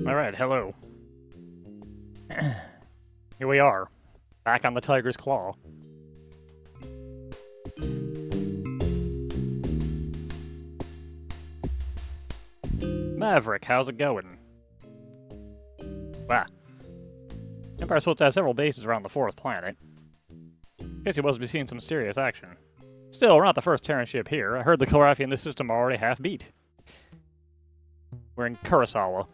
Alright, hello. Here we are, back on the Tiger's Claw. Maverick, how's it going? Wow. Empire's supposed to have several bases around the fourth planet. Guess he must be seeing some serious action. Still, we're not the first Terran ship here. I heard the Kilrathi in this system are already half beat. We're in Kurosawa.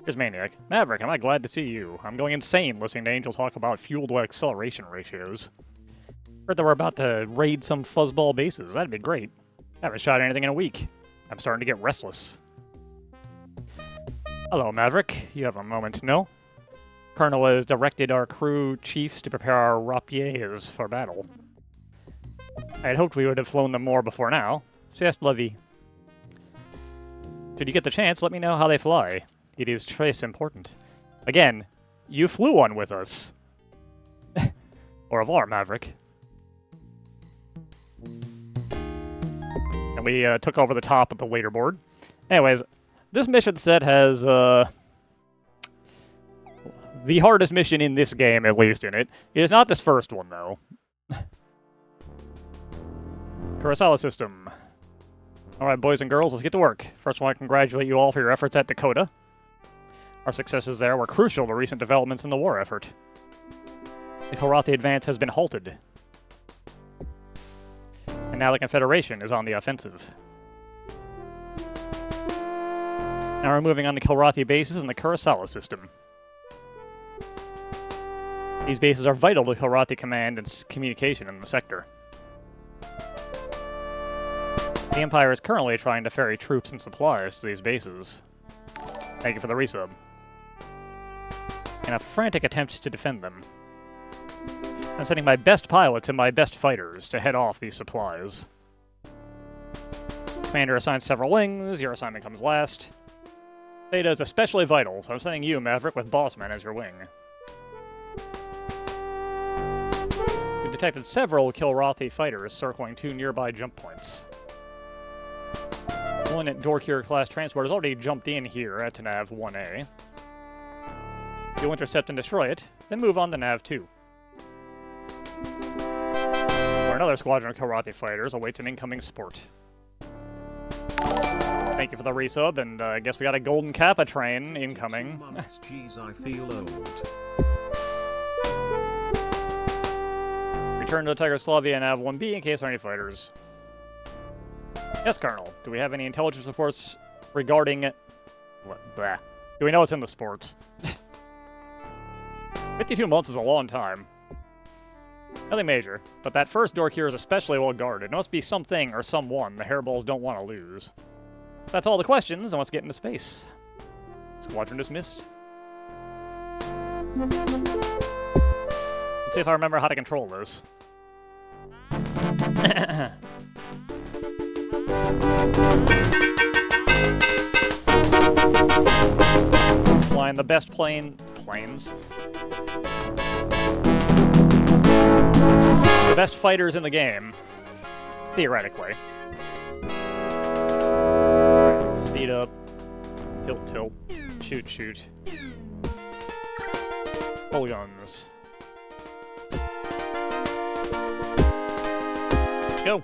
Here's Maniac. Maverick, am I glad to see you? I'm going insane listening to Angel talk about fuel-to-acceleration ratios. Heard that we're about to raid some fuzzball bases. That'd be great. I haven't shot anything in a week. I'm starting to get restless. Hello, Maverick. You have a moment, no? Colonel has directed our crew chiefs to prepare our rapiers for battle. I had hoped we would have flown them more before now. C'est la vie. Should you get the chance, let me know how they fly. It is très important. Again, you flew one with us. Au revoir, Maverick. And we took over the top of the leaderboard. Anyways, this mission set has the hardest mission in this game, at least in it. It is not this first one, though. Kurosawa system. Alright, boys and girls, let's get to work. First, I want to congratulate you all for your efforts at Dakota. Our successes there were crucial to recent developments in the war effort. The Kilrathi advance has been halted. And now the Confederation is on the offensive. Now we're moving on to Kilrathi bases in the Kurosawa system. These bases are vital to Kilrathi command and communication in the sector. The Empire is currently trying to ferry troops and supplies to these bases. Thank you for the resub. In a frantic attempt to defend them. I'm sending my best pilots and my best fighters to head off these supplies. Commander assigns several wings, your assignment comes last. Theta is especially vital, so I'm sending you, Maverick, with Bossman as your wing. We've detected several Kilrathi fighters circling 2 nearby jump points. One at Dorkir-class transport has already jumped in here at Nav 1A. You'll intercept and destroy it, then move on to Nav 2. Where another squadron of Kilrathi fighters awaits an incoming sport. Thank you for the resub, and I guess we got a Golden Kappa train incoming. Jeez, I feel old. Return to Yugoslavia and Nav 1B in case there are any fighters. Yes, Colonel. Do we have any intelligence reports regarding... Blah. Do we know it's in the sports? 52 months is a long time. Nothing major, but that first Dorkir is especially well guarded. It must be something or someone the hairballs don't want to lose. That's all the questions, and let's get into space. Squadron dismissed. Let's see if I remember how to control this. Flying the best planes. The best fighters in the game, theoretically. Right, speed up, tilt, shoot. Full guns. Let's go.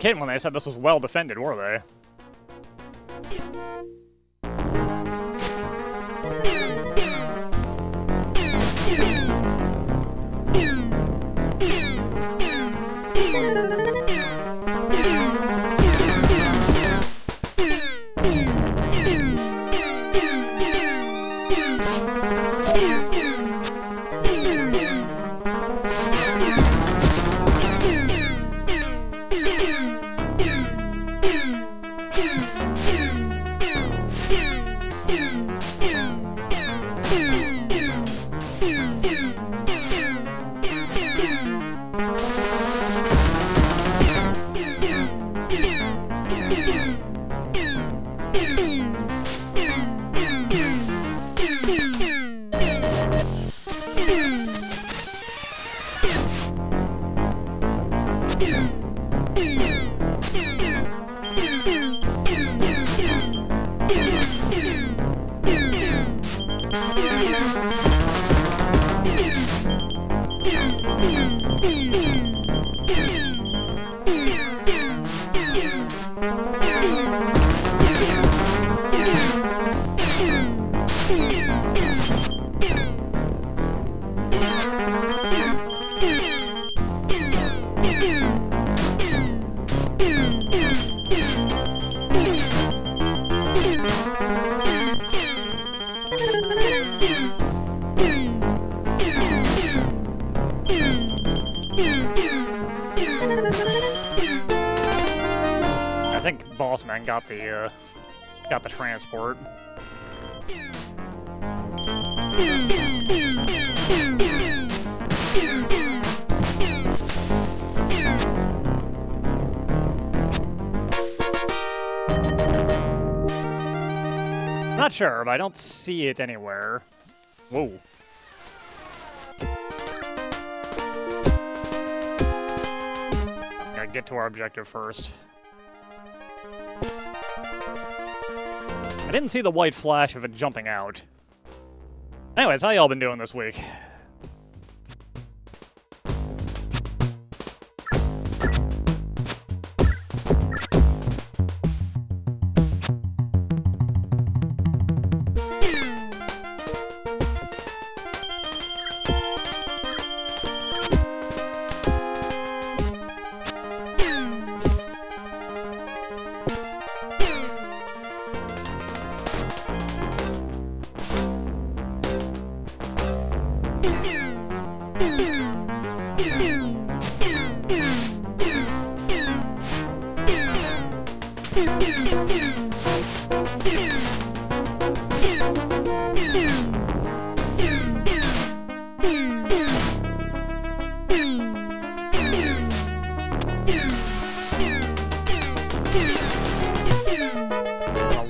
kidding when they said this was well defended, were they? I think Bossman got the transport. Not sure, but I don't see it anywhere. Whoa. Gotta get to our objective first. I didn't see the white flash of it jumping out. Anyways, how y'all been doing this week?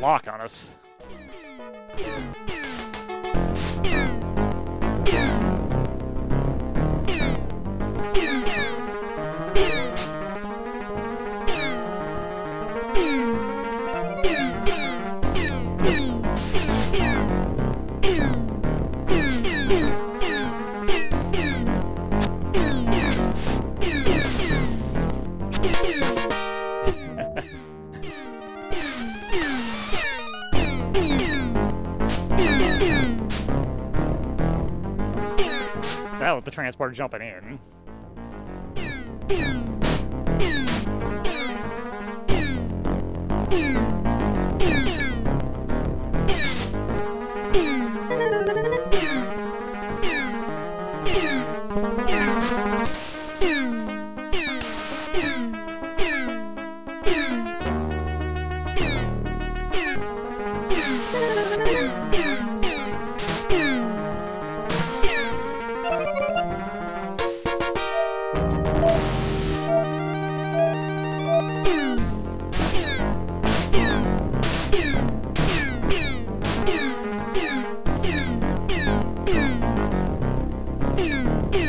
Lock on us. That was the transport jumping in.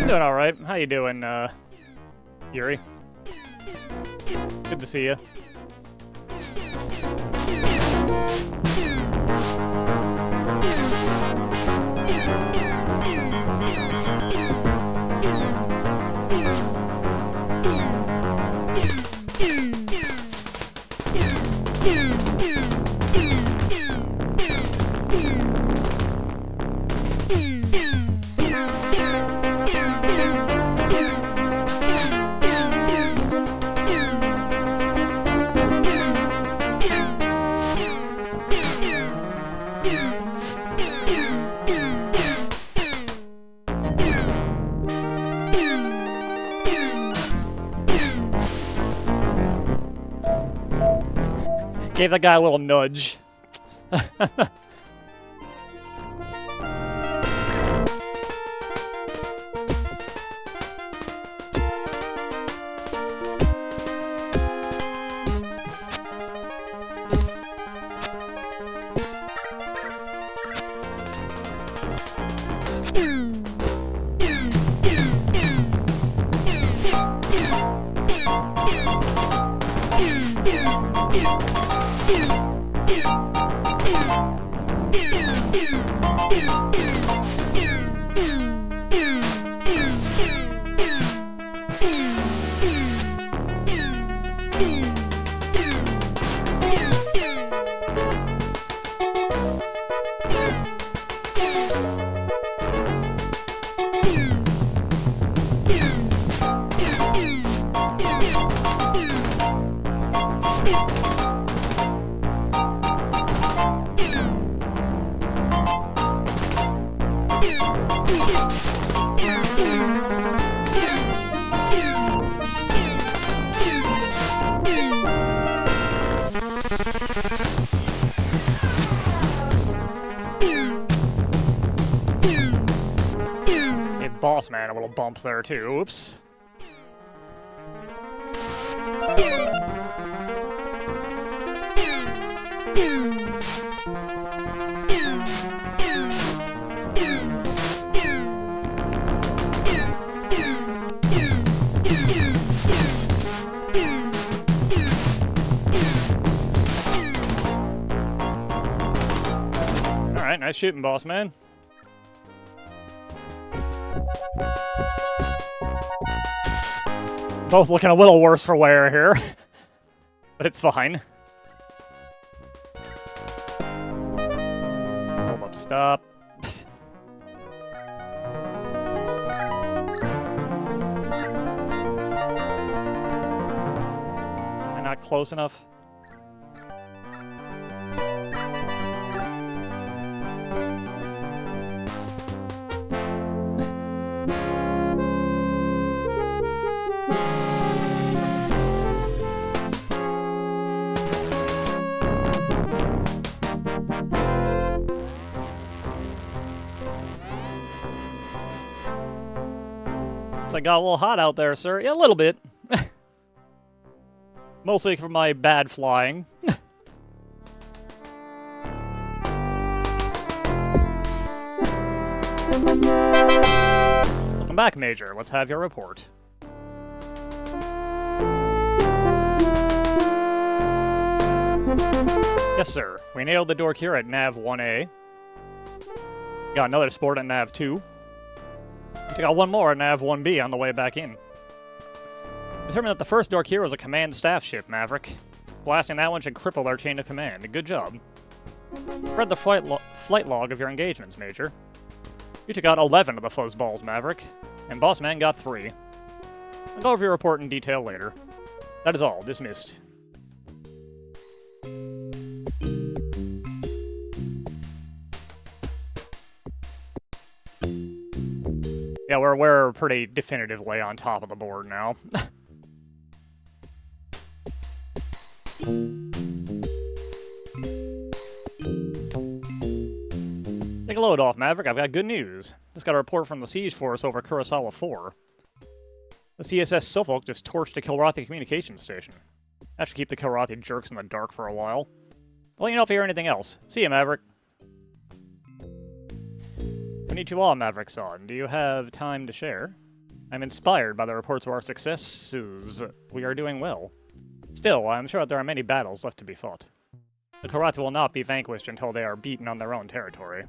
Doing all right. How you doing, Yuri? Good to see you. Gave that guy a little nudge. Boss man a little bump there too. Oops. All right, nice shooting, boss man. Both looking a little worse for wear here, but it's fine. Hold up, stop. Am I not close enough? I got a little hot out there, sir. Yeah, a little bit. Mostly from my bad flying. Welcome back, Major. Let's have your report. Yes, sir. We nailed the door here at Nav 1A. Got another sport at Nav 2. We got one more at Nav 1B on the way back in. Determined that the first door here was a command staff ship, Maverick. Blasting that one should cripple our chain of command. Good job. Read the flight log of your engagements, Major. You took out 11 of the fuzzballs, Maverick, and Boss Man got 3. I'll go over your report in detail later. That is all. Dismissed. Yeah, we're pretty definitively on top of the board now. Take a load off, Maverick. I've got good news. Just got a report from the siege force over Kurosawa 4. The CSS Suffolk just torched the Kilrathi communications station. That should keep the Kilrathi jerks in the dark for a while. I'll let you know if I hear anything else. See you, Maverick. Konnichiwa, Maverick-san. Do you have time to share? I'm inspired by the reports of our successes. We are doing well. Still, I'm sure that there are many battles left to be fought. The Kilrathi will not be vanquished until they are beaten on their own territory.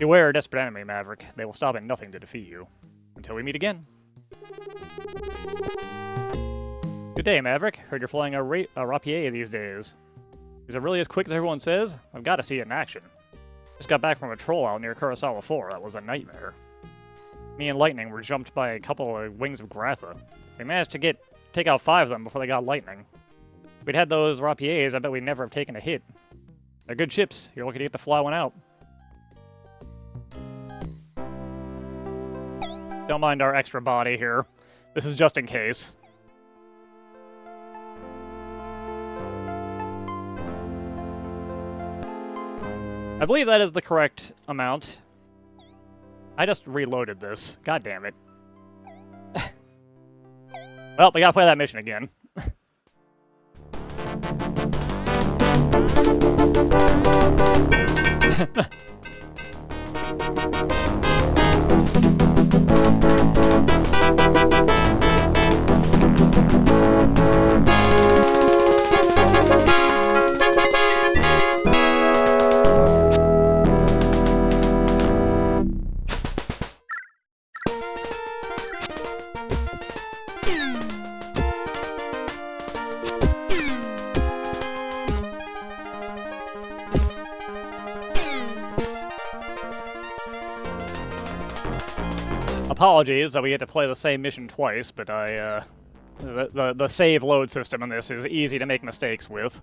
Beware a desperate enemy, Maverick. They will stop at nothing to defeat you. Until we meet again. Good day, Maverick. Heard you're flying a rapier these days. Is it really as quick as everyone says? I've got to see it in action. Just got back from a troll out near Kurosawa 4. That was a nightmare. Me and Lightning were jumped by a couple of wings of Gratha. We managed to take out 5 of them before they got lightning. If we'd had those rapiers, I bet we'd never have taken a hit. They're good ships. You're lucky to get to fly one out. Don't mind our extra body here. This is just in case. I believe that is the correct amount. I just reloaded this. God damn it. Well, we gotta play that mission again. Apologies that we get to play the same mission twice, but the save load system in this is easy to make mistakes with.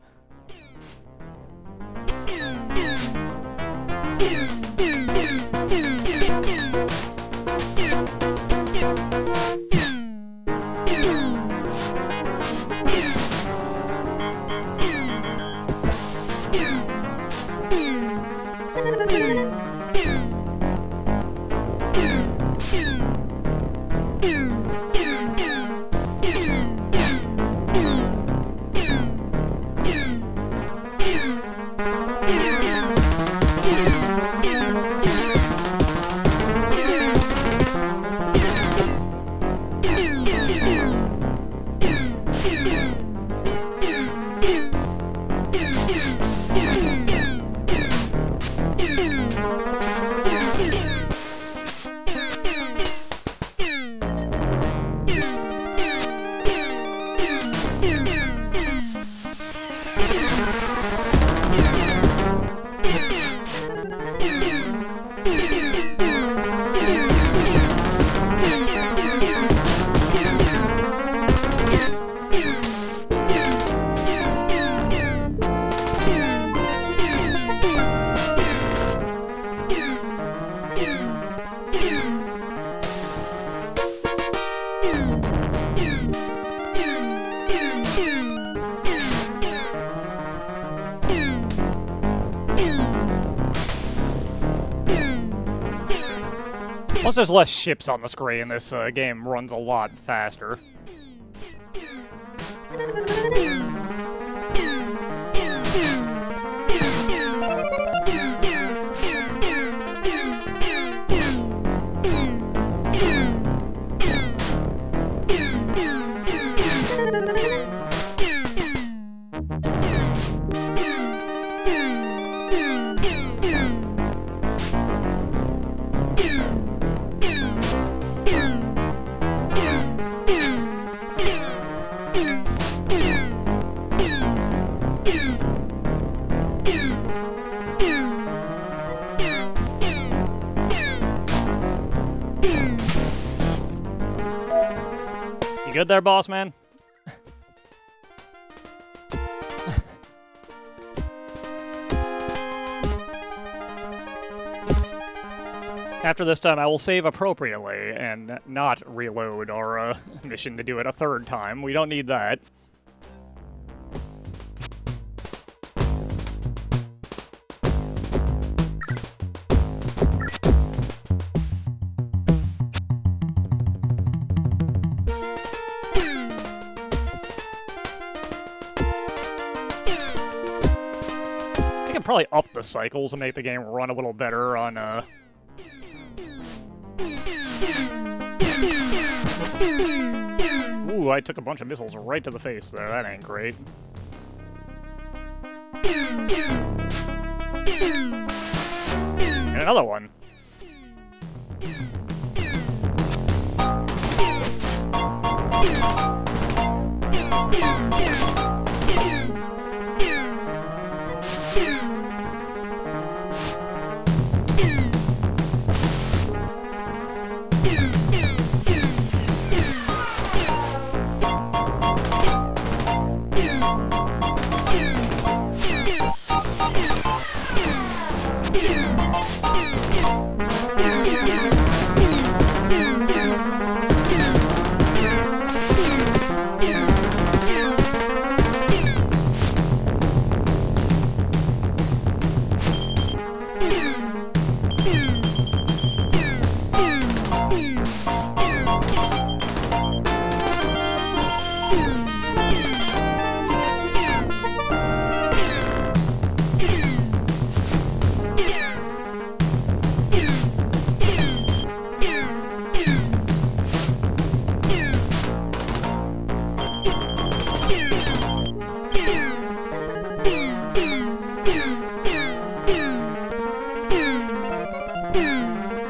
Once there's less ships on the screen, this game runs a lot faster. You good there, boss man? After this time, I will save appropriately and not reload our mission to do it a third time. We don't need that. I can probably up the cycles and make the game run a little better on Ooh, I took a bunch of missiles right to the face there. That ain't great. And another one.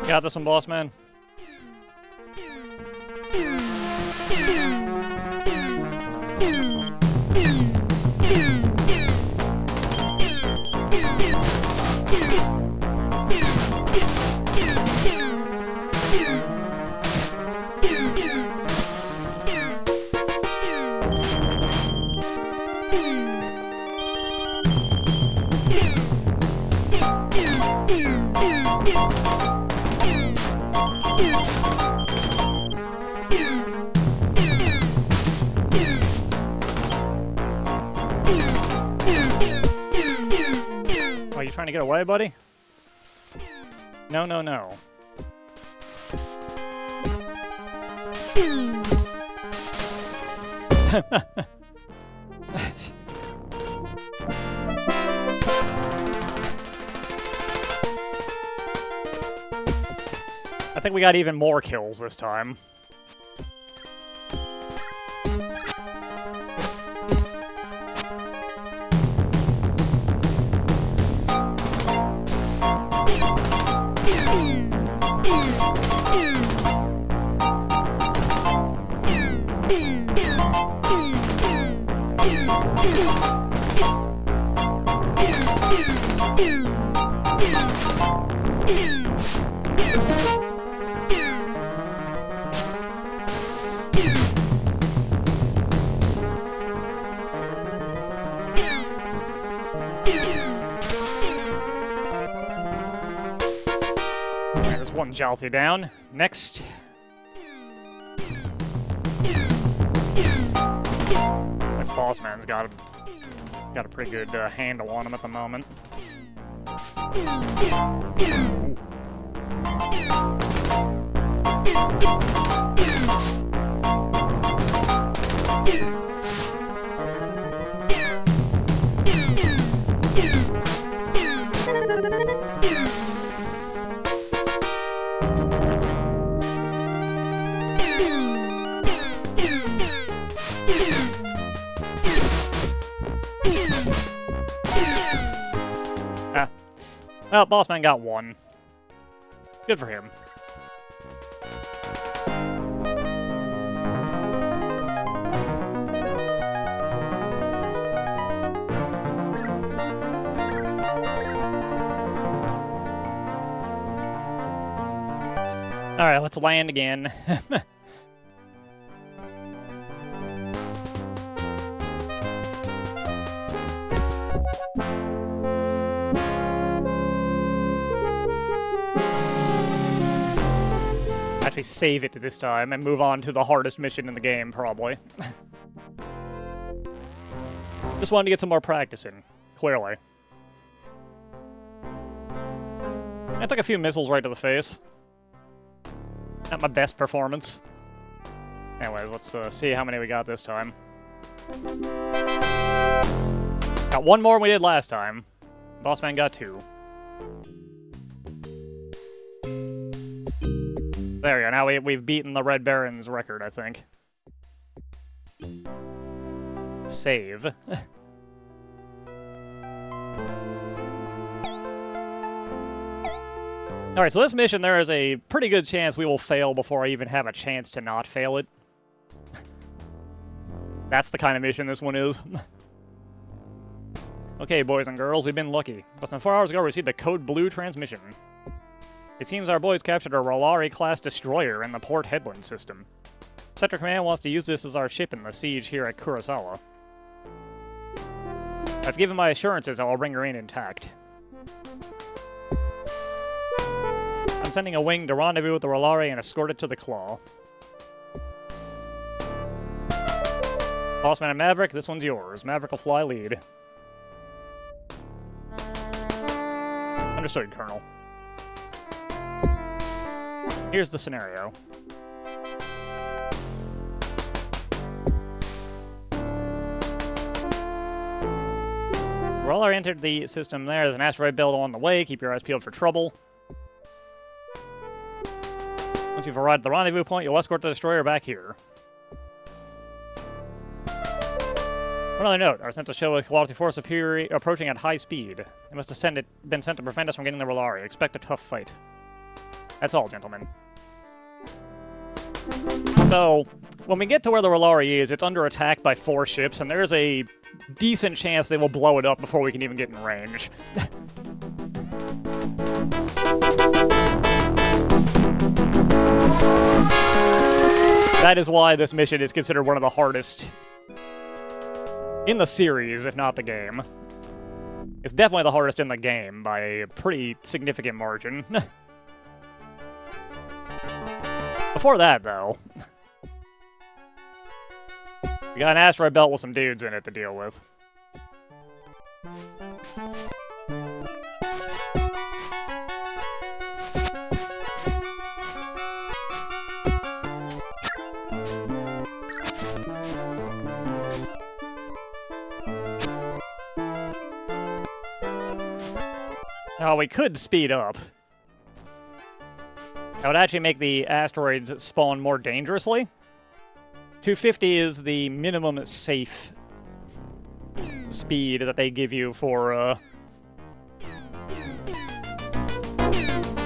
Got this one, boss man. Are you trying to get away, buddy? No, no, no. I think we got even more kills this time. One Jalthy down. Next. That boss man's got a pretty good handle on him at the moment. Well, boss man got one. Good for him. Alright, let's land again. Actually save it this time and move on to the hardest mission in the game, probably. Just wanted to get some more practice in, clearly. I took a few missiles right to the face. Not my best performance. Anyways, let's see how many we got this time. Got one more than we did last time. Boss man got two. There we go. Now we've beaten the Red Baron's record, I think. Save. Alright, so this mission, there is a pretty good chance we will fail before I even have a chance to not fail it. That's the kind of mission this one is. Okay, boys and girls, we've been lucky. Less than 4 hours ago, we received a Code Blue transmission. It seems our boys captured a Rolari-class destroyer in the Port Headland system. Sector Command wants to use this as our ship in the siege here at Kurosawa. I've given my assurances I will bring her in intact. sending a wing to rendezvous with the Rolari and escort it to the Claw. Bossman and Maverick, this one's yours. Maverick will fly lead. Understood, Colonel. Here's the scenario. Rolari entered the system there. There's an asteroid belt on the way. Keep your eyes peeled for trouble. Once you've arrived at the rendezvous point, you'll escort the destroyer back here. One other note, our sensors show a quality force approaching at high speed. They must have been sent to prevent us from getting the Rolari. Expect a tough fight. That's all, gentlemen. So, when we get to where the Rolari is, it's under attack by 4 ships, and there's a decent chance they will blow it up before we can even get in range. That is why this mission is considered one of the hardest in the series, if not the game. It's definitely the hardest in the game by a pretty significant margin. Before that, though, we got an asteroid belt with some dudes in it to deal with. Now, we could speed up. That would actually make the asteroids spawn more dangerously. 250 is the minimum safe speed that they give you for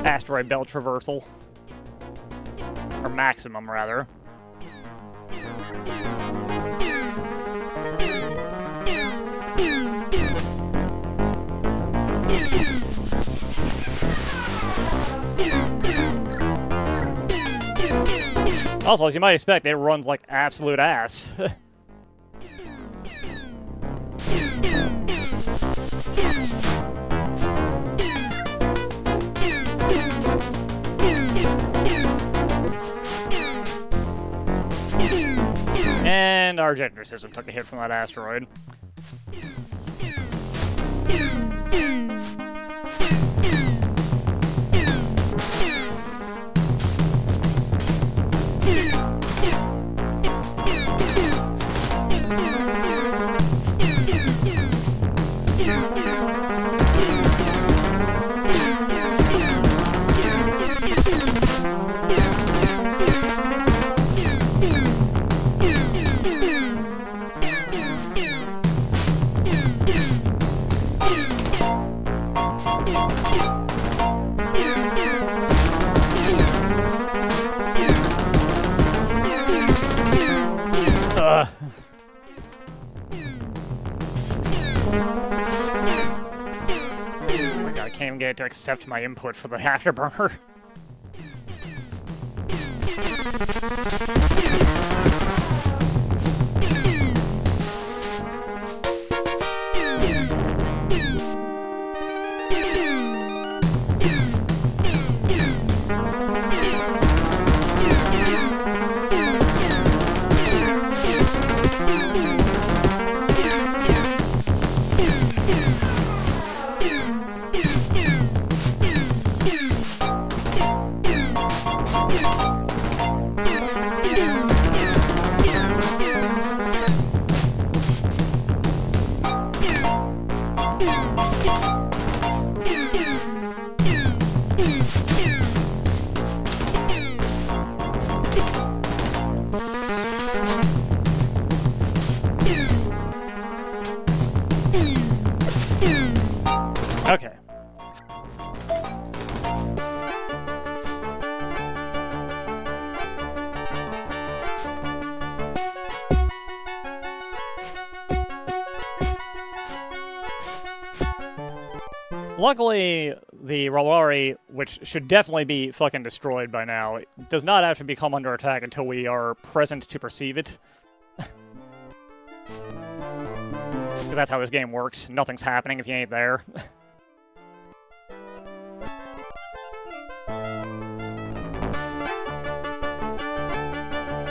asteroid belt traversal. Or maximum, rather. Also, as you might expect, it runs like absolute ass. And our generator system took a hit from that asteroid. To accept my input for the afterburner. Okay. Luckily, the Rolari, which should definitely be fucking destroyed by now, does not actually become under attack until we are present to perceive it. Because that's how this game works. Nothing's happening if you ain't there.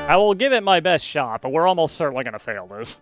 I will give it my best shot, but we're almost certainly gonna fail this.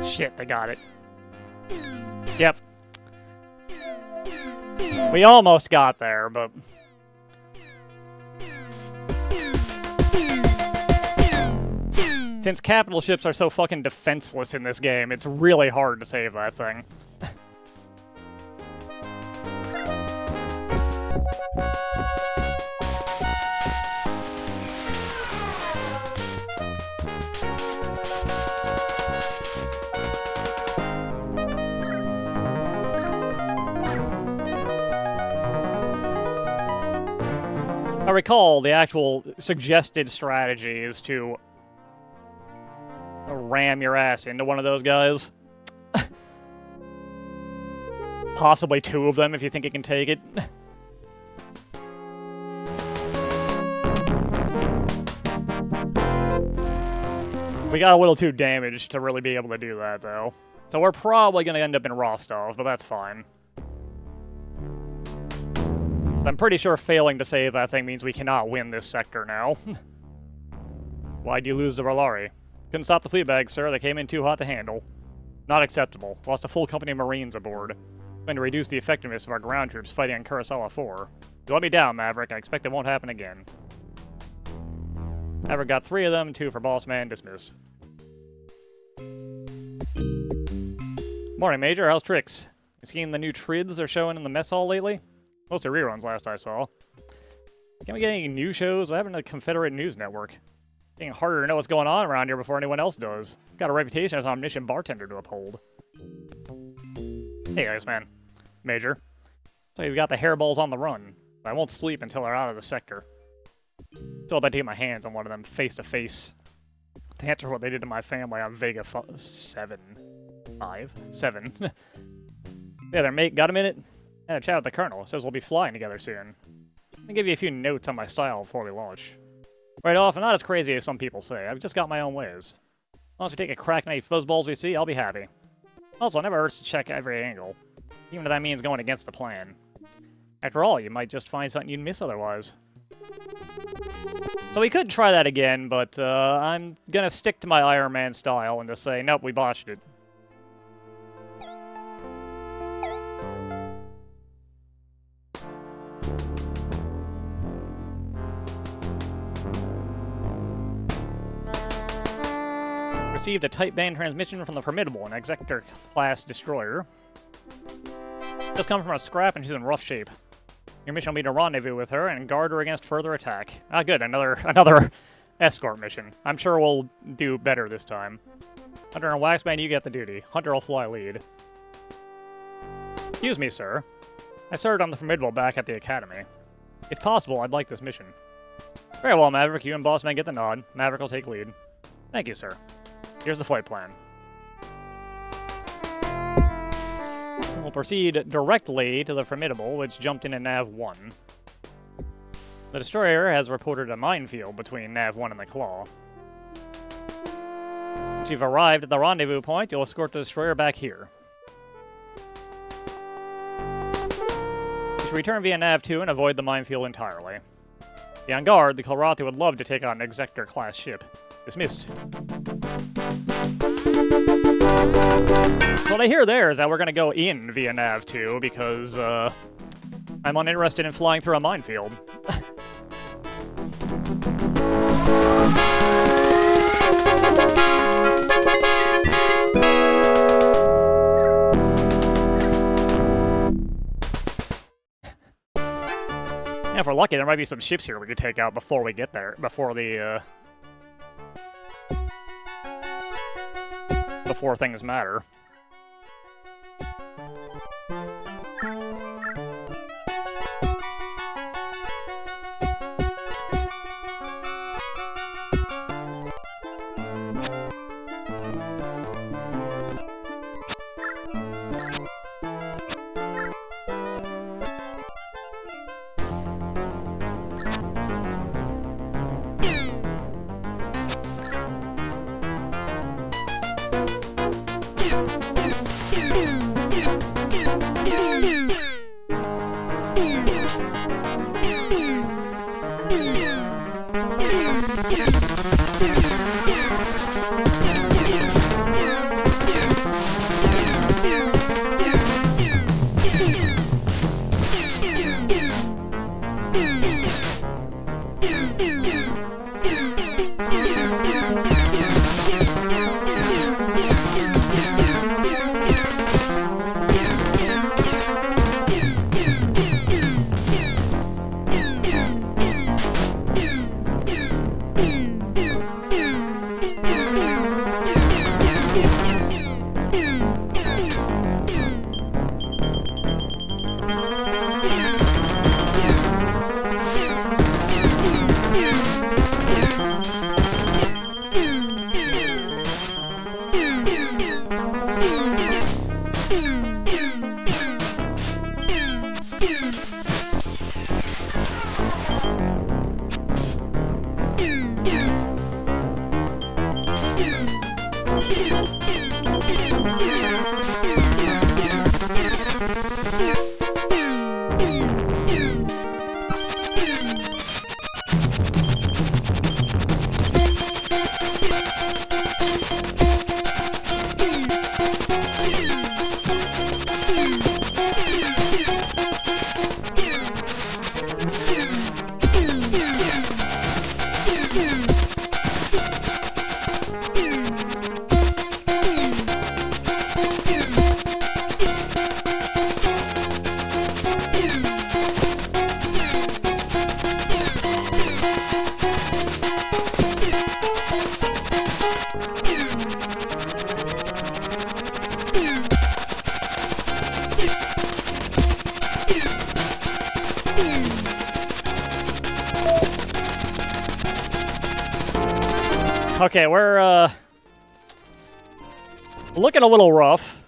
Shit, they got it. Yep. We almost got there, but... Since capital ships are so fucking defenseless in this game, it's really hard to save that thing. I recall the actual suggested strategy is to ram your ass into one of those guys. Possibly two of them if you think you can take it. We got a little too damaged to really be able to do that, though. So we're probably going to end up in Rostov, but that's fine. I'm pretty sure failing to save that thing means we cannot win this sector now. Why'd you lose the Valari? Couldn't stop the fleet bags, sir. They came in too hot to handle. Not acceptable. Lost a full company of Marines aboard. Going to reduce the effectiveness of our ground troops fighting on Kurosawa 4. You let me down, Maverick. I expect it won't happen again. Maverick got 3 of them, 2 for Boss Man. Dismissed. Morning, Major. How's tricks? You seen the new trids they're showing in the mess hall lately? Mostly reruns last I saw. Can we get any news shows? What happened to the Confederate News Network? Getting harder to know what's going on around here before anyone else does. I've got a reputation as an omniscient bartender to uphold. Hey guys, man. Major. So you've got the hairballs on the run. But I won't sleep until they're out of the sector. Still about to get my hands on one of them face-to-face. To answer what they did to my family on Vega 7. Yeah, there, mate. Got a minute? I had a chat with the Colonel. Says we'll be flying together soon. Let me give you a few notes on my style before we launch. Right off, I'm not as crazy as some people say. I've just got my own ways. Once we take a crack at any fuzzballs we see, I'll be happy. Also, it never hurts to check every angle. Even if that means going against the plan. After all, you might just find something you'd miss otherwise. So we could try that again, but I'm gonna stick to my Iron Man style and just say, nope, we botched it. Received a tight band transmission from the Formidable, an Executor-class destroyer. Just come from a scrap and she's in rough shape. Your mission will be to rendezvous with her and guard her against further attack. Ah, good. Another escort mission. I'm sure we'll do better this time. Hunter and Waxman, you get the duty. Hunter will fly lead. Excuse me, sir. I served on the Formidable back at the Academy. If possible, I'd like this mission. Very well, Maverick. You and Bossman get the nod. Maverick will take lead. Thank you, sir. Here's the flight plan. We'll proceed directly to the Formidable, which jumped in at Nav 1. The destroyer has reported a minefield between Nav 1 and the Claw. Once you've arrived at the rendezvous point, you'll escort the destroyer back here. You should return via Nav 2 and avoid the minefield entirely. Be on guard, the Kilrathi would love to take on an Exector-class ship. Dismissed. So what I hear there is that we're going to go in via Nav 2 because, I'm uninterested in flying through a minefield. Yeah, if we're lucky, there might be some ships here we could take out before we get there, before things matter. Okay, we're looking a little rough.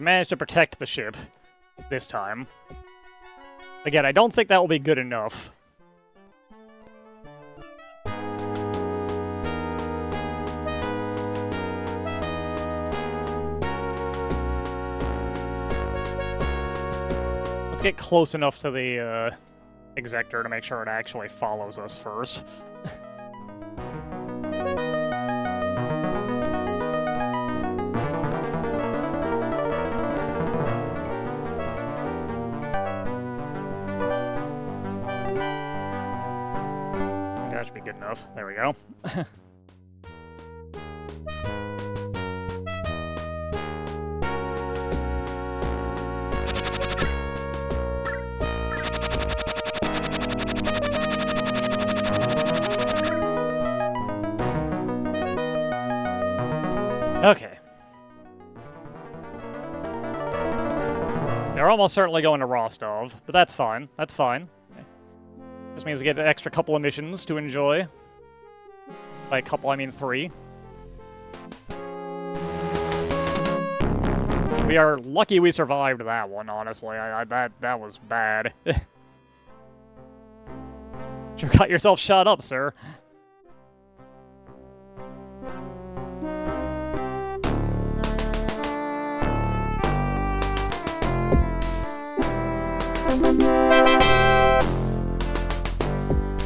we've managed to protect the ship this time. Again, I don't think that will be good enough. Let's get close enough to the Exector to make sure it actually follows us first. That should be good enough. There we go. Okay. They're almost certainly going to Rostov, but that's fine. That's fine. This means we get an extra couple of missions to enjoy. By a couple, I mean 3. We are lucky we survived that one, honestly. That was bad. You got yourself shot up, sir.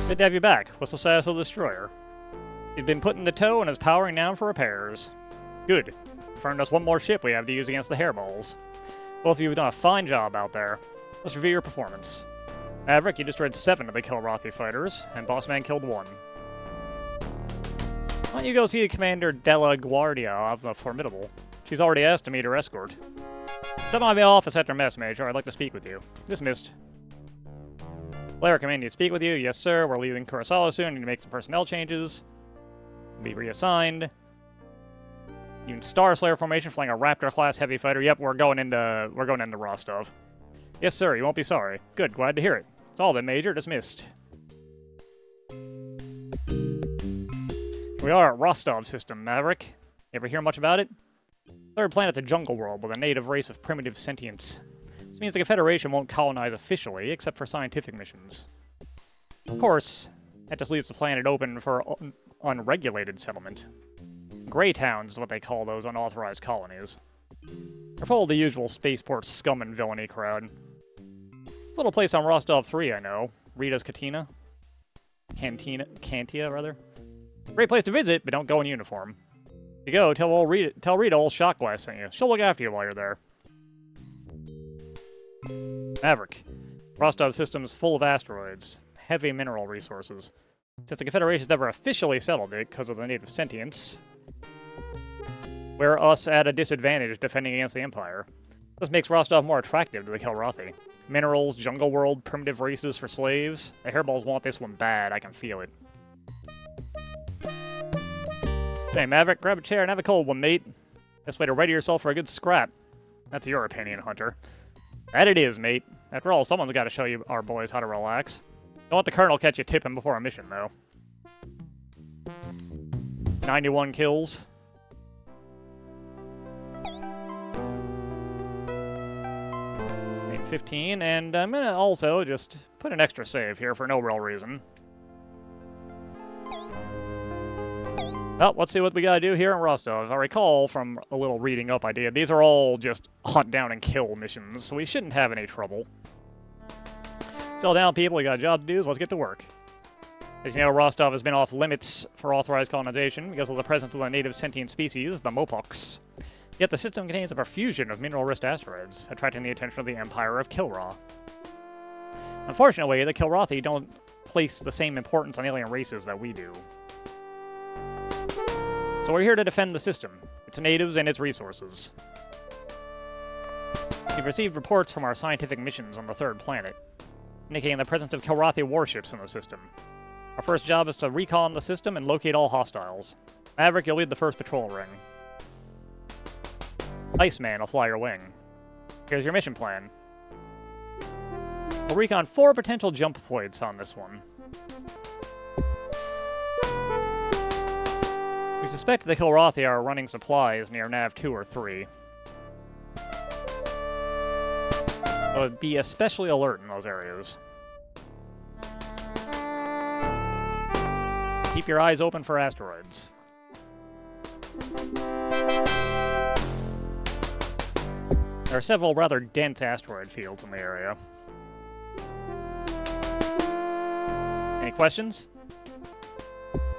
Good to have you back. What's the status of the destroyer? He's been put into tow and is powering down for repairs. Good. Confirmed us one more ship we have to use against the hairballs. Both of you have done a fine job out there. Let's review your performance. Maverick, you destroyed 7 of the Kilrathi fighters, and Bossman killed 1. Why don't you go see Commander Della Guardia of the Formidable? She's already asked to meet her escort. Step by my office after mess, Major. I'd like to speak with you. Dismissed. Blair, commanding to speak with you. Yes, sir. We're leaving Kurosawa soon. Need to make some personnel changes. Be reassigned. Union Star Slayer formation, flying a Raptor-class heavy fighter. Yep, we're going into Rostov. Yes, sir. You won't be sorry. Good. Glad to hear it. It's all then, Major. Dismissed. We are at Rostov system, Maverick. You ever hear much about it? Third planet's a jungle world with a native race of primitive sentience. This means the Confederation won't colonize officially, except for scientific missions. Of course, that just leaves the planet open for unregulated settlement. Grey towns is what they call those unauthorized colonies. They're full of the usual spaceport scum and villainy crowd. This little place on Rostov 3, I know. Rita's Cantina? Cantia, rather. Great place to visit, but don't go in uniform. If you go, tell Rita old Shotglass sent you. She'll look after you while you're there. Maverick. Rostov system's full of asteroids. Heavy mineral resources. Since the Confederation's never officially settled it because of the native sentience, we're us at a disadvantage defending against the Empire. This makes Rostov more attractive to the Kilrathi. Minerals, jungle world, primitive races for slaves. The hairballs want this one bad, I can feel it. Hey, Maverick, grab a chair and have a cold one, mate. Best way to ready yourself for a good scrap. That's your opinion, Hunter. That it is, mate. After all, someone's got to show you our boys how to relax. Don't let the Colonel catch you tipping before a mission, though. 91 kills. Made 15, and I'm gonna also just put an extra save here for no real reason. Well, let's see what we gotta do here in Rostov. If I recall from a little reading up I did, these are all just hunt down and kill missions, so we shouldn't have any trouble. Settle down, people. We got a job to do, so let's get to work. As you know, Rostov has been off limits for authorized colonization because of the presence of the native sentient species, the Mopoks. Yet the system contains a profusion of mineral-rich asteroids, attracting the attention of the Empire of Kilra. Unfortunately, the Kilrathi don't place the same importance on alien races that we do. So we're here to defend the system, its natives, and its resources. We've received reports from our scientific missions on the third planet, indicating the presence of Kilrathi warships in the system. Our first job is to recon the system and locate all hostiles. Maverick, you'll lead the first patrol ring. Iceman will fly your wing. Here's your mission plan. We'll recon 4 potential jump points on this one. We suspect the Kilrathi are running supplies near Nav 2 or 3. So be especially alert in those areas. Keep your eyes open for asteroids. There are several rather dense asteroid fields in the area. Any questions?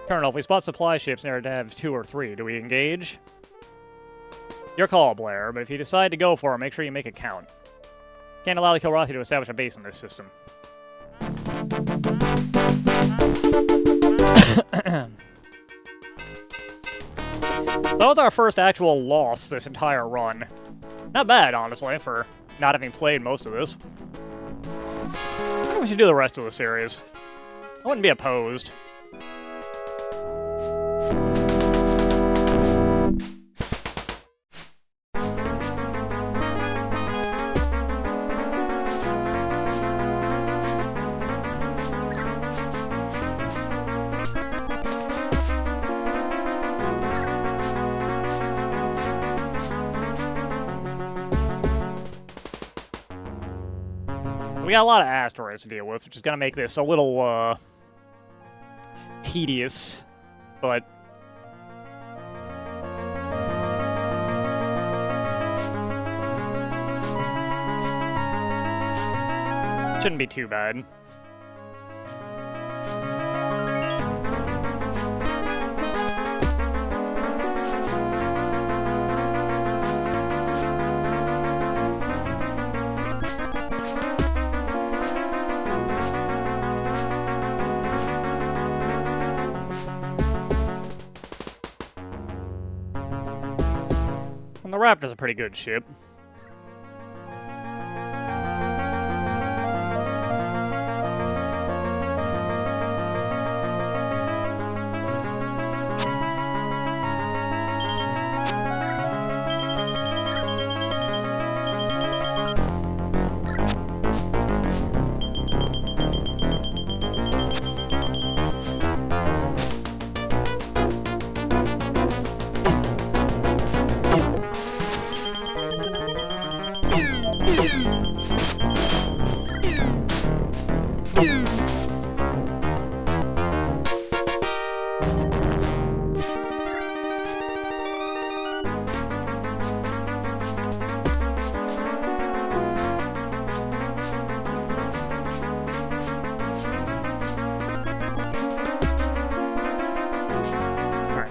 Colonel, if we spot supply ships near Dev 2 or 3, do we engage? Your call, Blair, but if you decide to go for it, make sure you make it count. Can't allow the Kilrathi to establish a base in this system. So that was our first actual loss this entire run. Not bad, honestly, for not having played most of this. I think we should do the rest of the series. I wouldn't be opposed. We got a lot of asteroids to deal with, which is going to make this a little, tedious, but... shouldn't be too bad. And the Raptor's a pretty good ship.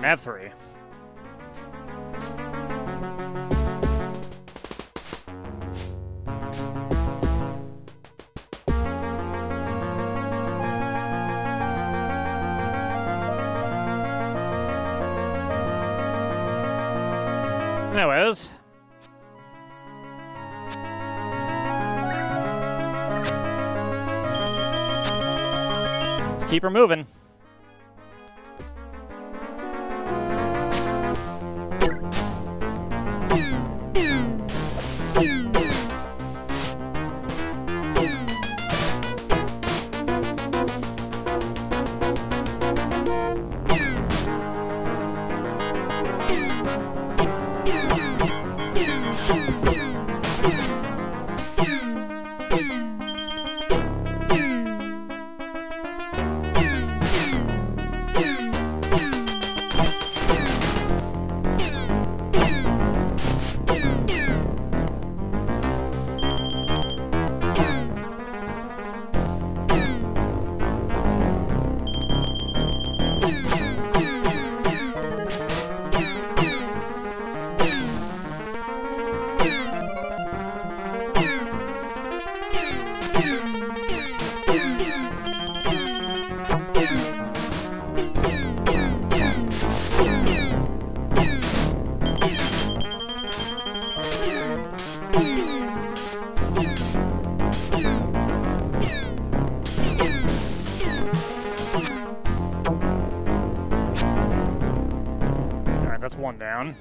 Nav 3. Anyways. Let's keep her moving. That's one down.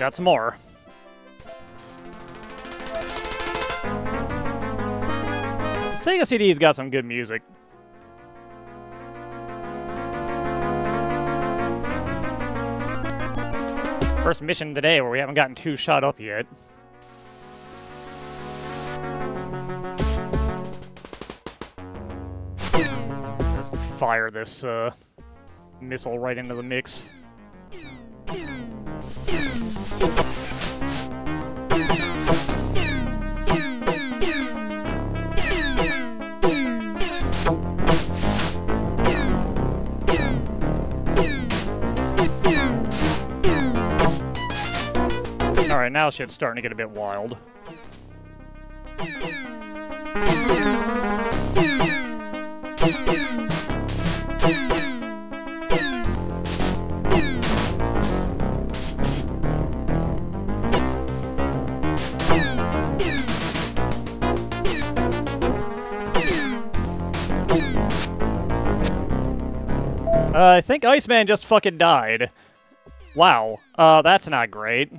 Got some more. Sega CD's got some good music. First mission today where we haven't gotten too shot up yet. Just fire this missile right into the mix. Alright, now shit's starting to get a bit wild. I think Iceman just fucking died. Wow, that's not great.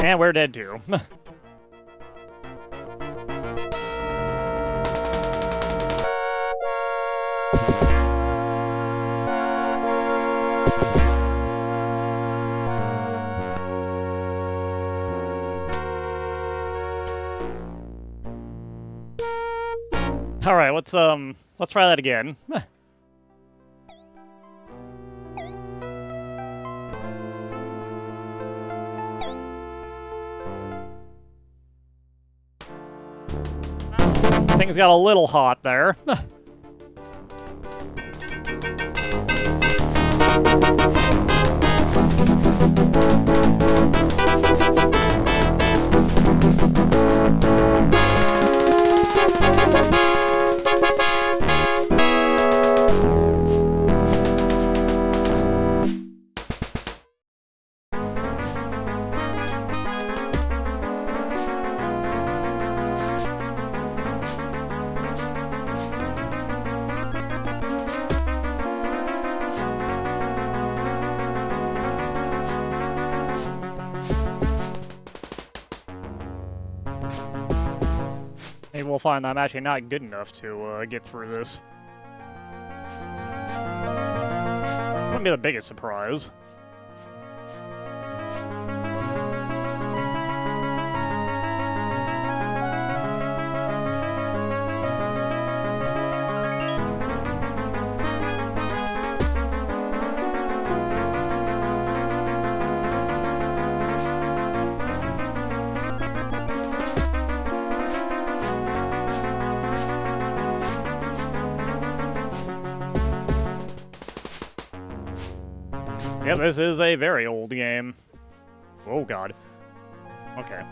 And we're dead too. All right, let's try that again. Things got a little hot there. Maybe we'll find that I'm actually not good enough to get through this. Wouldn't be the biggest surprise. Yeah, this is a very old game. Oh god. Okay.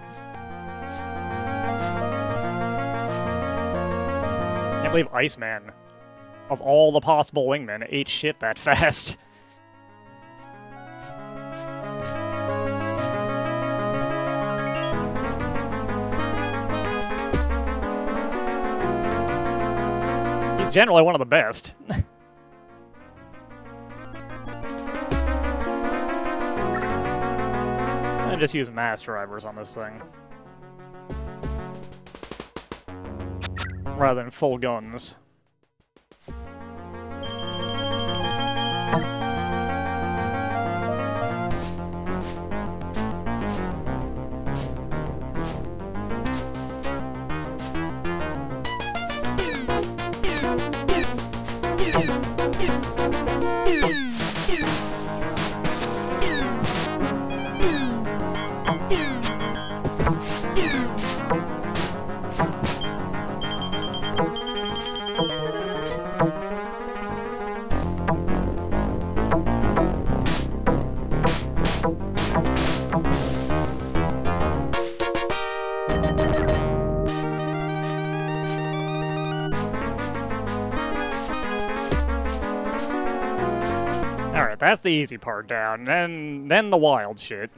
Can't believe Iceman, of all the possible wingmen, ate shit that fast. He's generally one of the best. Just use mass drivers on this thing rather than full guns. Alright, that's the easy part down. Then the wild shit.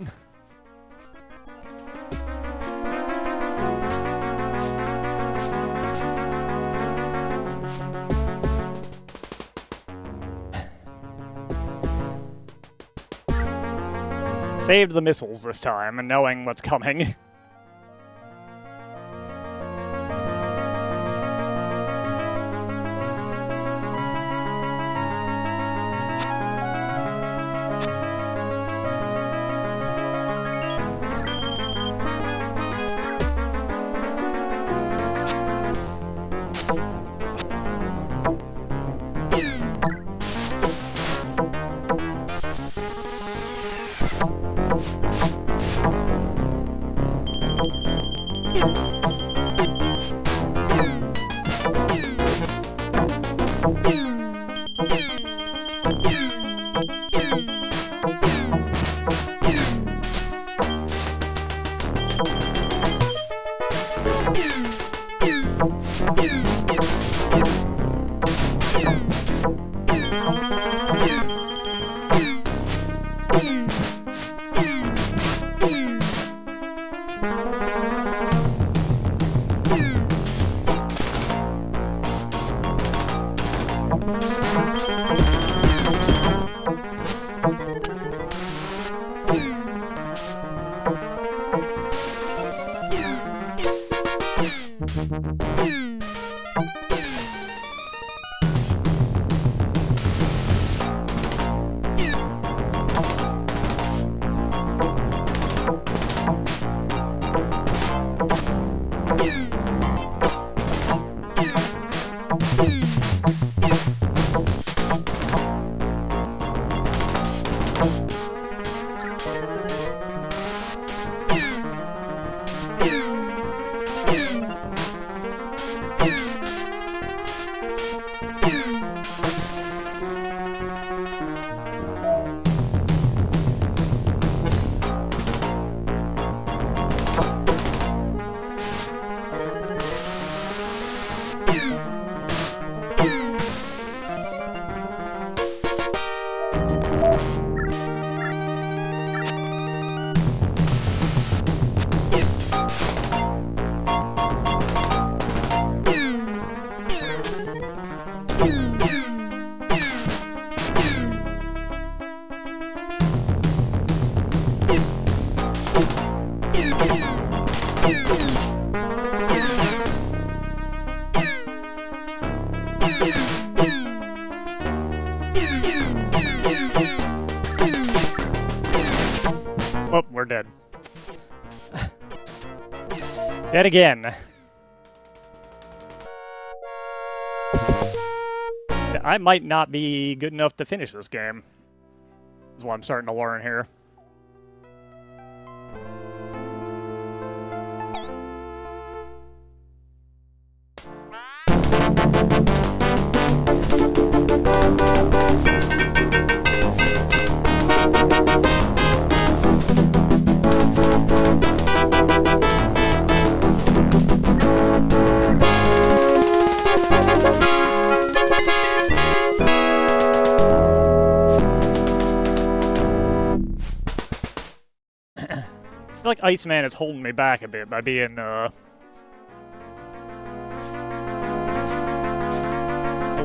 Saved the missiles this time, and knowing what's coming. Oh, we're dead. Dead again. I might not be good enough to finish this game. Is what I'm starting to learn here. I feel like Iceman is holding me back a bit by being,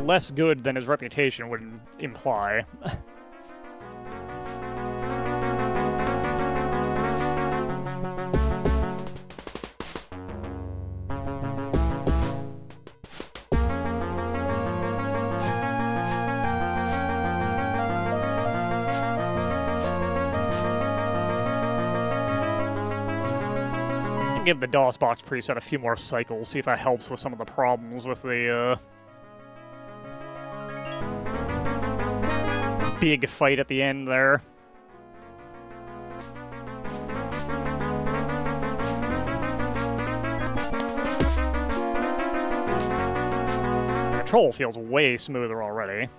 less good than his reputation would imply. Give the DOS box preset a few more cycles, see if that helps with some of the problems with the, big fight at the end there. The control feels way smoother already.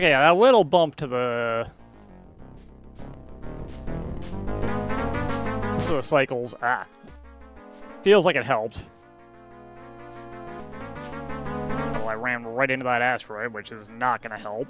Okay, yeah, that little bump to the cycles, feels like it helped. Well, I ran right into that asteroid, which is not gonna help.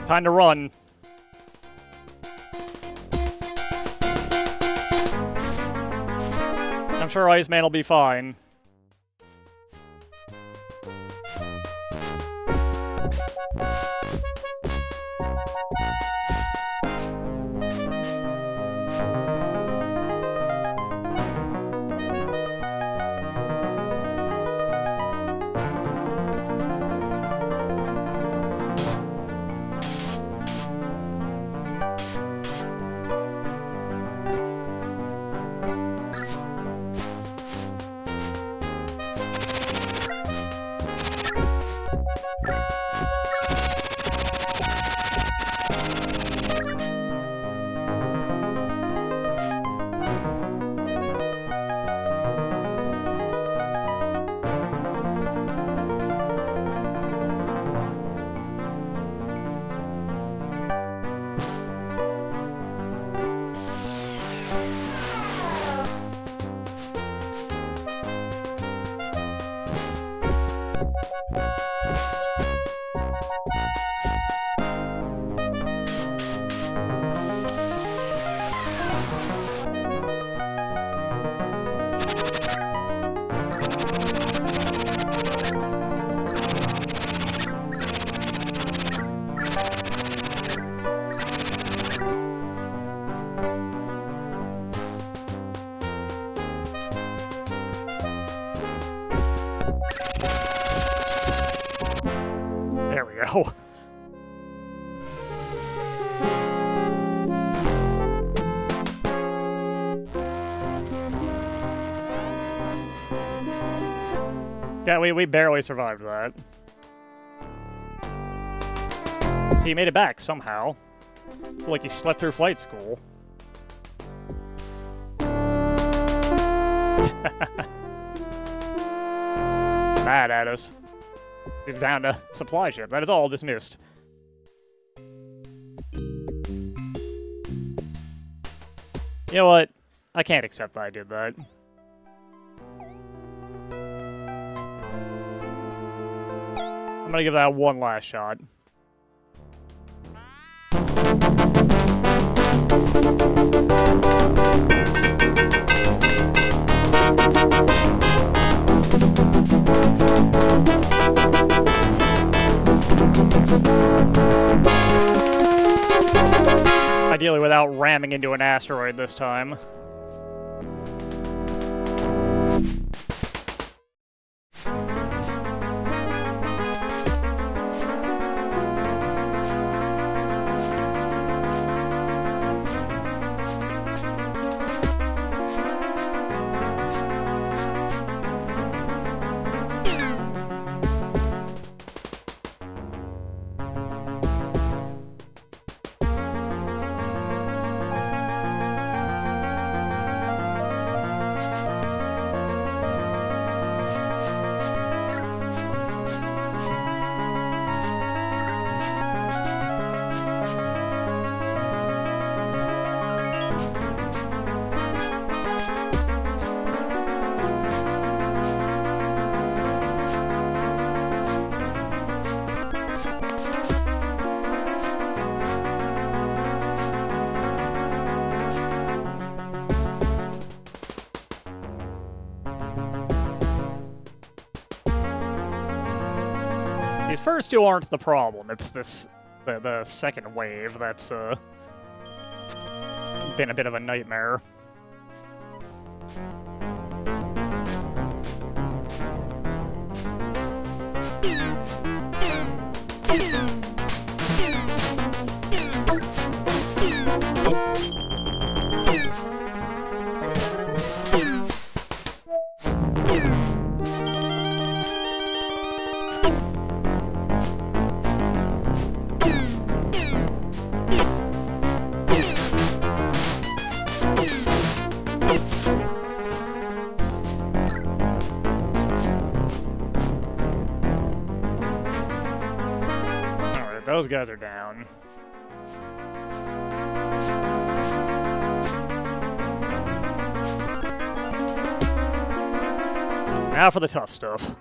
Time to run. I'm sure Iceman will be fine. There we go. Yeah, we barely survived that. So you made it back somehow. Feel like you slept through flight school. Mad at us. Get down to supply ship. That is all dismissed. You know what? I can't accept that I did that. I'm gonna give that one last shot. Ideally without ramming into an asteroid this time. These first two aren't the problem. It's this the second wave that's been a bit of a nightmare. Those guys are down. Now for the tough stuff.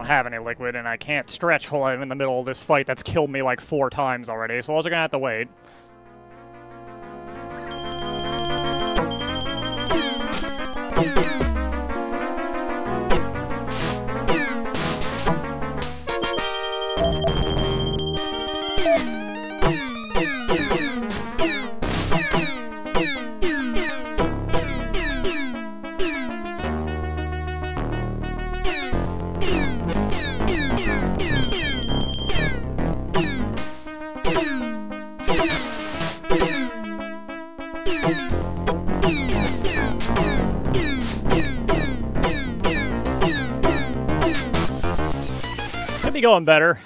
Have any liquid, and I can't stretch while I'm in the middle of this fight that's killed me like 4 times already, so I was gonna have to wait. Could be going better.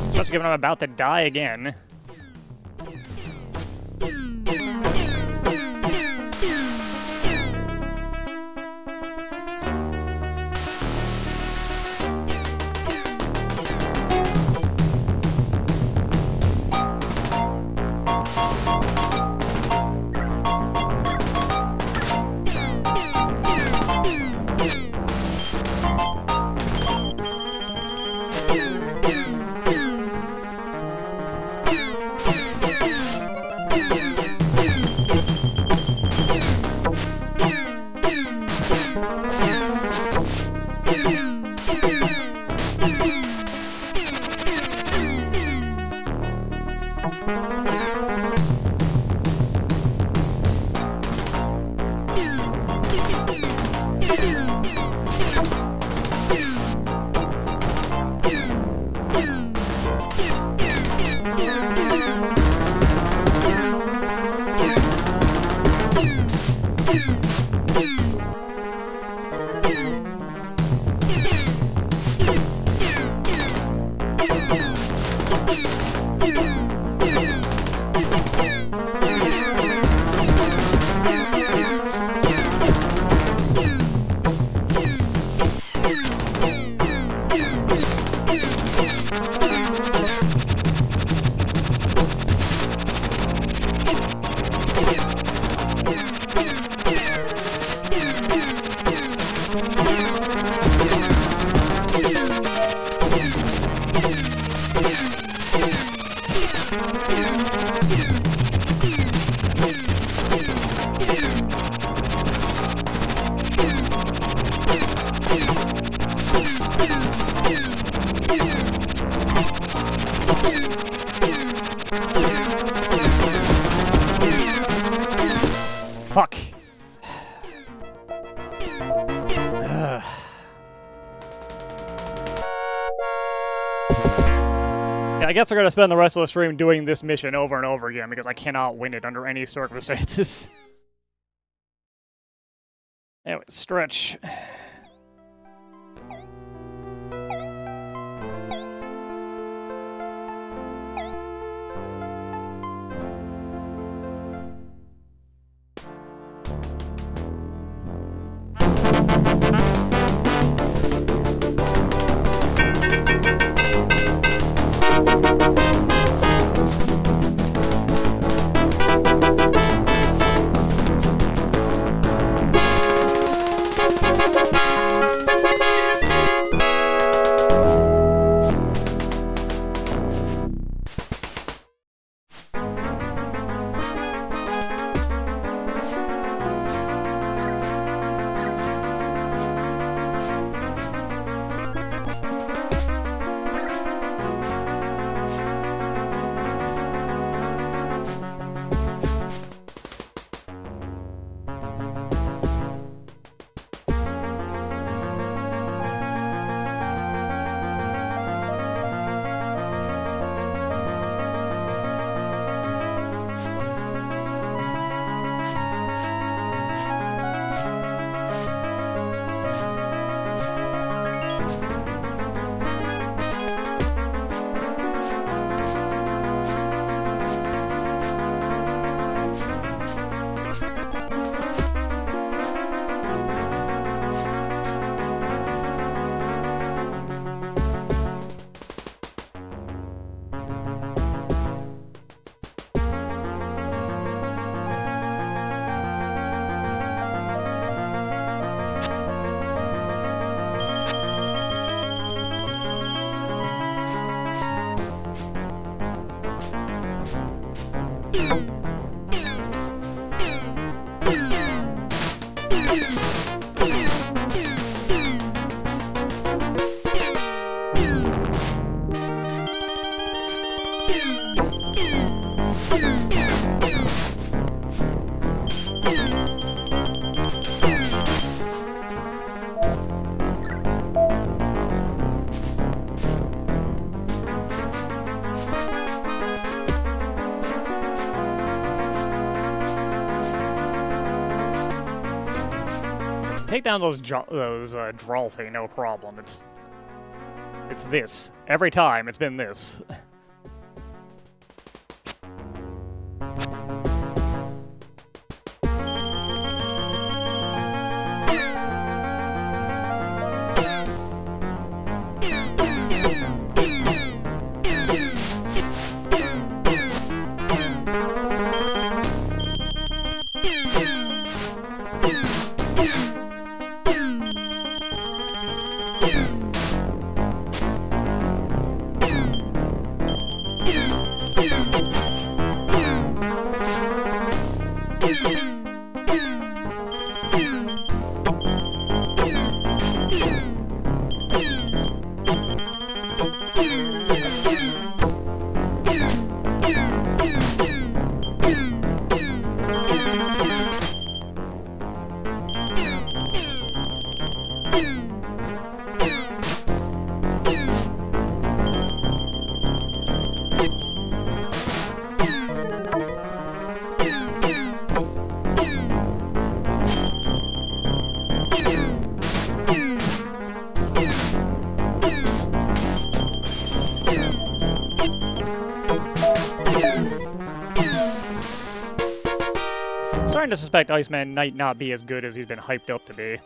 Especially given I'm about to die again. Fuck. Yeah, I guess we're gonna spend the rest of the stream doing this mission over and over again because I cannot win it under any circumstances. Anyway, stretch. Take down those drawl thing, no problem. It's this. Every time, it's been this. Starting to suspect Iceman might not be as good as he's been hyped up to be.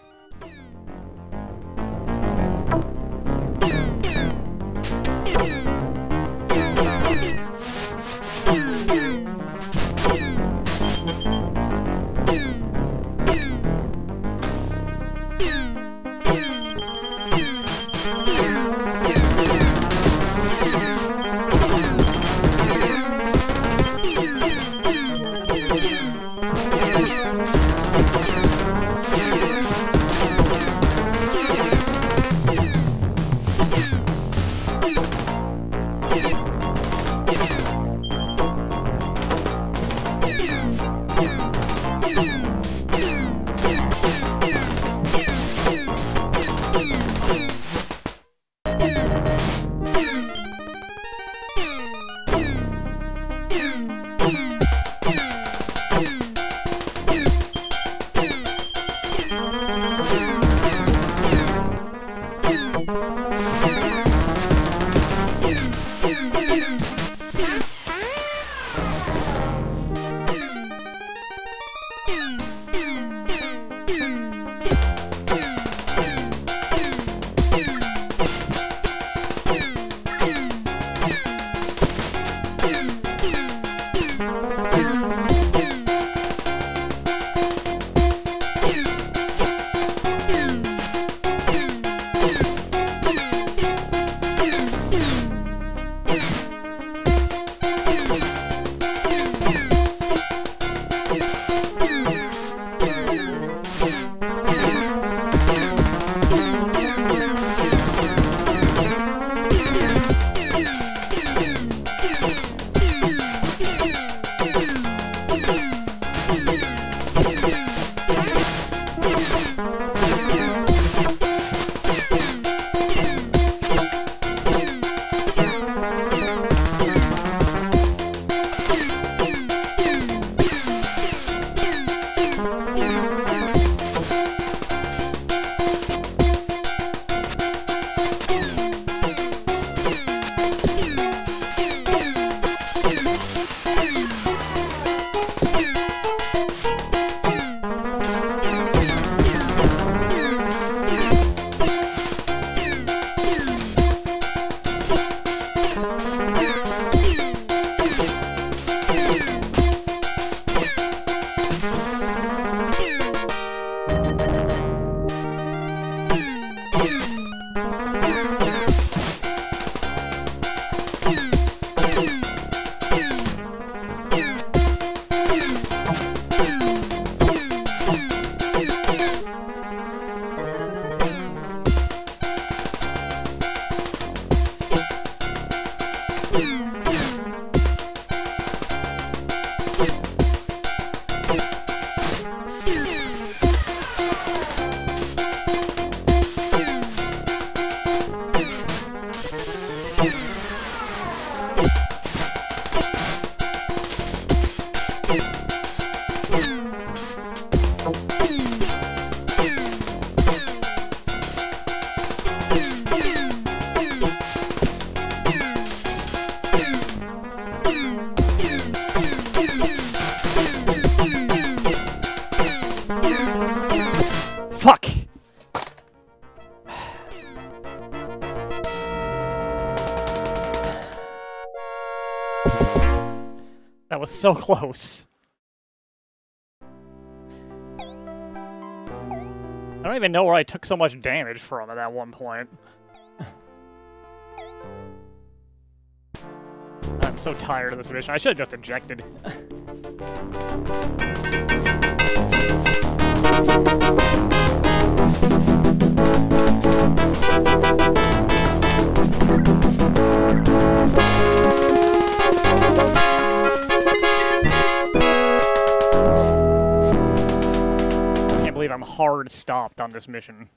Fuck! That was so close. I don't even know where I took so much damage from at that one point. I'm so tired of this mission. I should have just ejected. I can't believe I'm hard stopped on this mission.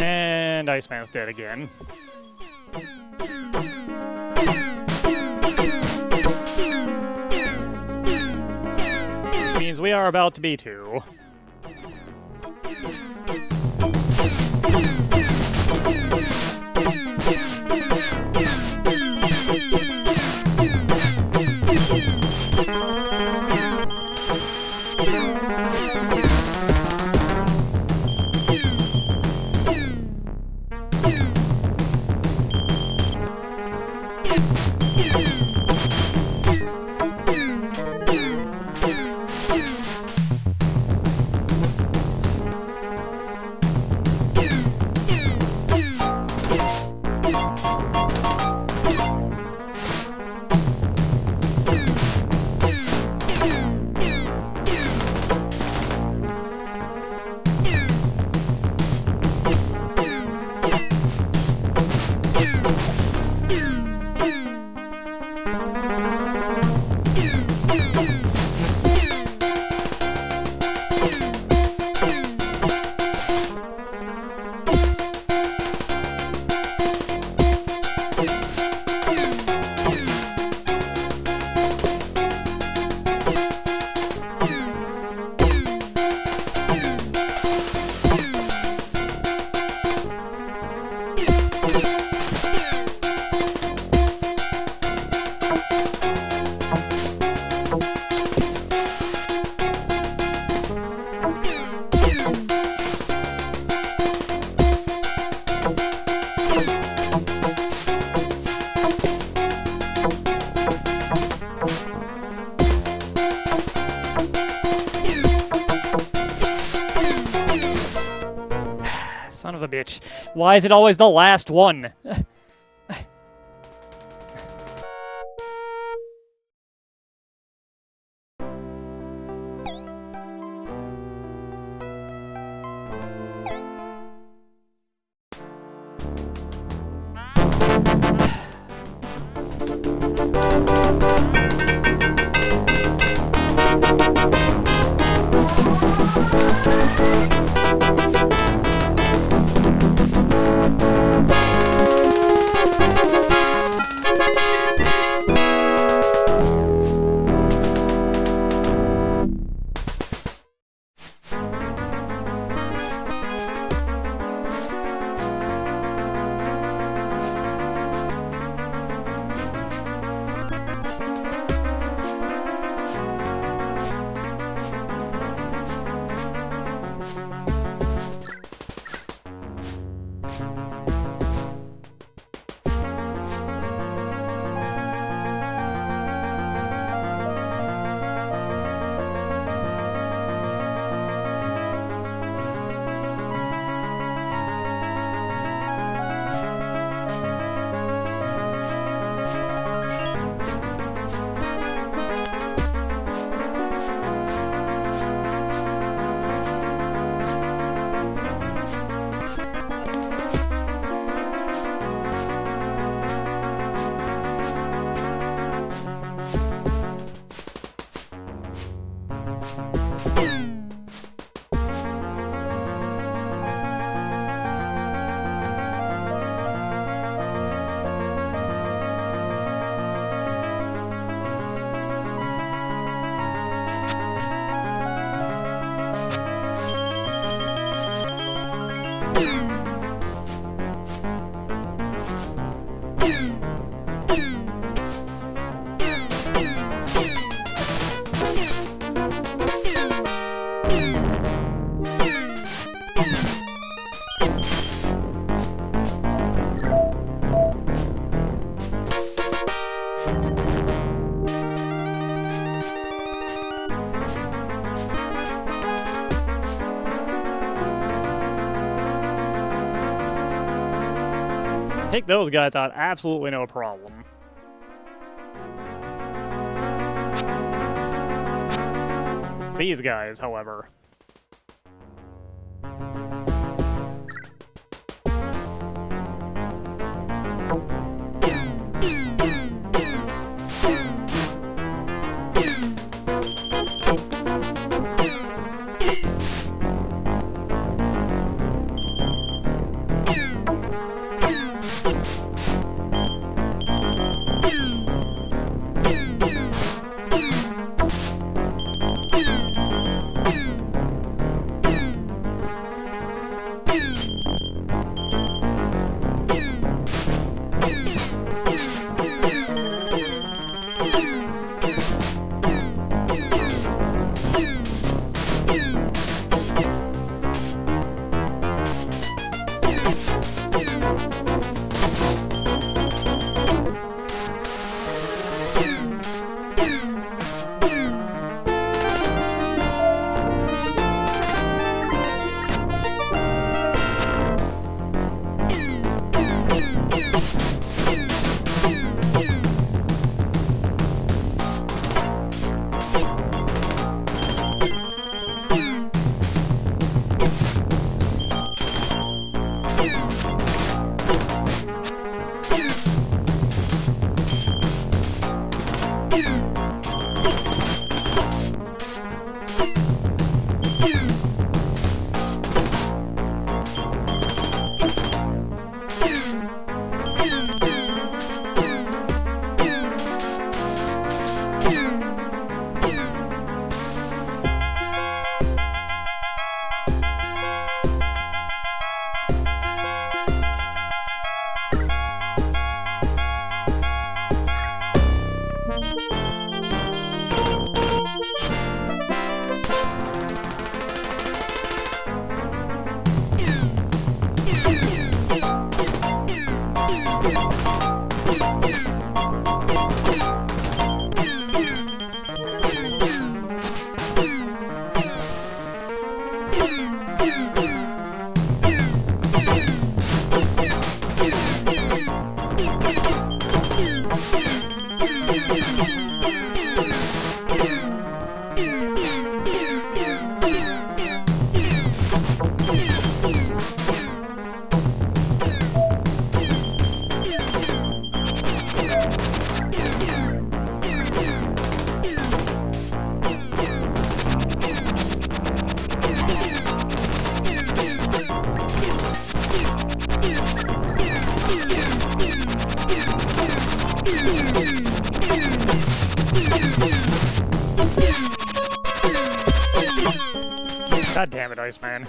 And Iceman's dead again. Means we are about to be two. Son of a bitch. Why is it always the last one? Take those guys out, absolutely no problem. These guys, however. damn it, Iceman.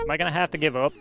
Am I gonna have to give up?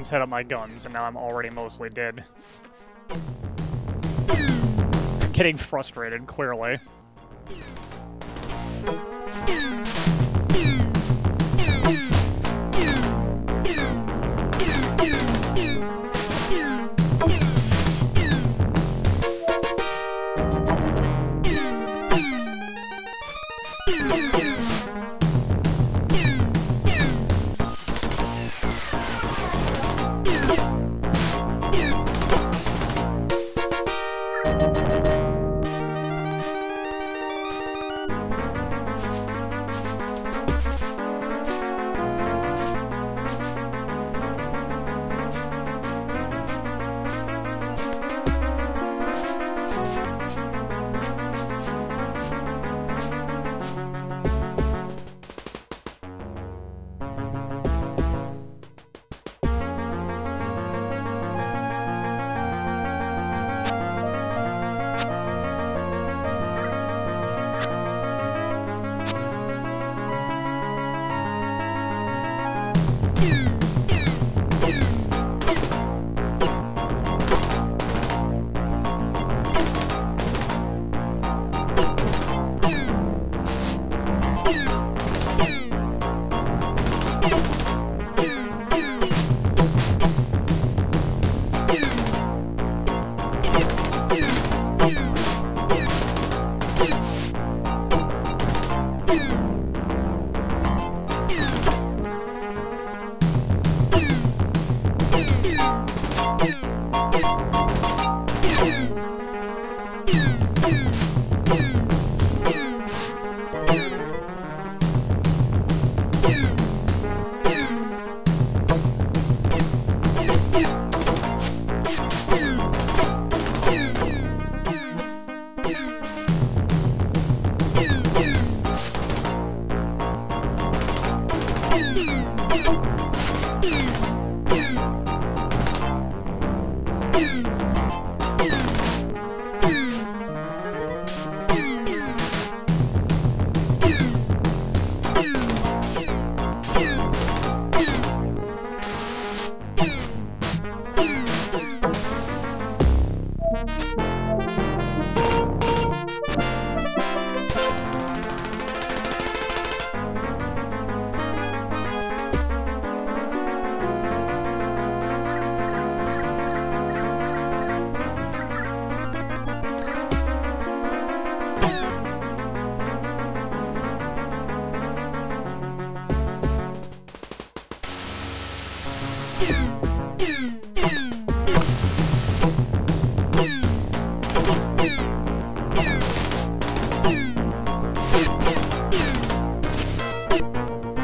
Set up my guns, and now I'm already mostly dead. I'm getting frustrated, clearly.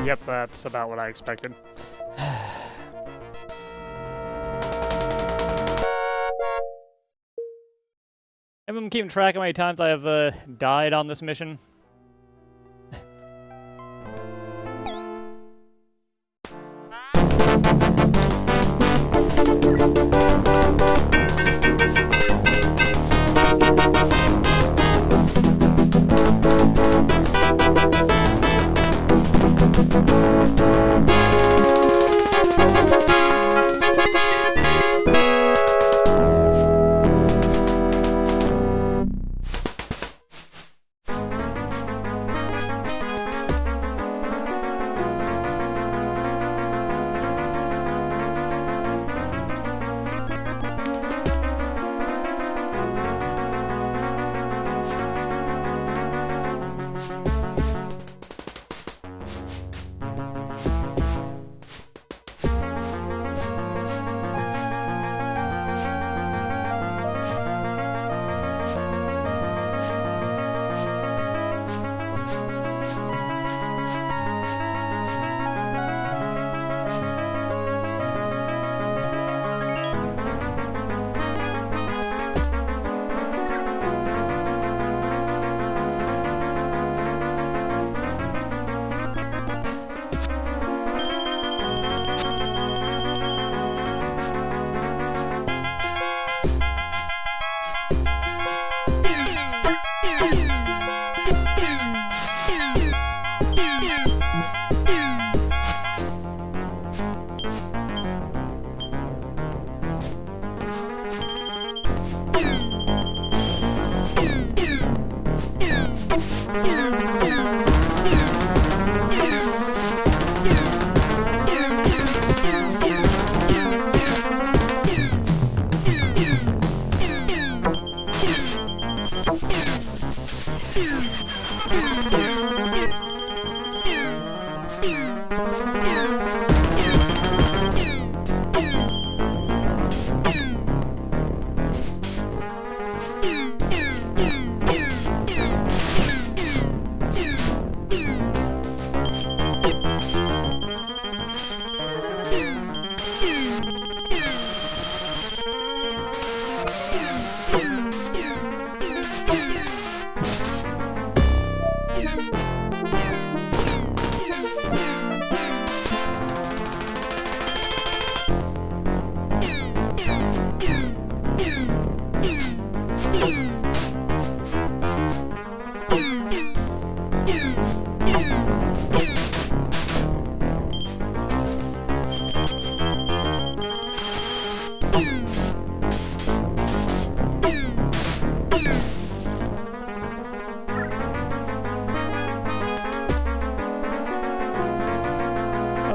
Yep, that's about what I expected. Have been keeping track of how many times I have died on this mission.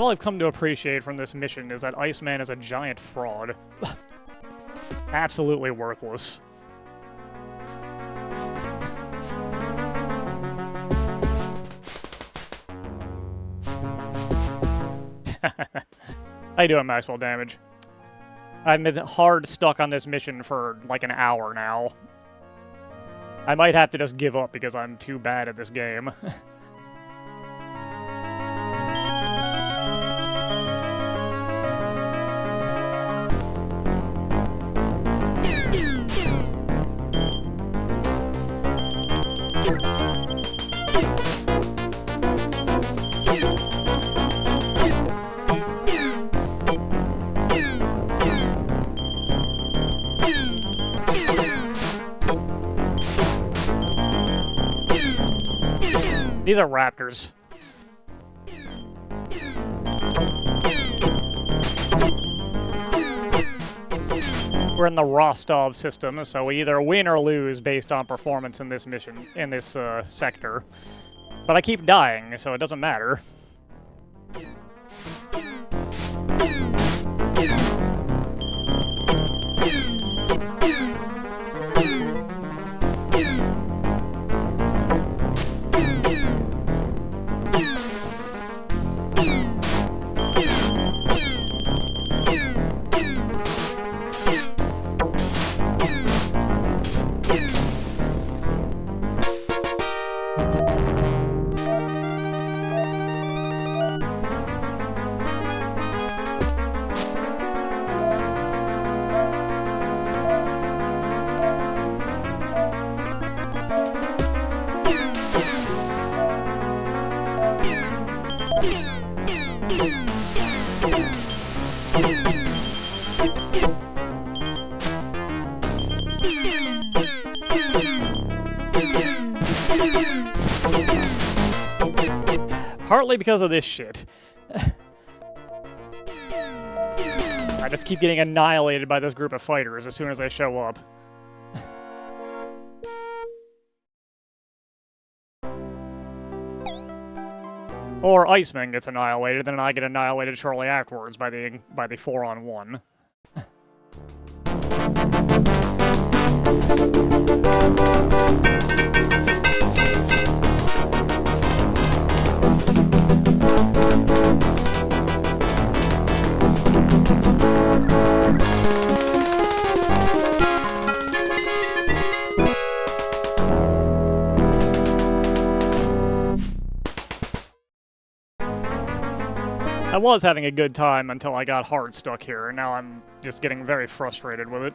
All I've come to appreciate from this mission is that Iceman is a giant fraud. Absolutely worthless. How you doing, Maxwell Damage? I've been hard stuck on this mission for like an hour now. I might have to just give up because I'm too bad at this game. These are raptors. We're in the Rostov system, so we either win or lose based on performance in this mission, in this sector. But I keep dying, so it doesn't matter. partly because of this shit. I just keep getting annihilated by this group of fighters as soon as they show up. Or Iceman gets annihilated, then I get annihilated shortly afterwards by the 4-on-1. I was having a good time until I got hard stuck here, and now I'm just getting very frustrated with it.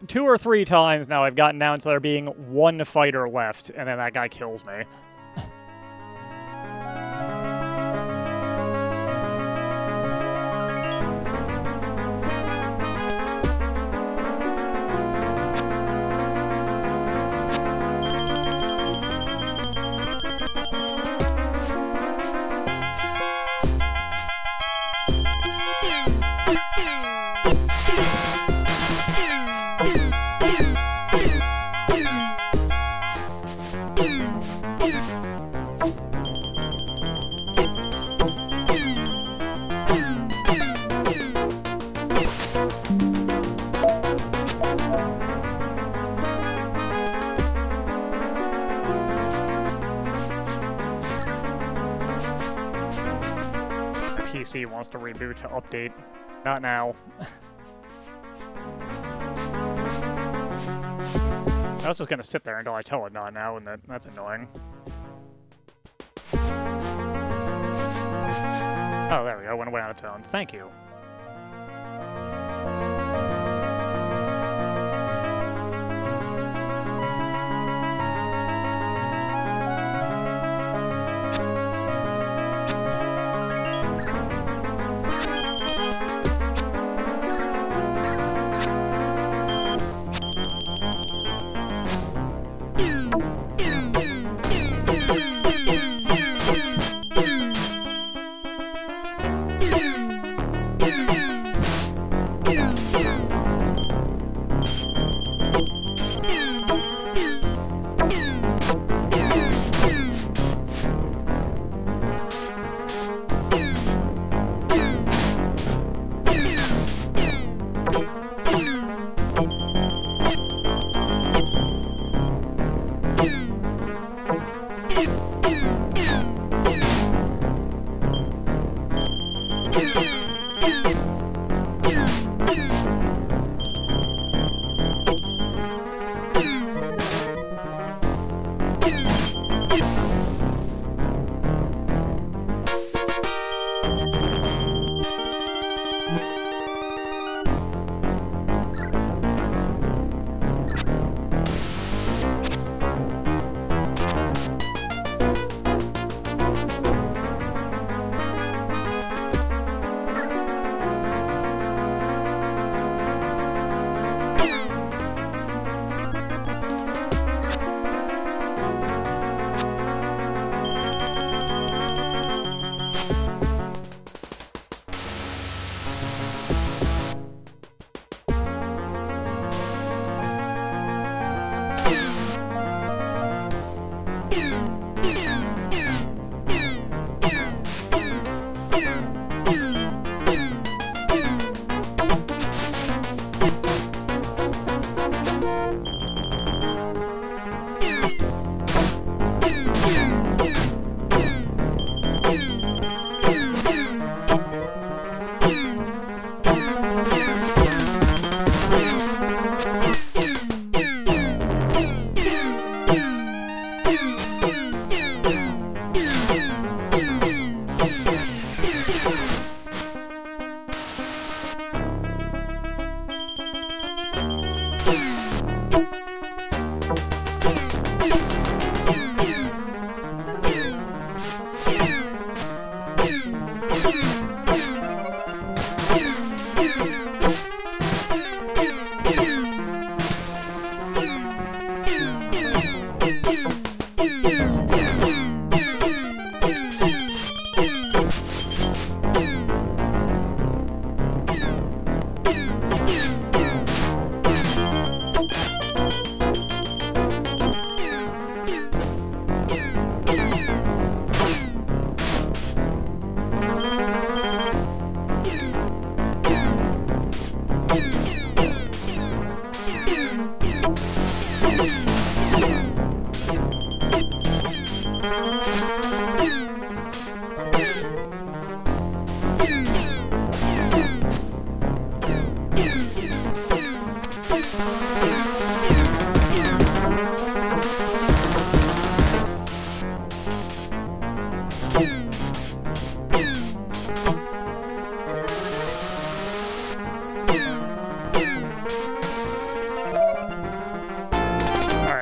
2 or 3 times now I've gotten down to there being 1 fighter left, and then that guy kills me. PC wants to reboot to update. Not now. I was just gonna sit there until I tell it not now, and that's annoying. Oh, there we go. Went away on its own. Thank you.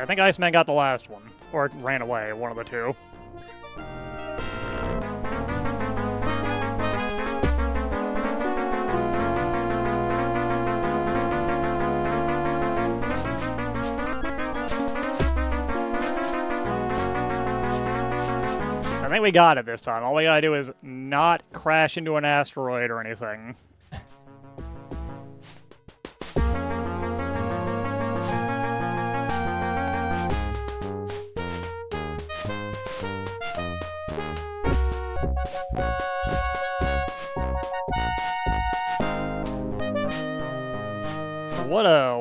I think Iceman got the last one. Or ran away, one of the two. I think we got it this time. All we gotta do is not crash into an asteroid or anything.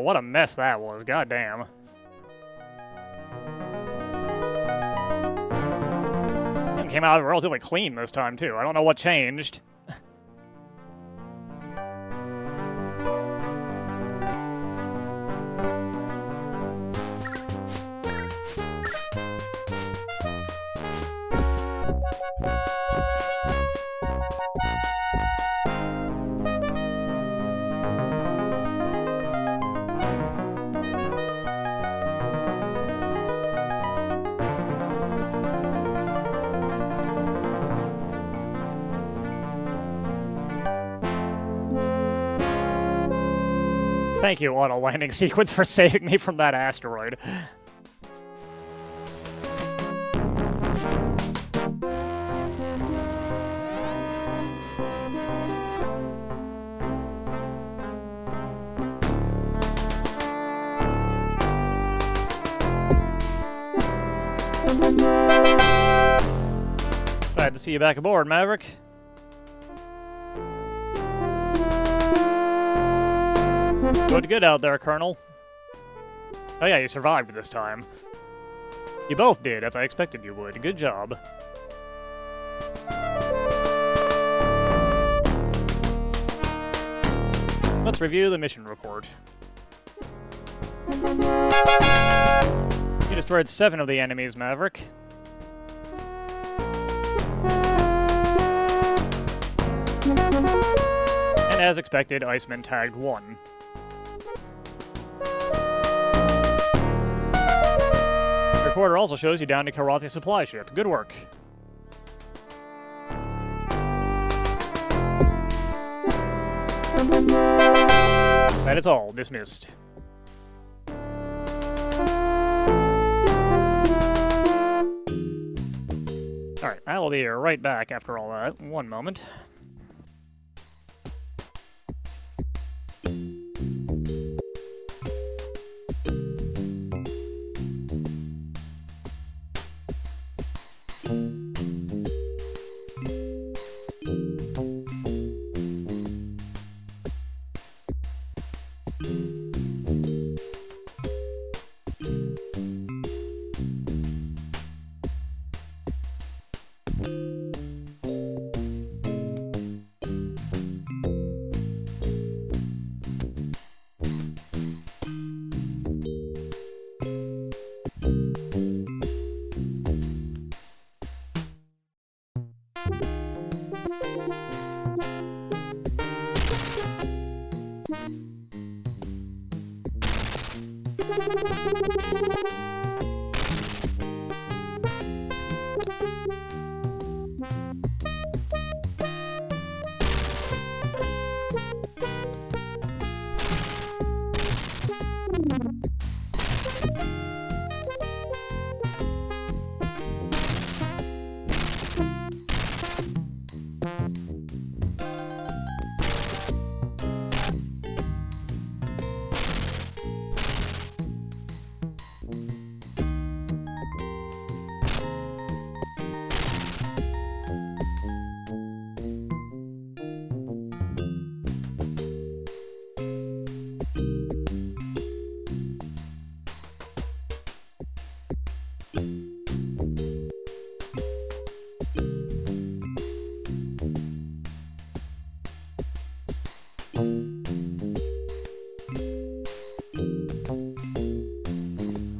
What a mess that was, goddamn. It came out relatively clean this time too. I don't know what changed. Thank you, auto landing sequence, for saving me from that asteroid. Glad to see you back aboard, Maverick. Good out there, Colonel. Oh yeah, you survived this time. You both did, as I expected you would. Good job. Let's review the mission report. You destroyed 7 of the enemies, Maverick. And as expected, Iceman tagged 1. The recorder also shows you down to Karathi supply ship. Good work. That is all. Dismissed. Alright, I will be right back after all that. One moment.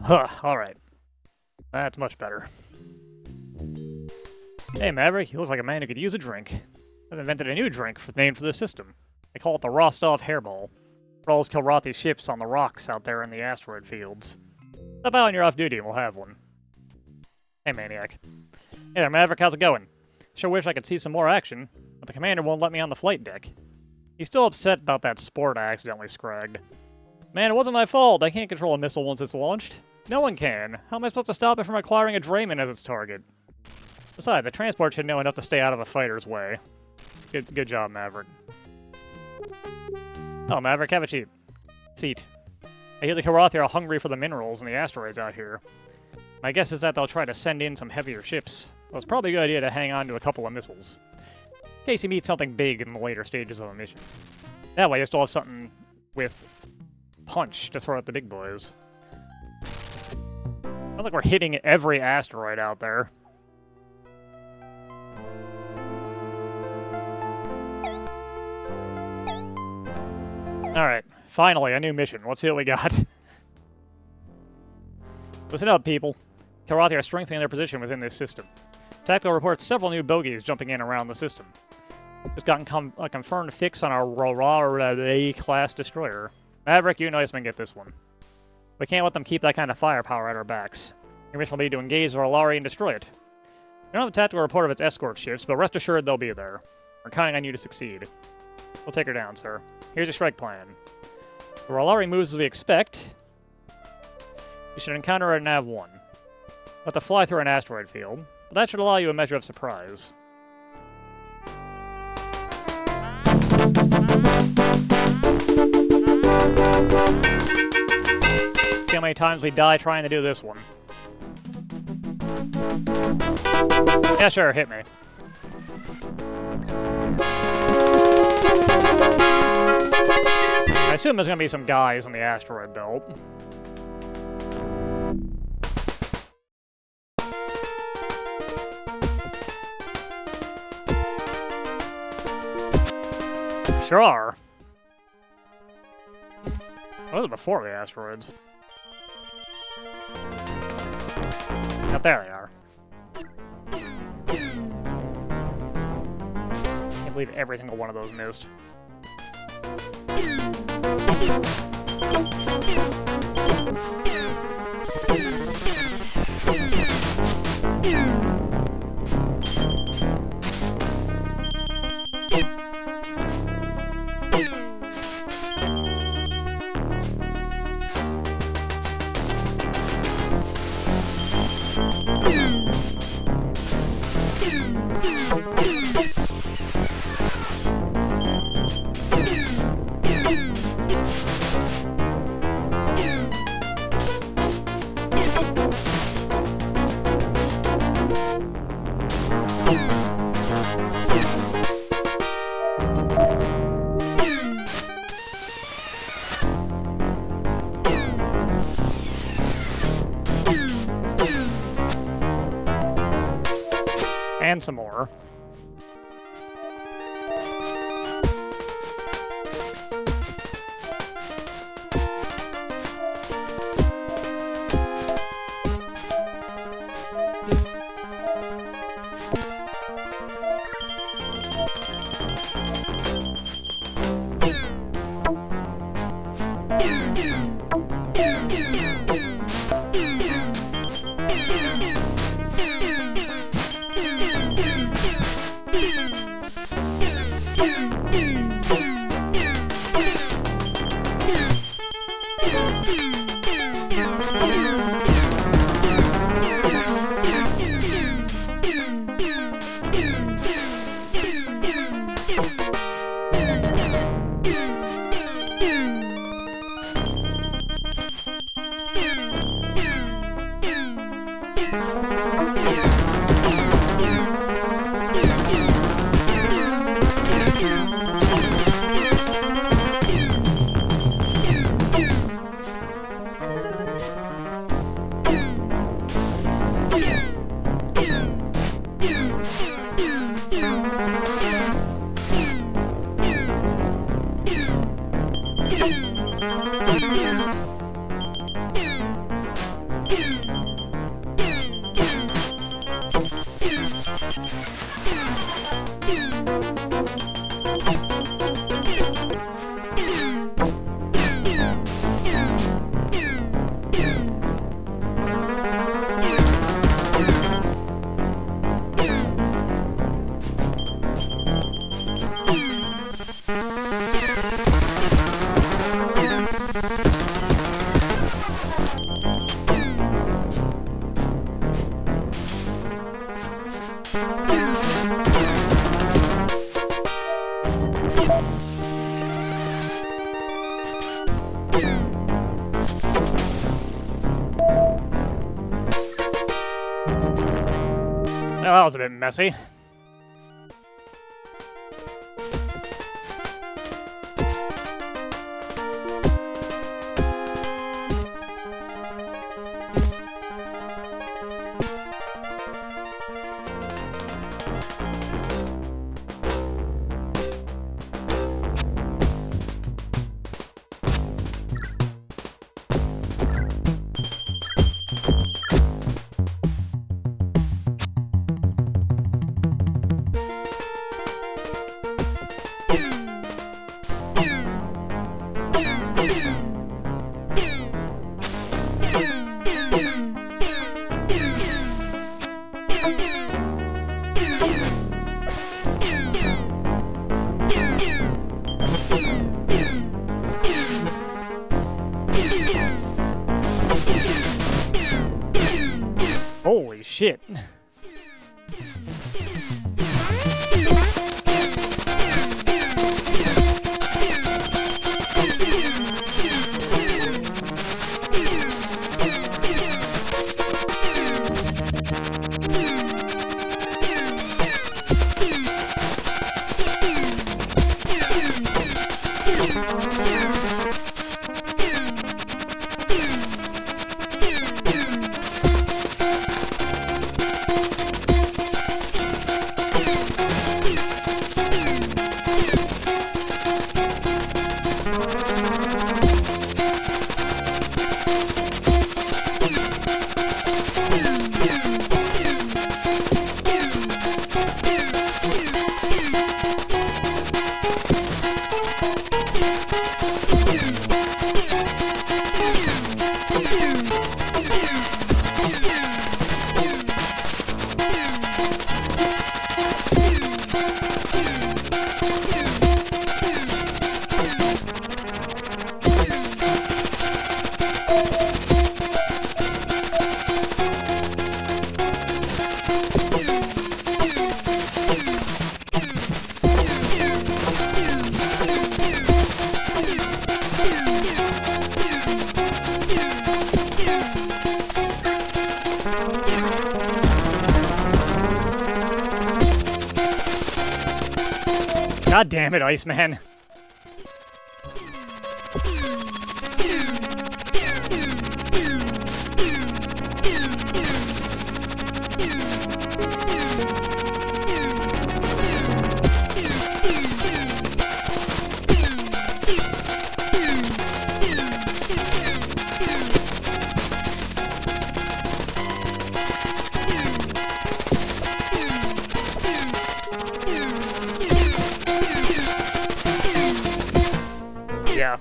Huh, alright. That's much better. Hey, Maverick, you look like a man who could use a drink. I've invented a new drink named for the system. They call it the Rostov Hairball. It rolls Kilrathi's ships on the rocks out there in the asteroid fields. Stop out when you're off duty and we'll have one. Hey, Maniac. Hey there, Maverick, how's it going? Sure wish I could see some more action, but the commander won't let me on the flight deck. He's still upset about that sport I accidentally scragged. Man, it wasn't my fault. I can't control a missile once it's launched. No one can. How am I supposed to stop it from acquiring a Drayman as its target? Besides, the transport should know enough to stay out of a fighter's way. Good job, Maverick. Oh, Maverick, have a seat. I hear the Karathi are hungry for the minerals and the asteroids out here. My guess is that they'll try to send in some heavier ships, so it's probably a good idea to hang on to a couple of missiles, in case you meet something big in the later stages of a mission. That way you still have something with punch to throw at the big boys. I don't think we're hitting every asteroid out there. Alright, finally, a new mission. Let's see what we got. Listen up, people. Karathi are strengthening their position within this system. Tactical reports several new bogies jumping in around the system. Just gotten a confirmed fix on our A-class destroyer. Maverick, you know get this one. We can't let them keep that kind of firepower at our backs. Your mission will be to engage the Rolari and destroy it. We don't have a tactical report of its escort ships, but rest assured they'll be there. We're counting on you to succeed. We'll take her down, sir. Here's your strike plan. The Rolari moves as we expect. You should encounter her at Nav 1. Let her fly through an asteroid field, but that should allow you a measure of surprise. See how many times we die trying to do this one. Yeah, sure, hit me. I assume there's gonna be some guys on the asteroid belt. Sure are. Those are before the asteroids. Up there they are. Can't believe every single one of those missed. And some more. that was a bit messy. Holy shit. God damn it, Iceman. Yeah.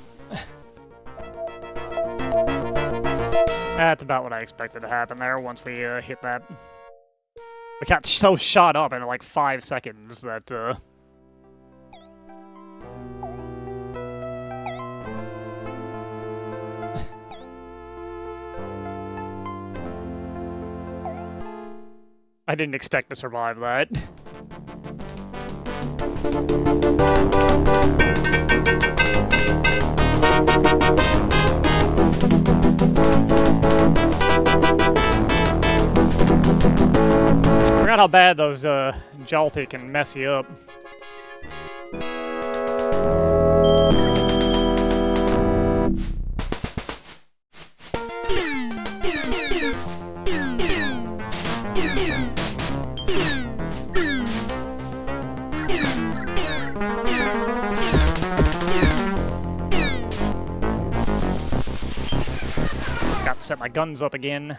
That's about what I expected to happen there once we hit that. We got so shot up in like 5 seconds that I didn't expect to survive that. Forgot how bad those Jalthi can mess you up. Got to set my guns up again.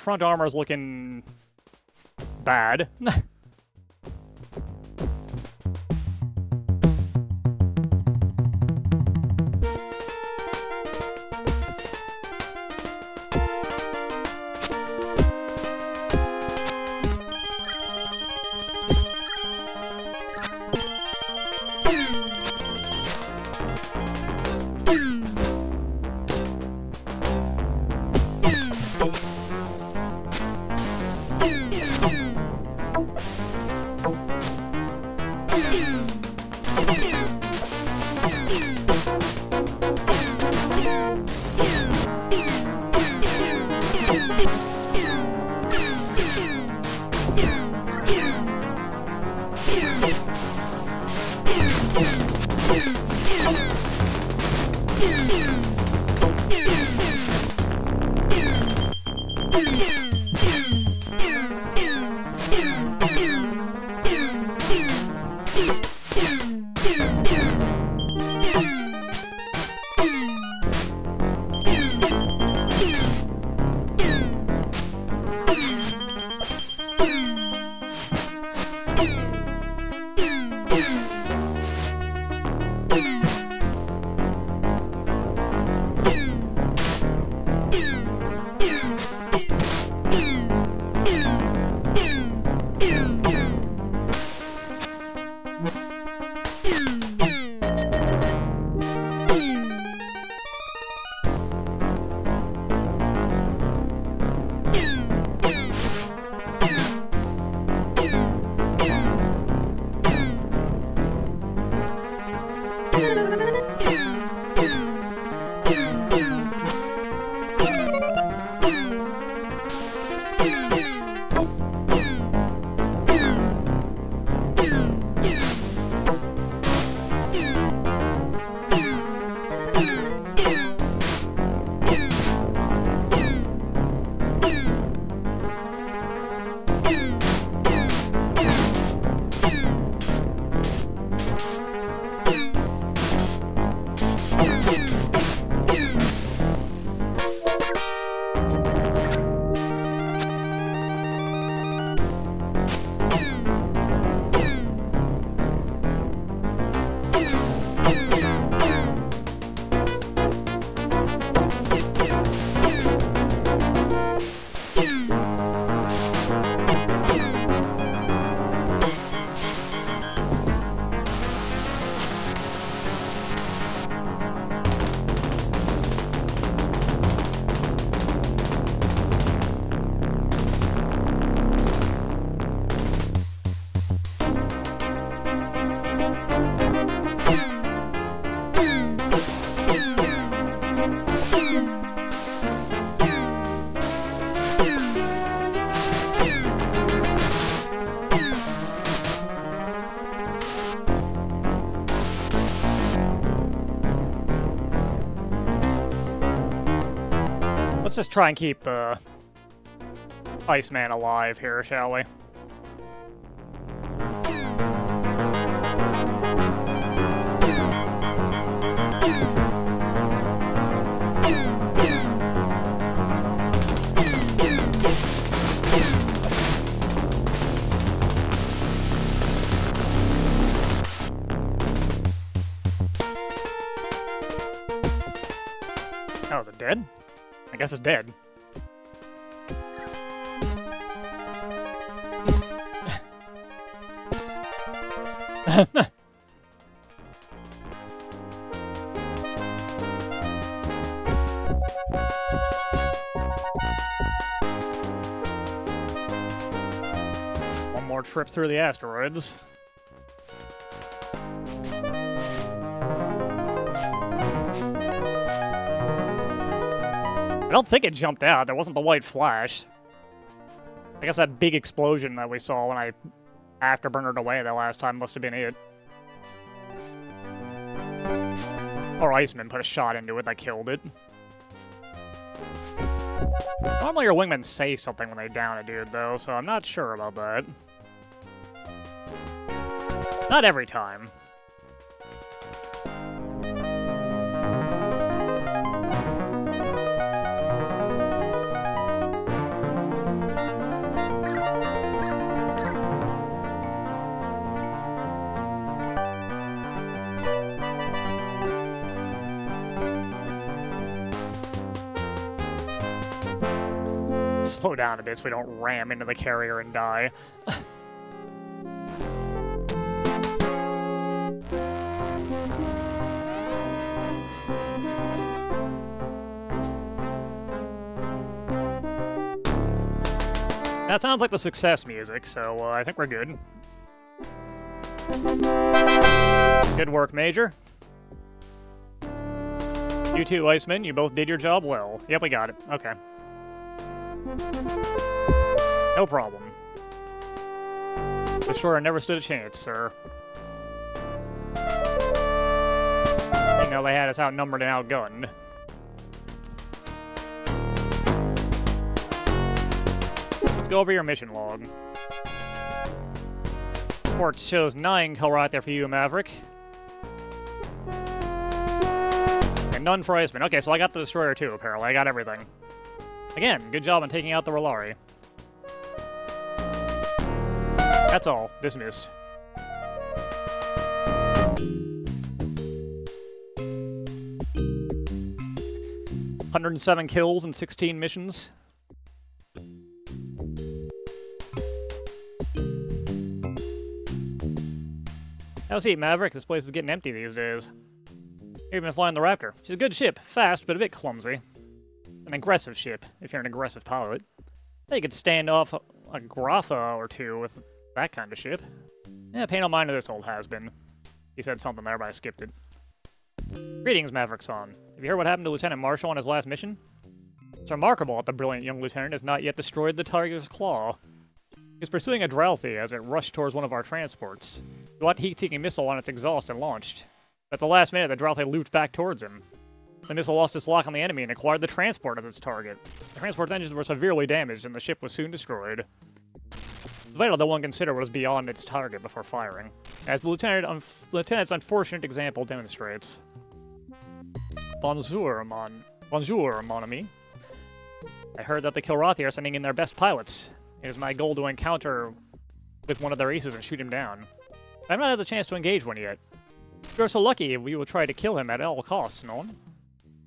front armor's looking bad. Let's just try and keep Iceman alive here, shall we? Oh, is it dead? I guess it's dead. One more trip through the asteroids. I don't think it jumped out. There wasn't the white flash. I guess that big explosion that we saw when I afterburnered away the last time must have been it. Or Iceman put a shot into it that killed it. Normally your wingmen say something when they down a dude, though, so I'm not sure about that. Not every time. slow down a bit so we don't ram into the carrier and die. That sounds like the success music, so I think we're good. Good work, Major. You two, Iceman, you both did your job well. Yep, we got it. Okay. No problem. Destroyer never stood a chance, sir. You know, they had us outnumbered and outgunned. Let's go over your mission log. Report shows 9 color out there for you, Maverick. And none for Iceman. Okay, so I got the Destroyer too, apparently. I got everything. Again, good job on taking out the Rolari. That's all. Dismissed. "107 kills and 16 missions. How's he, Maverick? This place is getting empty these days. You've been flying the Raptor. She's a good ship. Fast, but a bit clumsy. An aggressive ship, if you're an aggressive pilot. You could stand off a Grapha or two with that kind of ship. Yeah, pay no mind to this old has-been. He said something there, but I skipped it. Greetings, Maverick-san. Have you heard what happened to Lieutenant Marshall on his last mission? It's remarkable that the brilliant young lieutenant has not yet destroyed the Tiger's Claw. He's pursuing a Drowthy as it rushed towards one of our transports. He got a heat-seeking missile on its exhaust and launched. At the last minute, the Drowthy looped back towards him. The missile lost its lock on the enemy and acquired the transport as its target. The transport's engines were severely damaged, and the ship was soon destroyed. It's vital that one consider what was beyond its target before firing, as the lieutenant's unfortunate example demonstrates. Bonjour, mon ami. I heard that the Kilrathi are sending in their best pilots. It is my goal to encounter with one of their aces and shoot him down. I've not had the chance to engage one yet. If you're so lucky, we will try to kill him at all costs, no?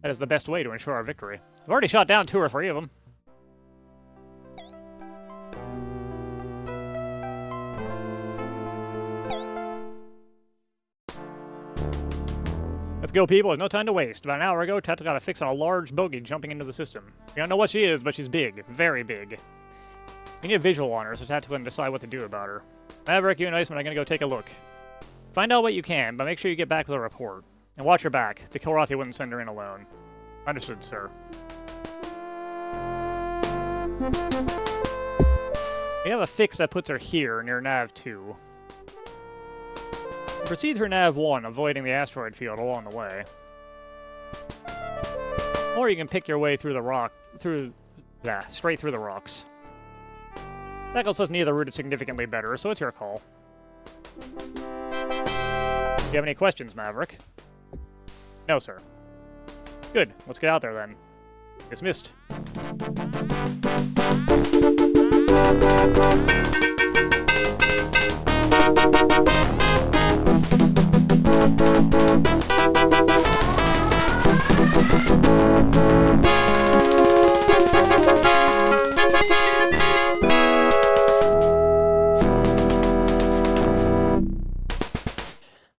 That is the best way to ensure our victory. I've already shot down 2 or 3 of them. Let's go, people. There's no time to waste. About an hour ago, Tata got a fix on a large bogey jumping into the system. We don't know what she is, but she's big. Very big. We need a visual on her, so Tata can decide what to do about her. Maverick, you and Iceman are going to go take a look. Find out what you can, but make sure you get back with a report. And watch your back. The Kilrathi wouldn't send her in alone. Understood, sir. We have a fix that puts her here, near Nav 2. Proceed through Nav 1, avoiding the asteroid field along the way. Or you can pick your way through the rock, straight through the rocks. Beckles says neither route is significantly better, so it's your call. Do you have any questions, Maverick? No, sir. Good. Let's get out there, then. Dismissed.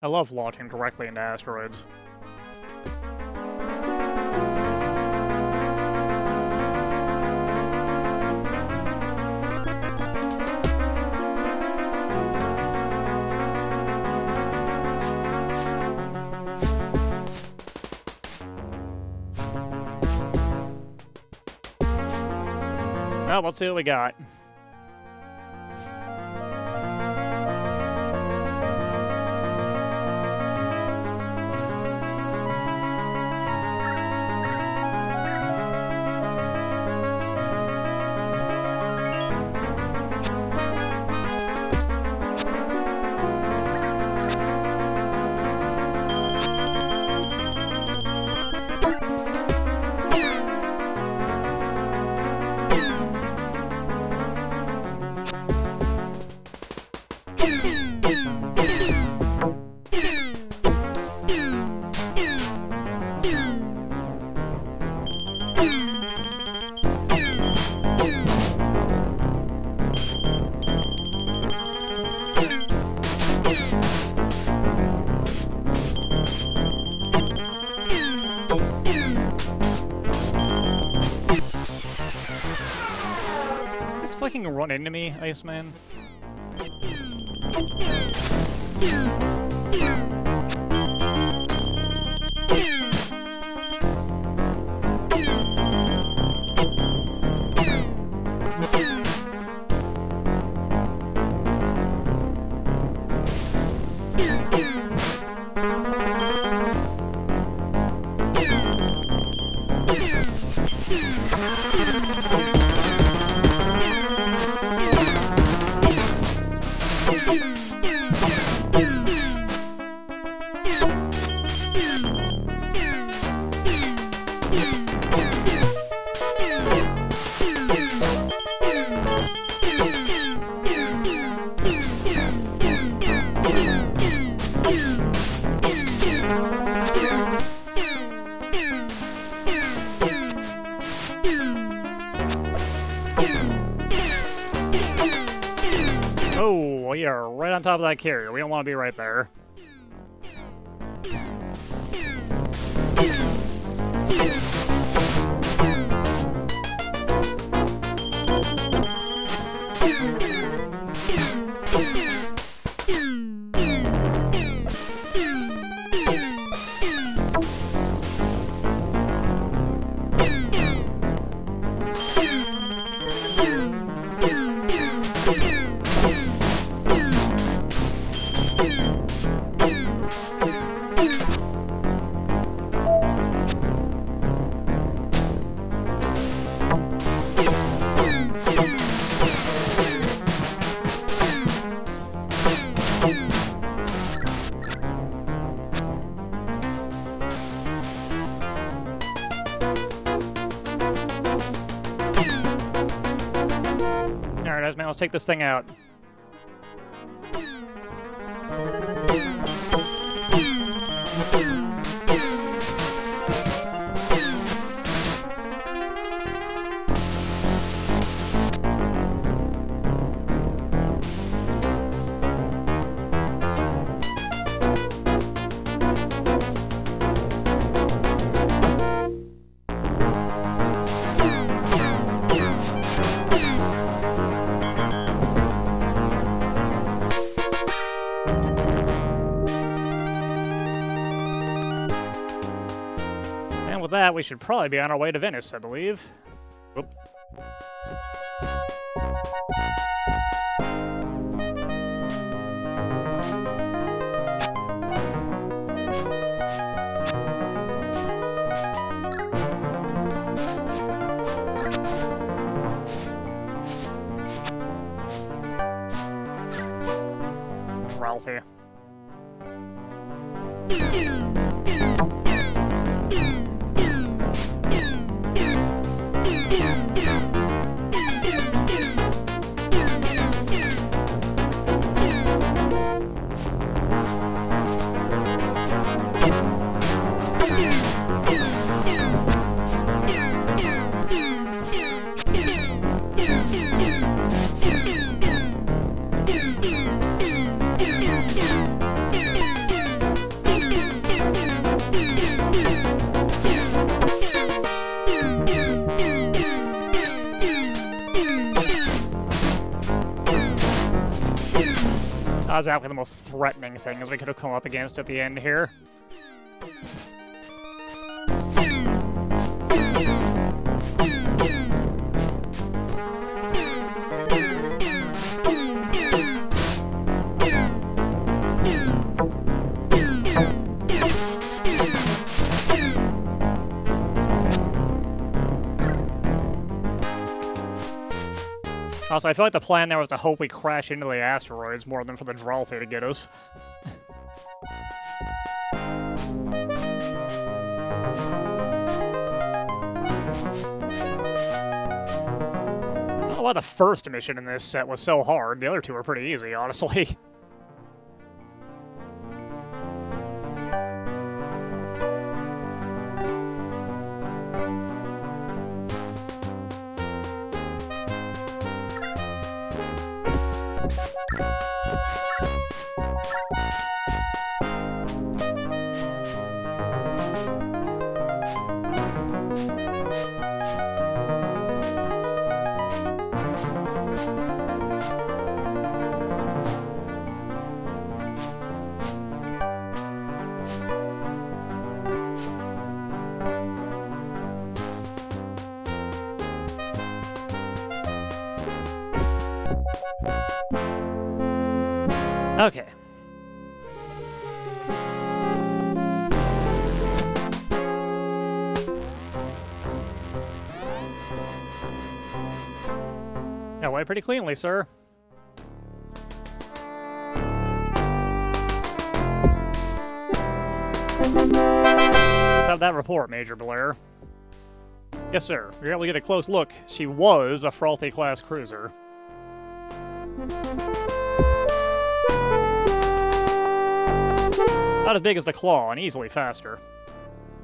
I love launching directly into asteroids. Well, let's see what we got. fucking run into me, Iceman? Oh, we are right on top of that carrier. We don't want to be right there. Alright, man, let's take this thing out. With that, we should probably be on our way to Venice, I believe. Oop. Ralphie. That was actually the most threatening thing as we could have come up against at the end here. Also, I feel like the plan there was to hope we crash into the asteroids more than for the Dralthy to get us. I don't know why the first mission in this set was so hard. The other two were pretty easy, honestly. Okay. Got away pretty cleanly, sir. Let's have that report, Major Blair. Yes, sir. We were able to get a close look. She was a Frothy-class cruiser. Not as big as the Claw, and easily faster.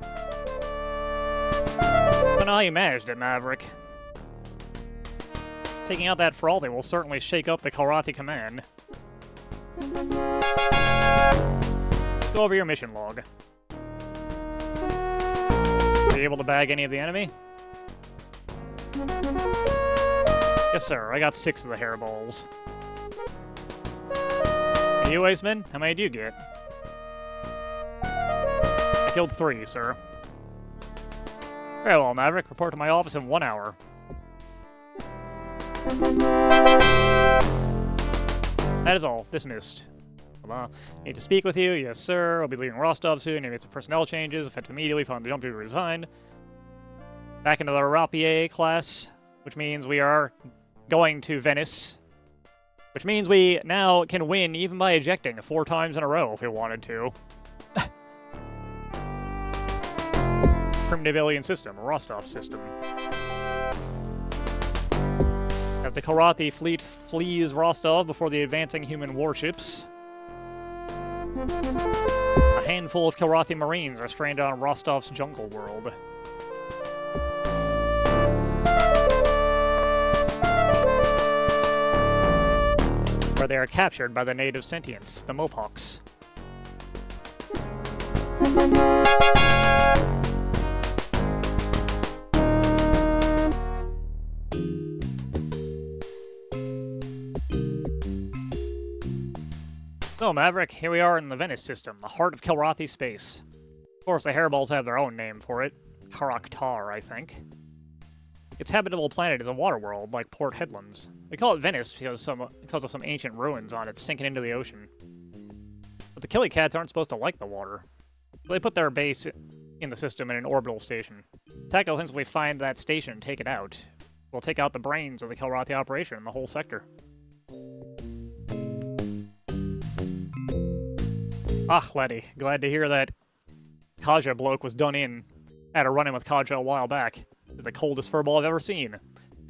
Don't know how you managed it, Maverick. Taking out that Frothy will certainly shake up the Kilrathi command. Go over your mission log. Were you able to bag any of the enemy? Yes, sir. I got 6 of the hairballs. And you, Aceman? How many do you get? I killed 3, sir. Very well, Maverick. Report to my office in 1 hour. That is all. Dismissed. Need to speak with you. Yes, sir. I'll be leaving Rostov soon. Need some personnel changes. Effective immediately. Found the jump to be resigned. Back into the Rapier class, which means we are going to Venice. Which means we now can win even by ejecting 4 times in a row if we wanted to. Primitive alien system. Rostov system. As the Kilrathi fleet flees Rostov before the advancing human warships, a handful of Kilrathi Marines are stranded on Rostov's jungle world. Where they are captured by the native sentients, the Mopox. So, Maverick, here we are in the Venice system, the heart of Kilrathi space. Of course, the hairballs have their own name for it. Karaktar, I think. Its habitable planet is a water world, like Port Headlands. We call it Venice because of some ancient ruins on it sinking into the ocean. But the Killy Cats aren't supposed to like the water. So they put their base in the system in an orbital station. Tackle since we find that station and take it out. We'll take out the brains of the Kilrathi operation in the whole sector. Ah, Letty. Glad to hear that Kaja bloke was done in. Had a run-in with Kaja a while back. It's the coldest furball I've ever seen.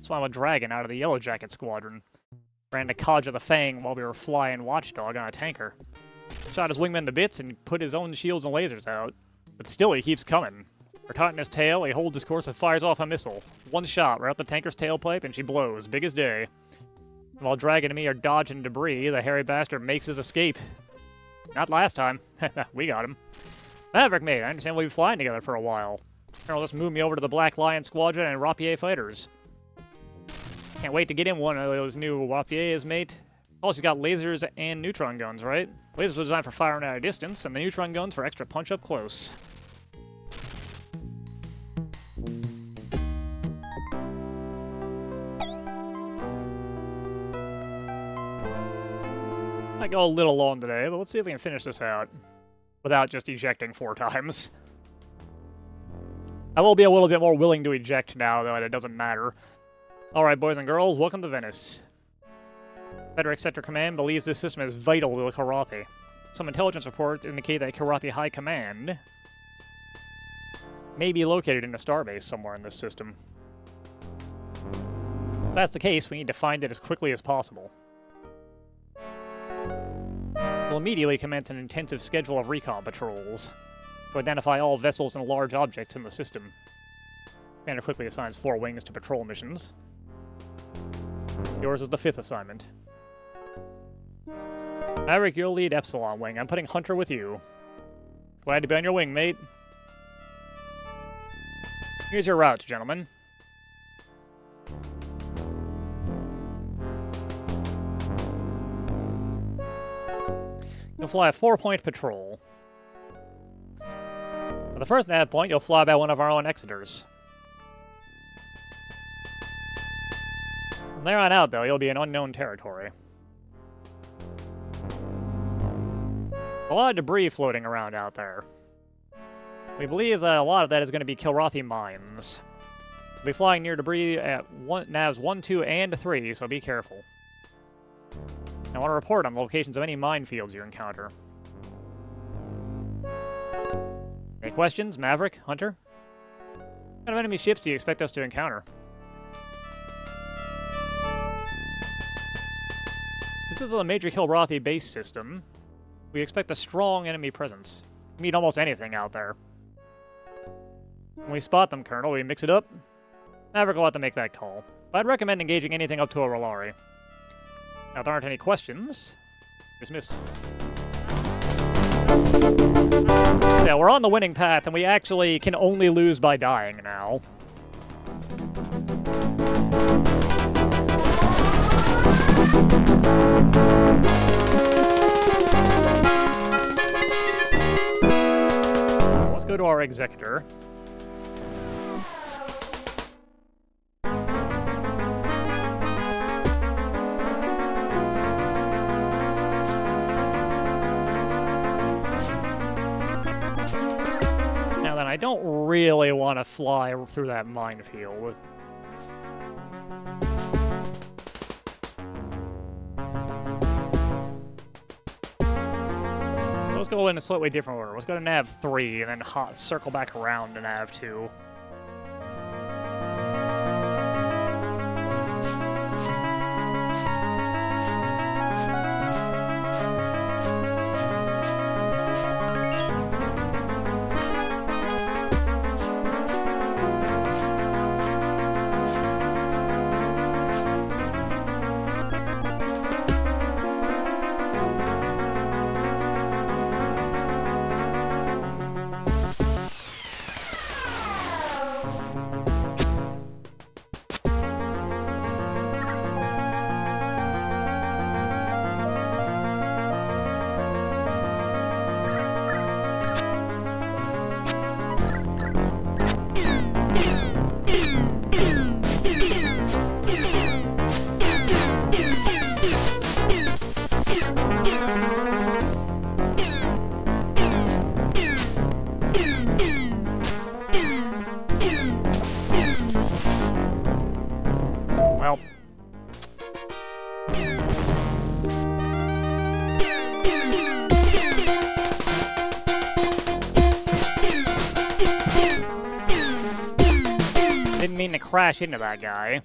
Swam a dragon out of the Yellow Jacket squadron. Ran to Kaja the Fang while we were flying Watchdog on a tanker. Shot his wingman to bits and put his own shields and lasers out. But still he keeps coming. We're caught in his tail, he holds his course and fires off a missile. One shot right up the tanker's tailpipe and she blows, big as day. While Dragon and me are dodging debris, the hairy bastard makes his escape. Not last time. We got him. Maverick, mate, I understand we'll be flying together for a while. Colonel, just move me over to the Black Lion Squadron and Rapier fighters. Can't wait to get in one of those new Rapiers, mate. Also, got lasers and neutron guns, right? Lasers are designed for firing at a distance, and the neutron guns for extra punch up close. Might go a little long today, but let's see if we can finish this out without just ejecting 4 times. I will be a little bit more willing to eject now, though, and it doesn't matter. Alright, boys and girls, welcome to Venice. Federac Sector Command believes this system is vital to the Kilrathi. Some intelligence reports indicate that Kilrathi High Command may be located in a starbase somewhere in this system. If that's the case, we need to find it as quickly as possible. We'll immediately commence an intensive schedule of recon patrols to identify all vessels and large objects in the system. Commander quickly assigns 4 wings to patrol missions. Yours is the 5th assignment. Maverick, you'll lead Epsilon wing. I'm putting Hunter with you. Glad to be on your wing, mate. Here's your route, gentlemen. You'll fly a 4-point patrol. For the first nav point, you'll fly by one of our own Exeters. From there on out, though, you'll be in unknown territory. A lot of debris floating around out there. We believe that a lot of that is going to be Kilrathi mines. We'll be flying near debris at navs 1, 2, and 3, so be careful. I want to report on the locations of any minefields you encounter. Any questions, Maverick, Hunter? What kind of enemy ships do you expect us to encounter? Since this is a major Kilrathi base system, we expect a strong enemy presence. We meet almost anything out there. When we spot them, Colonel, we mix it up. Maverick will have to make that call. But I'd recommend engaging anything up to a Rolari. Now, if there aren't any questions, dismissed. Yeah, we're on the winning path, and we actually can only lose by dying now. Let's go to our Executor. I don't really want to fly through that minefield. So let's go in a slightly different order. Let's go to nav 3 and then circle back around to nav 2. Didn't mean to crash into that guy.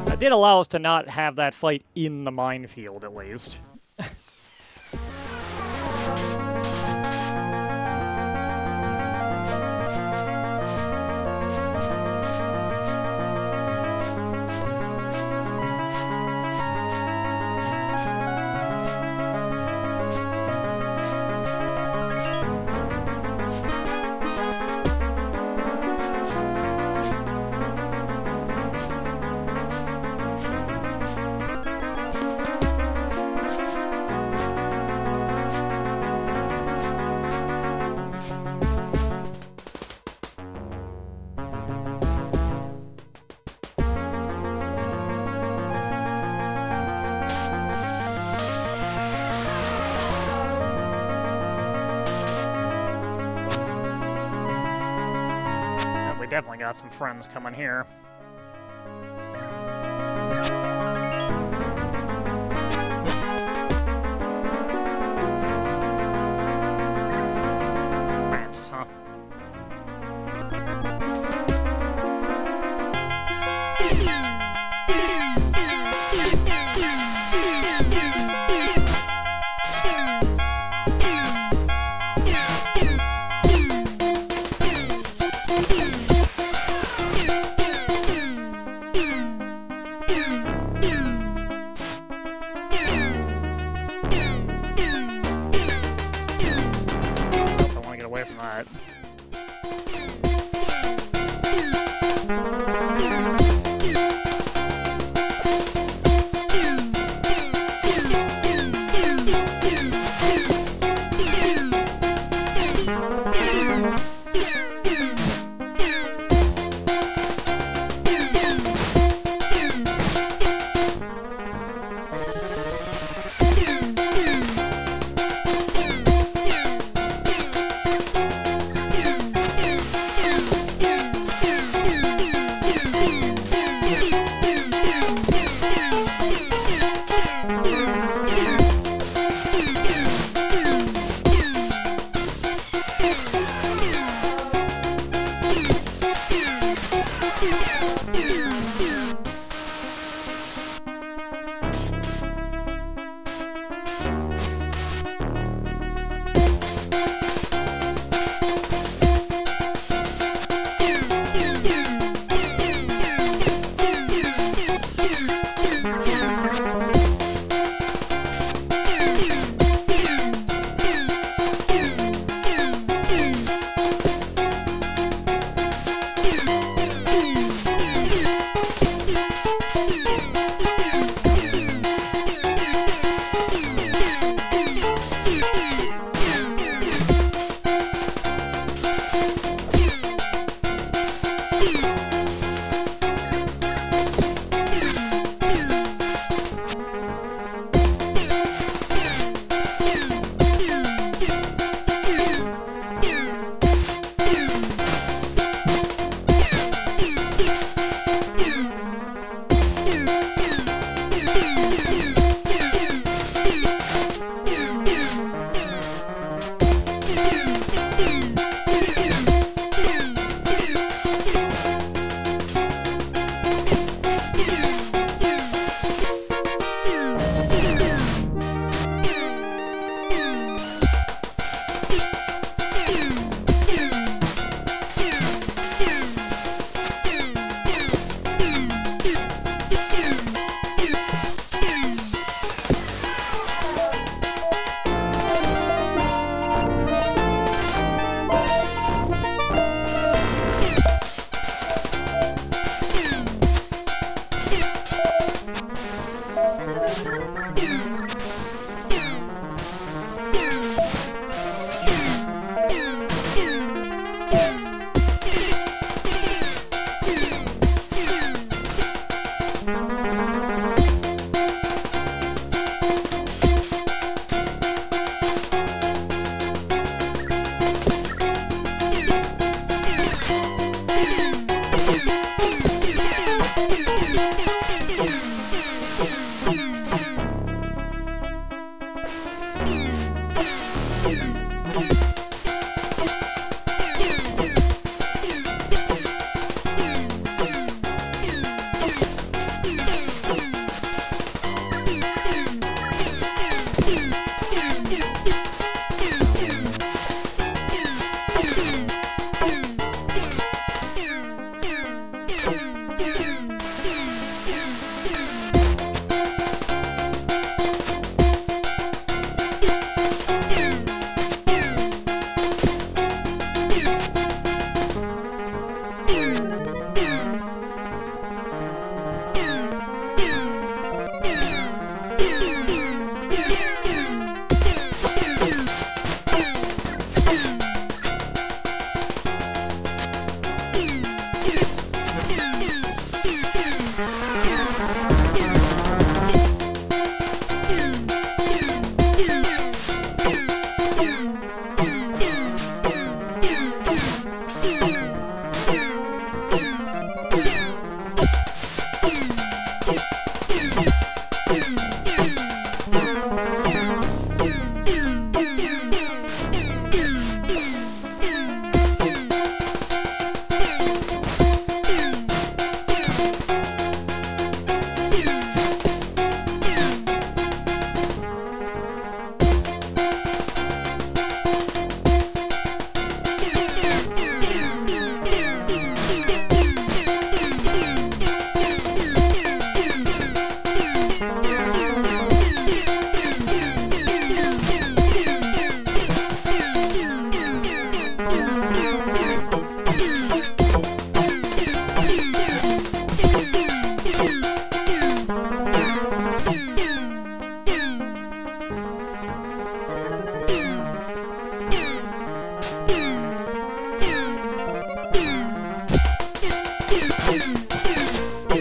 That did allow us to not have that fight in the minefield, at least. Definitely got some friends coming here. France, huh?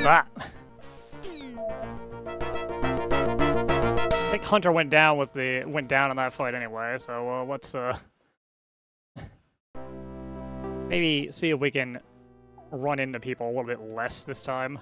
that. I think Hunter went down in that fight anyway, so let's maybe see if we can run into people a little bit less this time.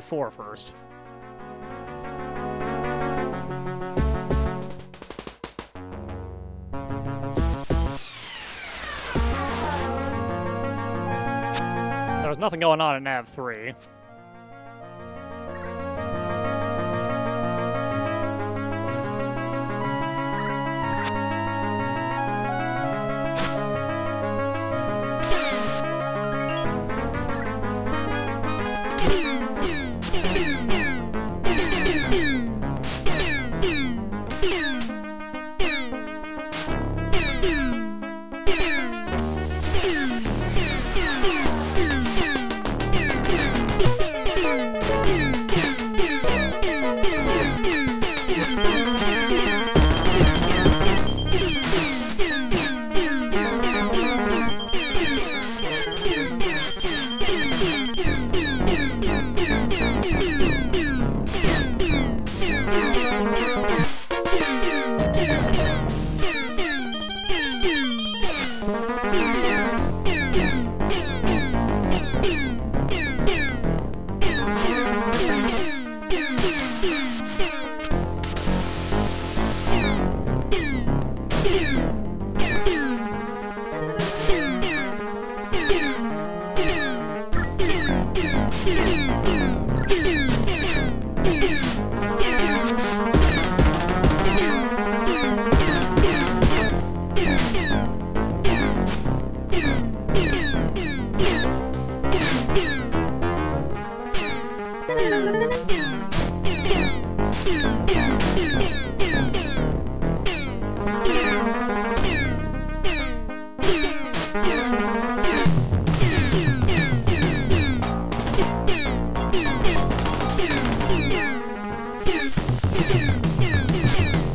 F4 first. There's nothing going on in Nav 3.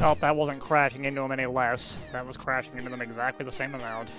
Oh, that wasn't crashing into them any less. That was crashing into them exactly the same amount.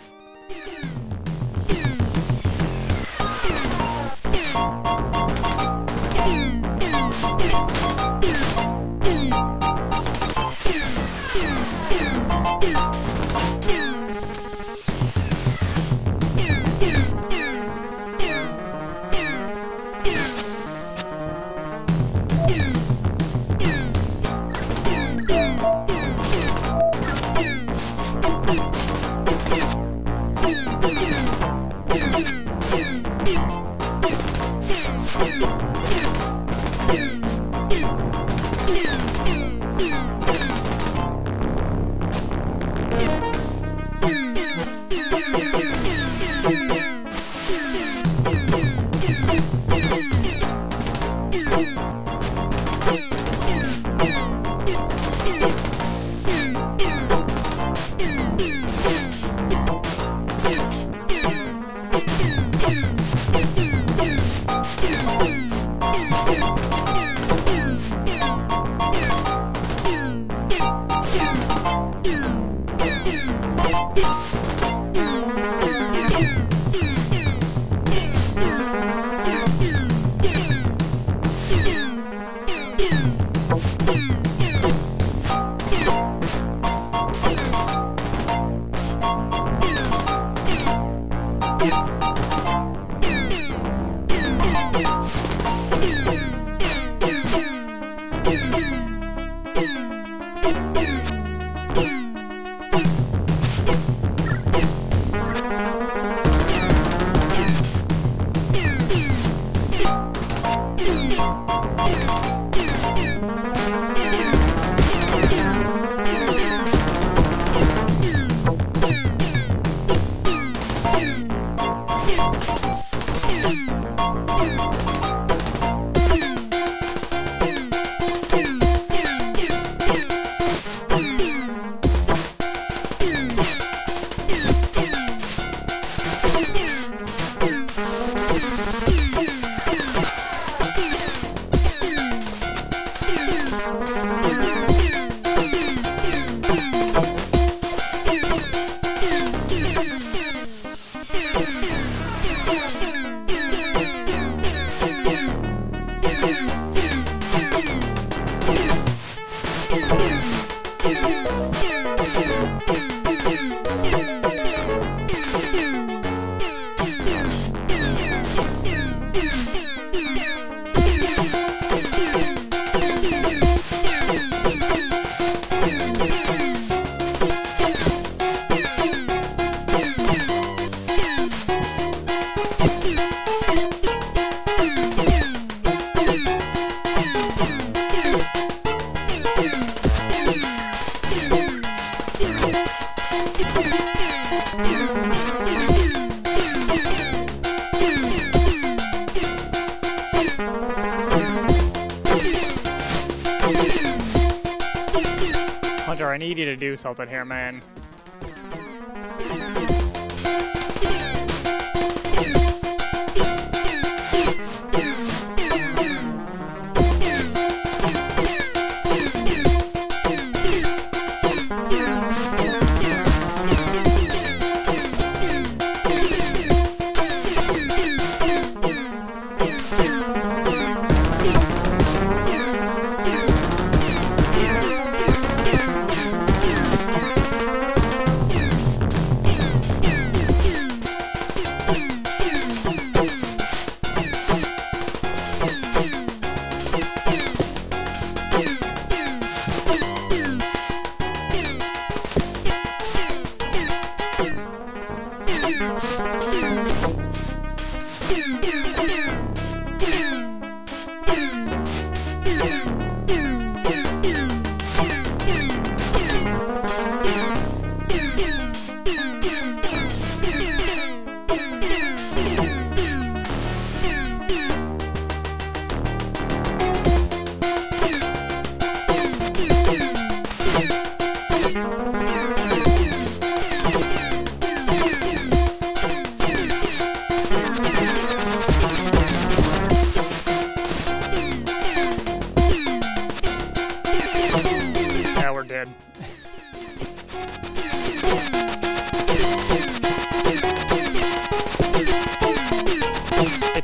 Hunter, I need you to do something here, man.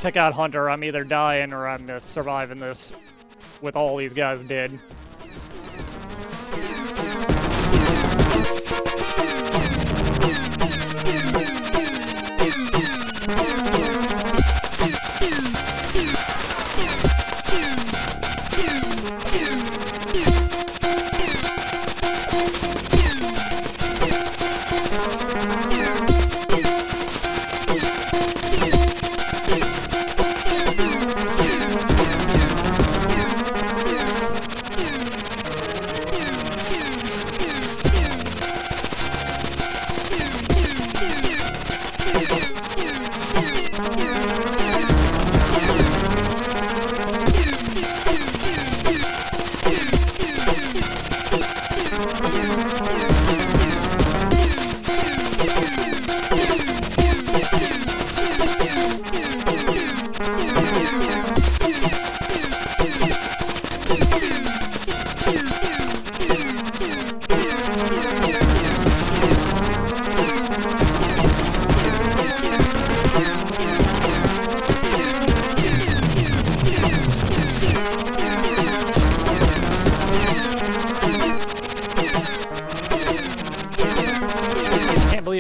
Took out Hunter, I'm either dying or I'm surviving this with all these guys dead.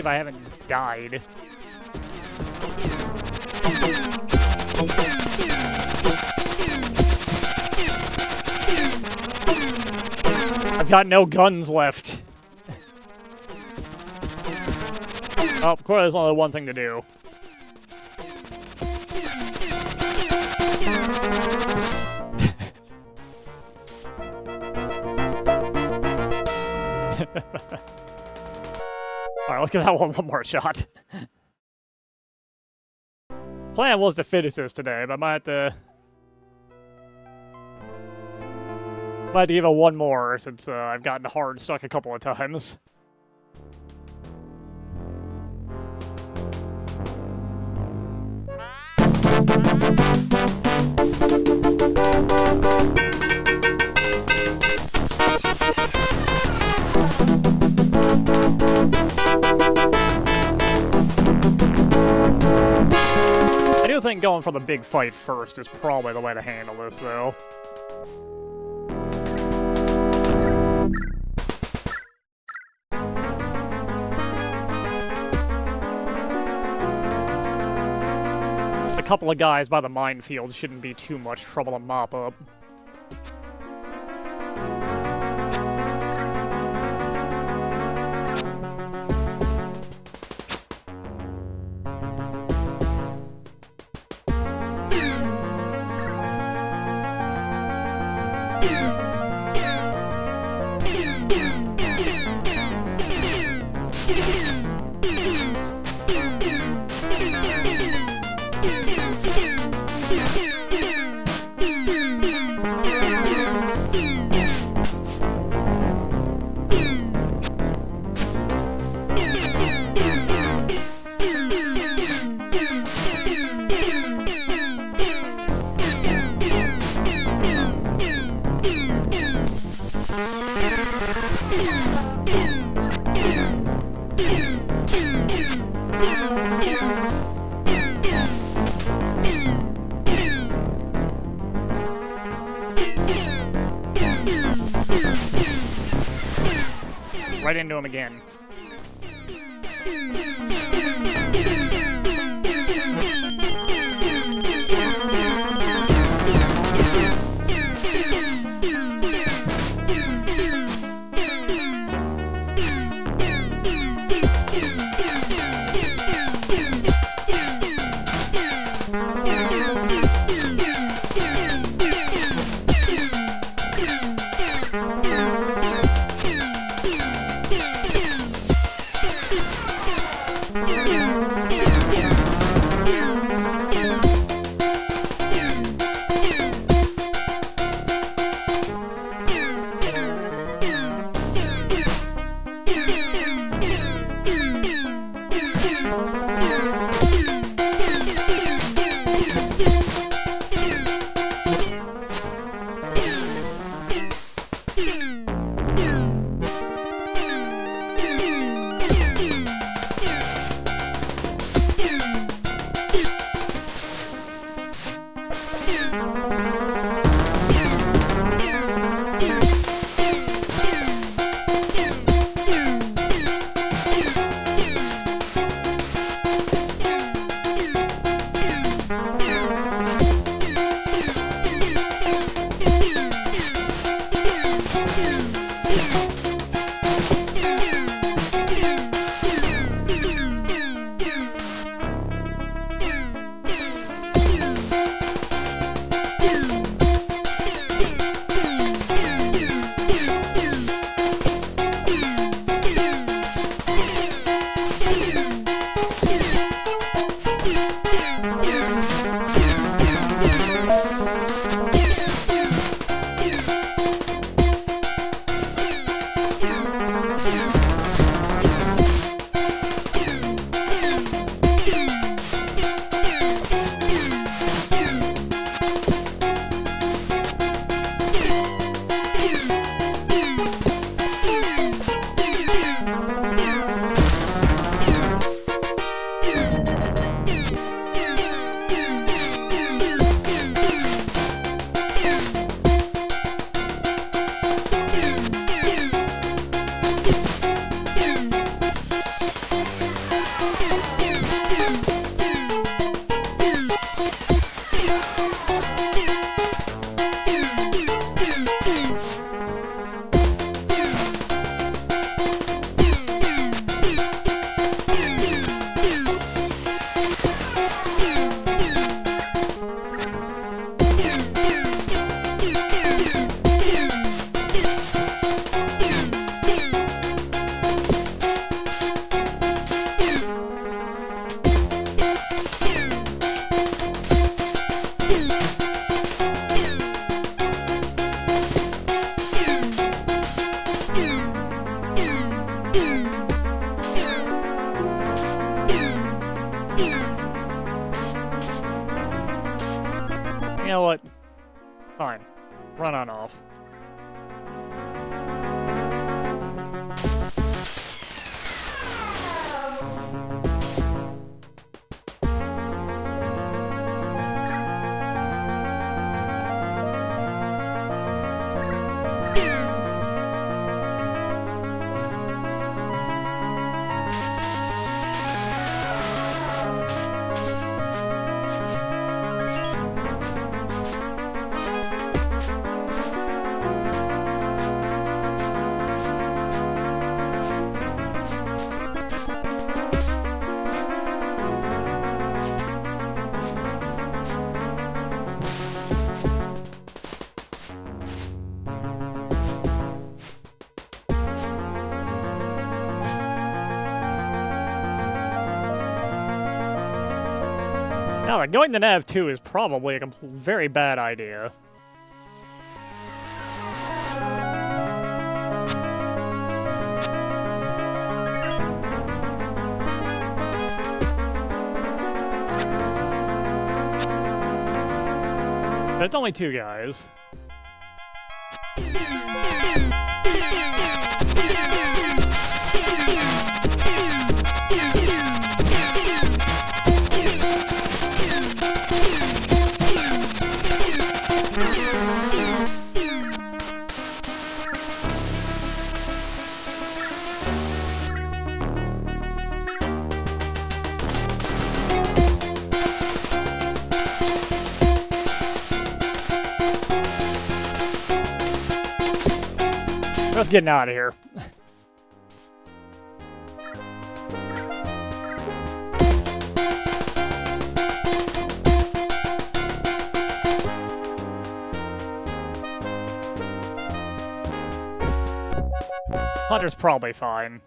I haven't died. I've got no guns left. Oh, of course, there's only one thing to do. Alright, let's give that one more shot. Plan was to finish this today, but I might have to give it one more since I've gotten hard stuck a couple of times. I do think going for the big fight first is probably the way to handle this, though. A couple of guys by the minefield shouldn't be too much trouble to mop up. Right into him again. You know what? Fine. Run on off. Now, like, going to Nav 2 is probably a very bad idea. But it's only 2 guys. getting out of here. Hunter's probably fine.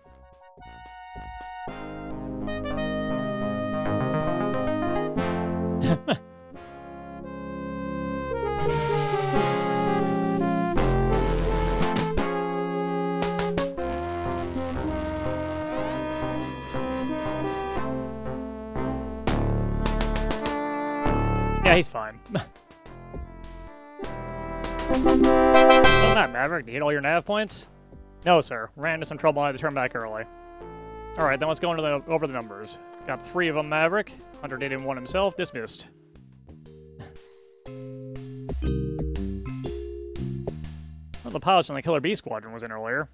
Yeah, he's fine. Other than that, Maverick, do you hit all your nav points? No, sir. Ran into some trouble and I had to turn back early. Alright, then let's go over the numbers. Got 3 of them, Maverick. Hunter did in 1 himself. Dismissed. Well, the pilots in the Killer Bee Squadron was in earlier.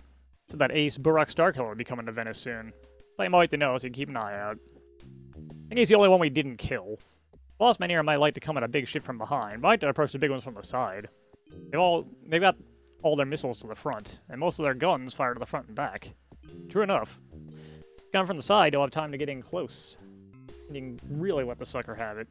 Said that Ace Burak Starkiller would be coming to Venice soon. Thought you might like to know, so you can keep an eye out. I think he's the only one we didn't kill. Boss men here might like to come at a big ship from behind, but I like to approach the big ones from the side. They've got all their missiles to the front, and most of their guns fire to the front and back. True enough. Gun from the side, you'll have time to get in close. And you can really let the sucker have it.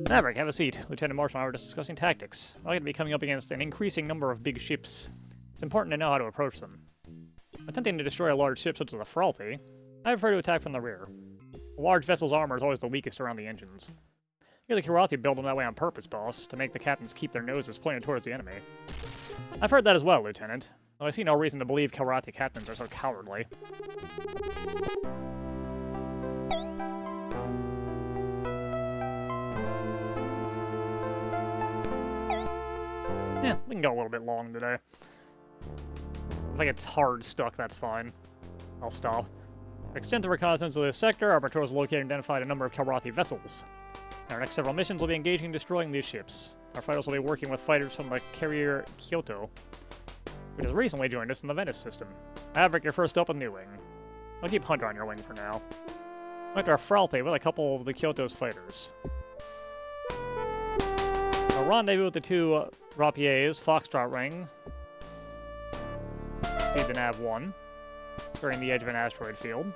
Maverick, have a seat. Lieutenant Marshall and I were just discussing tactics. I'm going to be coming up against an increasing number of big ships. It's important to know how to approach them. Attempting to destroy a large ship such as the Frothy, I prefer to attack from the rear. A large vessel's armor is always the weakest around the engines. You're the Kirati built them that way on purpose, boss, to make the captains keep their noses pointed towards the enemy. I've heard that as well, Lieutenant, though I see no reason to believe Kirati captains are so cowardly. Yeah, we can go a little bit long today. If it gets hard stuck, that's fine. I'll stop. Extensive reconnaissance of this sector, our patrols located and identified a number of Kirati vessels. In our next several missions will be engaging and destroying these ships. Our fighters will be working with fighters from the carrier Kyoto, which has recently joined us in the Venice system. Maverick, you're first up on New Wing. I'll keep Hunter on your wing for now. Went to our Fralthe with a couple of the Kyoto's fighters. I'll rendezvous with the 2 Rapiers, Foxtrot Ring. See the Nav 1, during the edge of an asteroid field.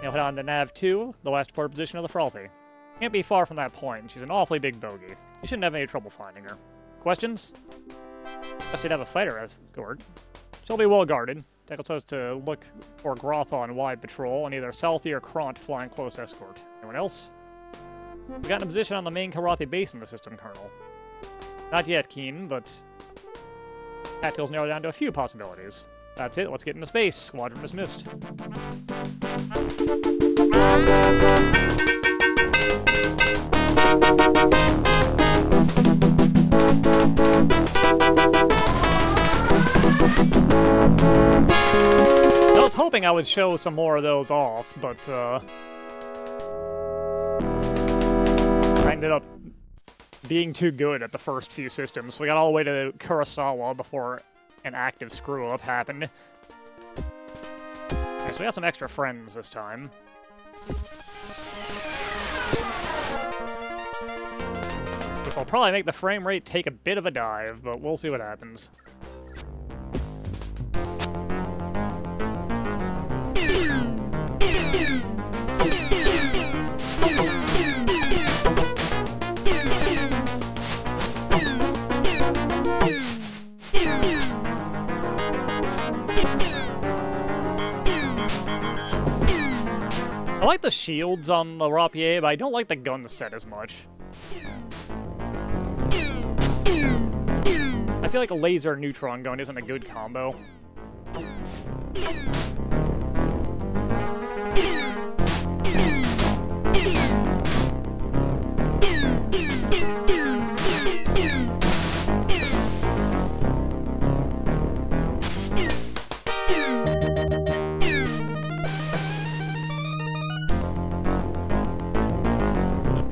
You'll head on to Nav 2, the last port position of the Fralthe. Can't be far from that point. She's an awfully big bogey. You shouldn't have any trouble finding her. Questions? Guess you'd have a fighter escort. She'll be well guarded. Deckle says to look for Grotha on wide patrol, and either Southie or Kront flying close escort. Anyone else? We got in a position on the main Karathi base in the system, Colonel. Not yet, Keen, but tacticals narrow down to a few possibilities. That's it. Let's get into space. Squadron dismissed. I was hoping I would show some more of those off, but I ended up being too good at the first few systems. We got all the way to Kurosawa before an active screw-up happened. Okay, so we got some extra friends this time. Which will probably make the frame rate take a bit of a dive, but we'll see what happens. I like the shields on the Rapier, but I don't like the gun set as much. I feel like a laser and neutron gun isn't a good combo.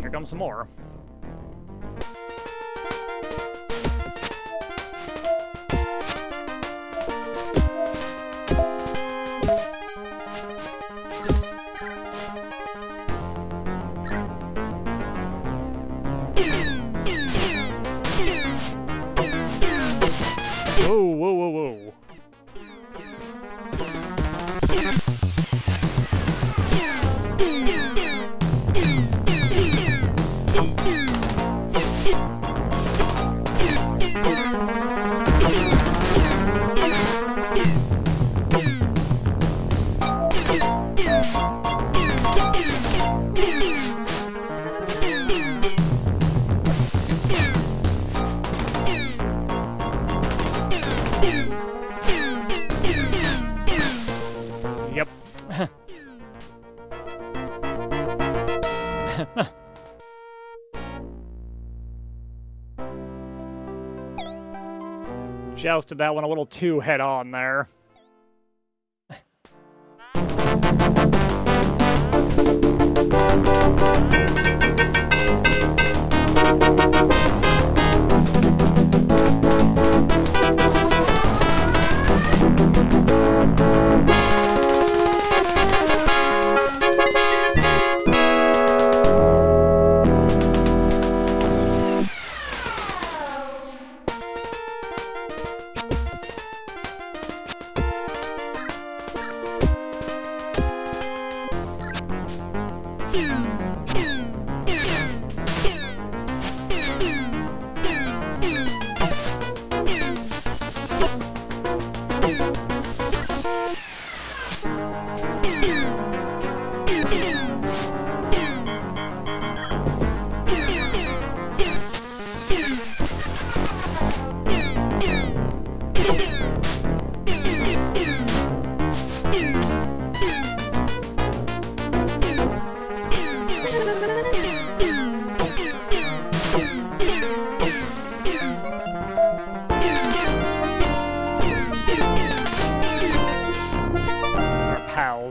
Here comes some more. Ooh. jousted that one a little too head-on there.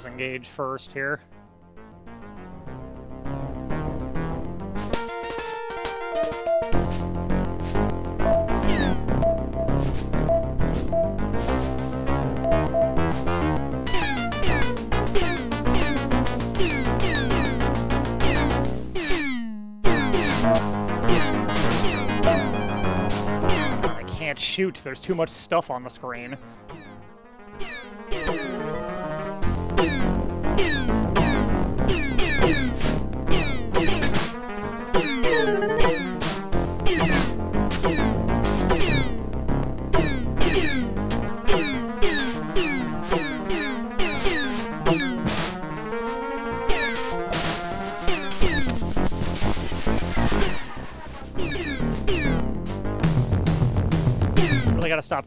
Engage first here. I can't shoot, there's too much stuff on the screen. Gotta stop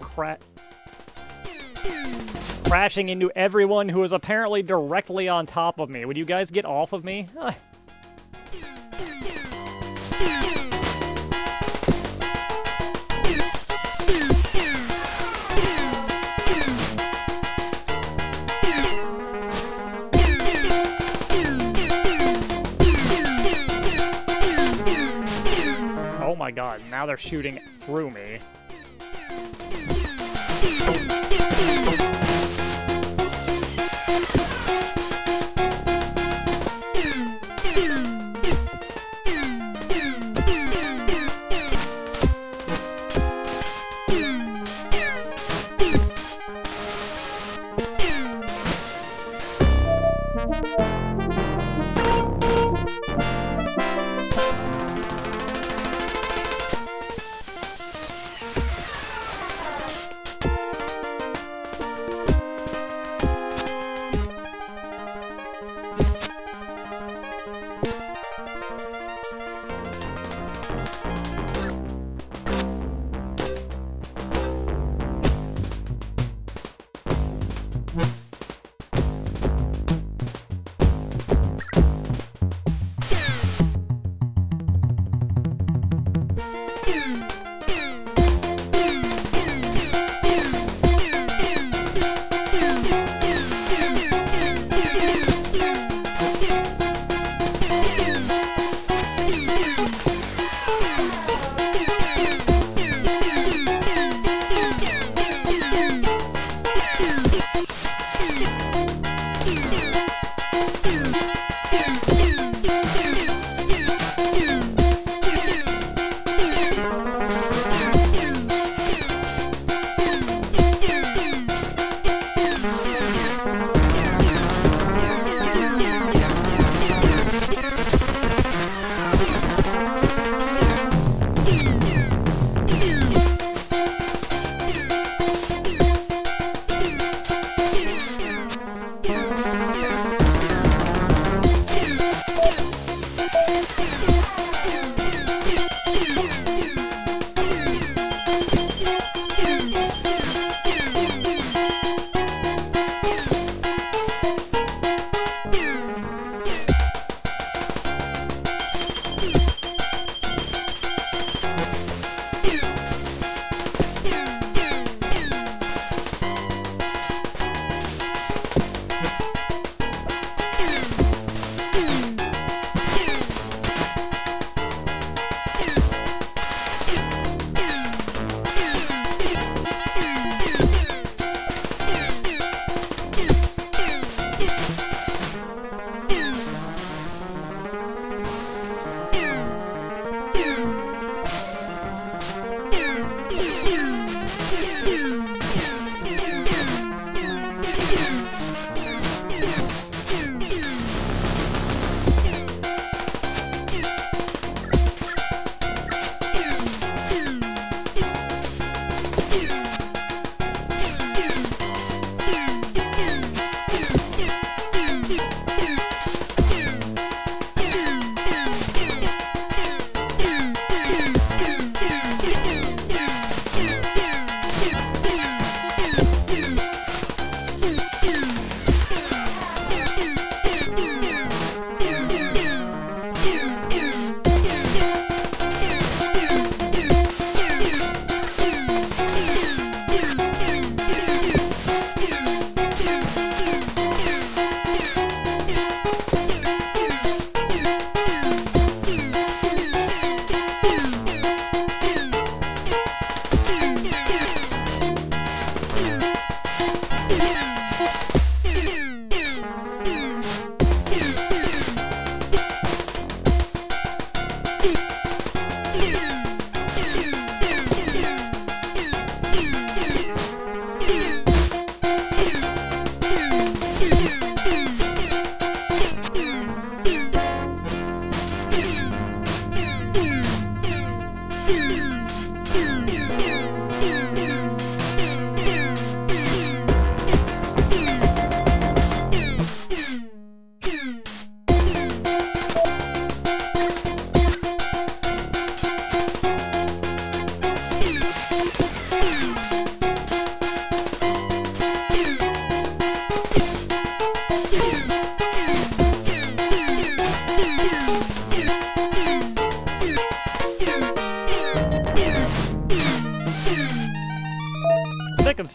crashing into everyone who is apparently directly on top of me. Would you guys get off of me? Oh my god, now they're shooting through me.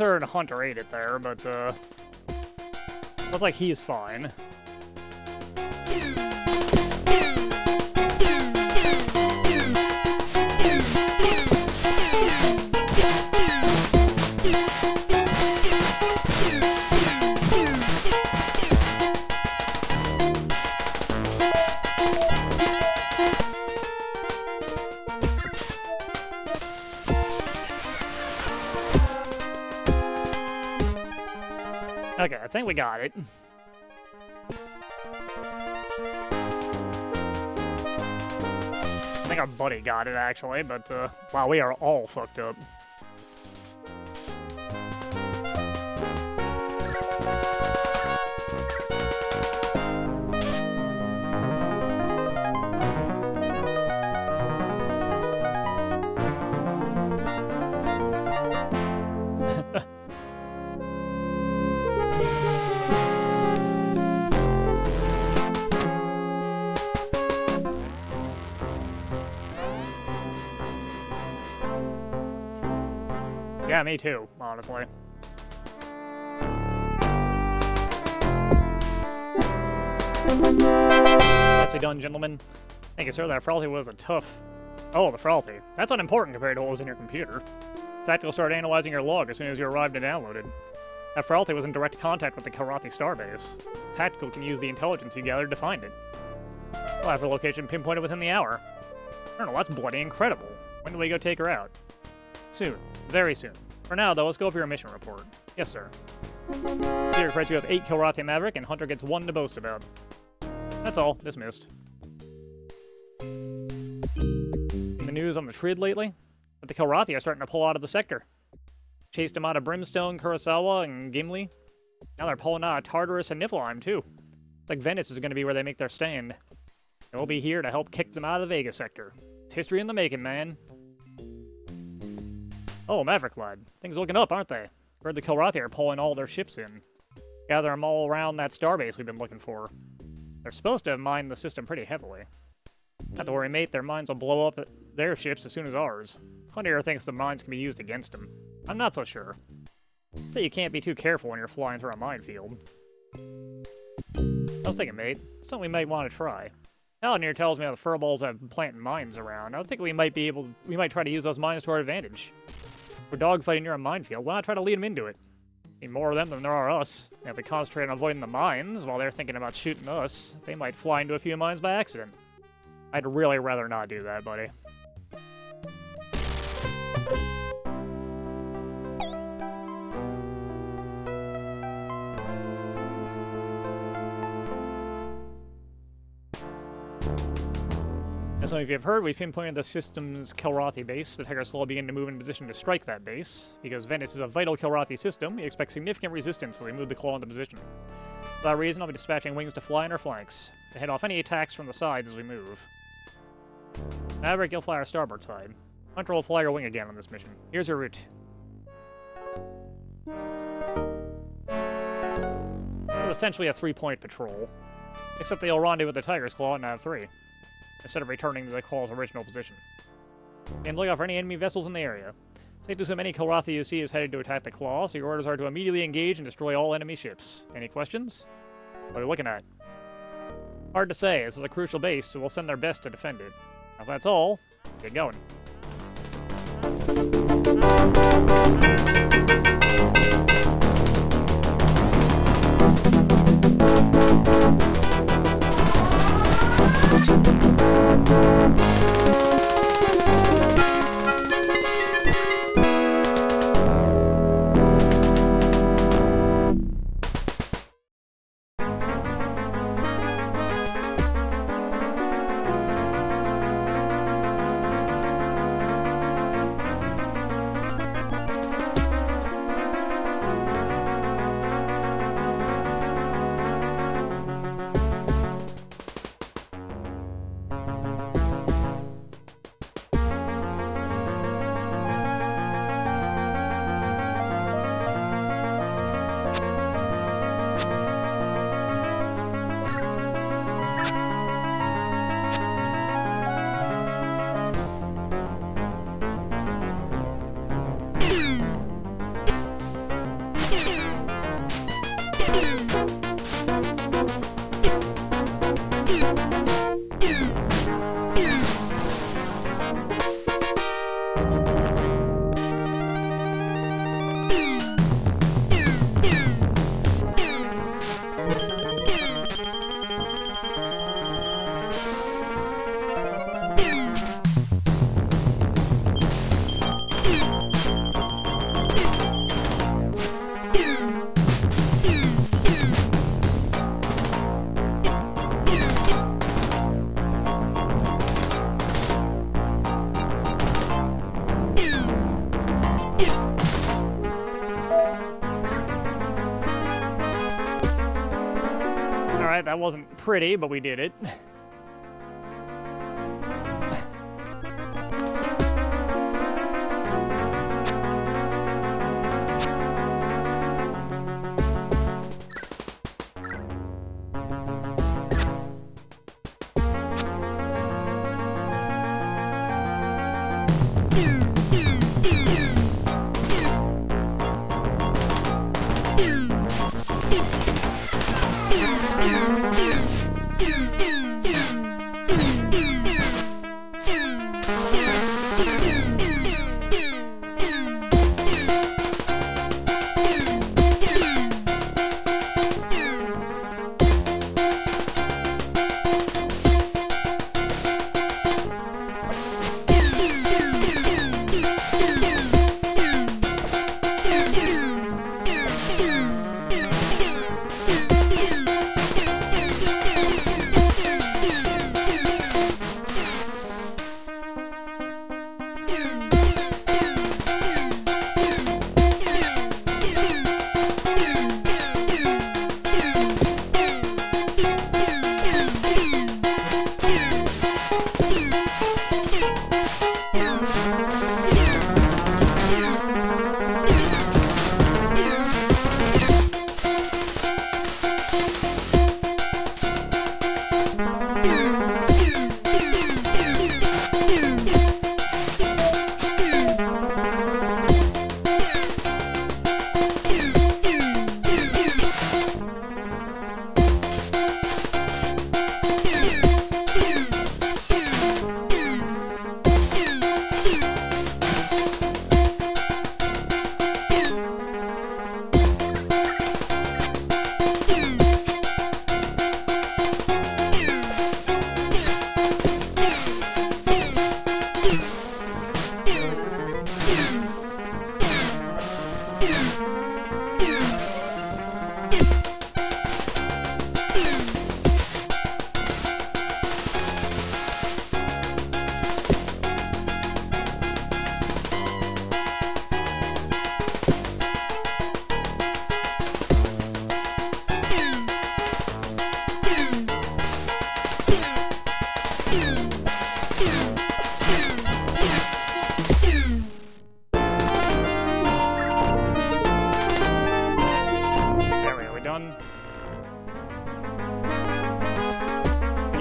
concerned Hunter ate it there, but looks like he's fine. Okay, I think we got it. I think our buddy got it, actually, but, wow, we are all fucked up. Yeah, me too, honestly. Nicely done, gentlemen. Thank you, sir. That Frothy was a tough... Oh, the Frothy. That's unimportant compared to what was in your computer. Tactical started analyzing your log as soon as you arrived and downloaded. That Frothy was in direct contact with the Karathi starbase. Tactical can use the intelligence you gathered to find it. We'll have her location pinpointed within the hour. Colonel, that's bloody incredible. When do we go take her out? Soon. Very soon. For now, though, let's go over your mission report. Yes, sir. Peter writes you have 8 Kilrathi Maverick, and Hunter gets 1 to boast about. That's all. Dismissed. In the news on the Trid lately? But the Kilrathi are starting to pull out of the sector. Chased them out of Brimstone, Kurosawa, and Gimli. Now they're pulling out of Tartarus and Niflheim, too. It's like Venice is going to be where they make their stand. And we'll be here to help kick them out of the Vega sector. It's history in the making, man. Oh, Maverick lad. Things looking up, aren't they? Heard the Kilrathi are pulling all their ships in. Gather them all around that starbase we've been looking for. They're supposed to have mined the system pretty heavily. Not to worry, mate. Their mines will blow up their ships as soon as ours. Hunter thinks the mines can be used against him. I'm not so sure. But you can't be too careful when you're flying through a minefield. I was thinking, mate, something we might want to try. Alan here tells me how the furballs have been planting mines around. I was thinking we might try to use those mines to our advantage. We're dogfighting near a minefield. Why not try to lead them into it? Need more of them than there are us. And if we concentrate on avoiding the mines while they're thinking about shooting us, they might fly into a few mines by accident. I'd really rather not do that, buddy. As some of you have heard, we've pinpointed the system's Kilrathi base. The Tigers will begin to move in position to strike that base. Because Venice is a vital Kilrathi system, we expect significant resistance as we move the claw into position. For that reason, I'll be dispatching wings to fly in our flanks, to head off any attacks from the sides as we move. Maverick, you'll fly our starboard side. Hunter will fly your wing again on this mission. Here's your route. This is essentially a 3-point patrol, except they'll rendezvous with the Tiger's Claw and have 3. Instead of returning to the Claw's original position. And look out for any enemy vessels in the area. Safe to assume any Kilrathi you see is headed to attack the Claw, so your orders are to immediately engage and destroy all enemy ships. Any questions? What are we looking at? Hard to say. This is a crucial base, so we'll send our best to defend it. Now, if that's all, get going. Alright, that wasn't pretty, but we did it.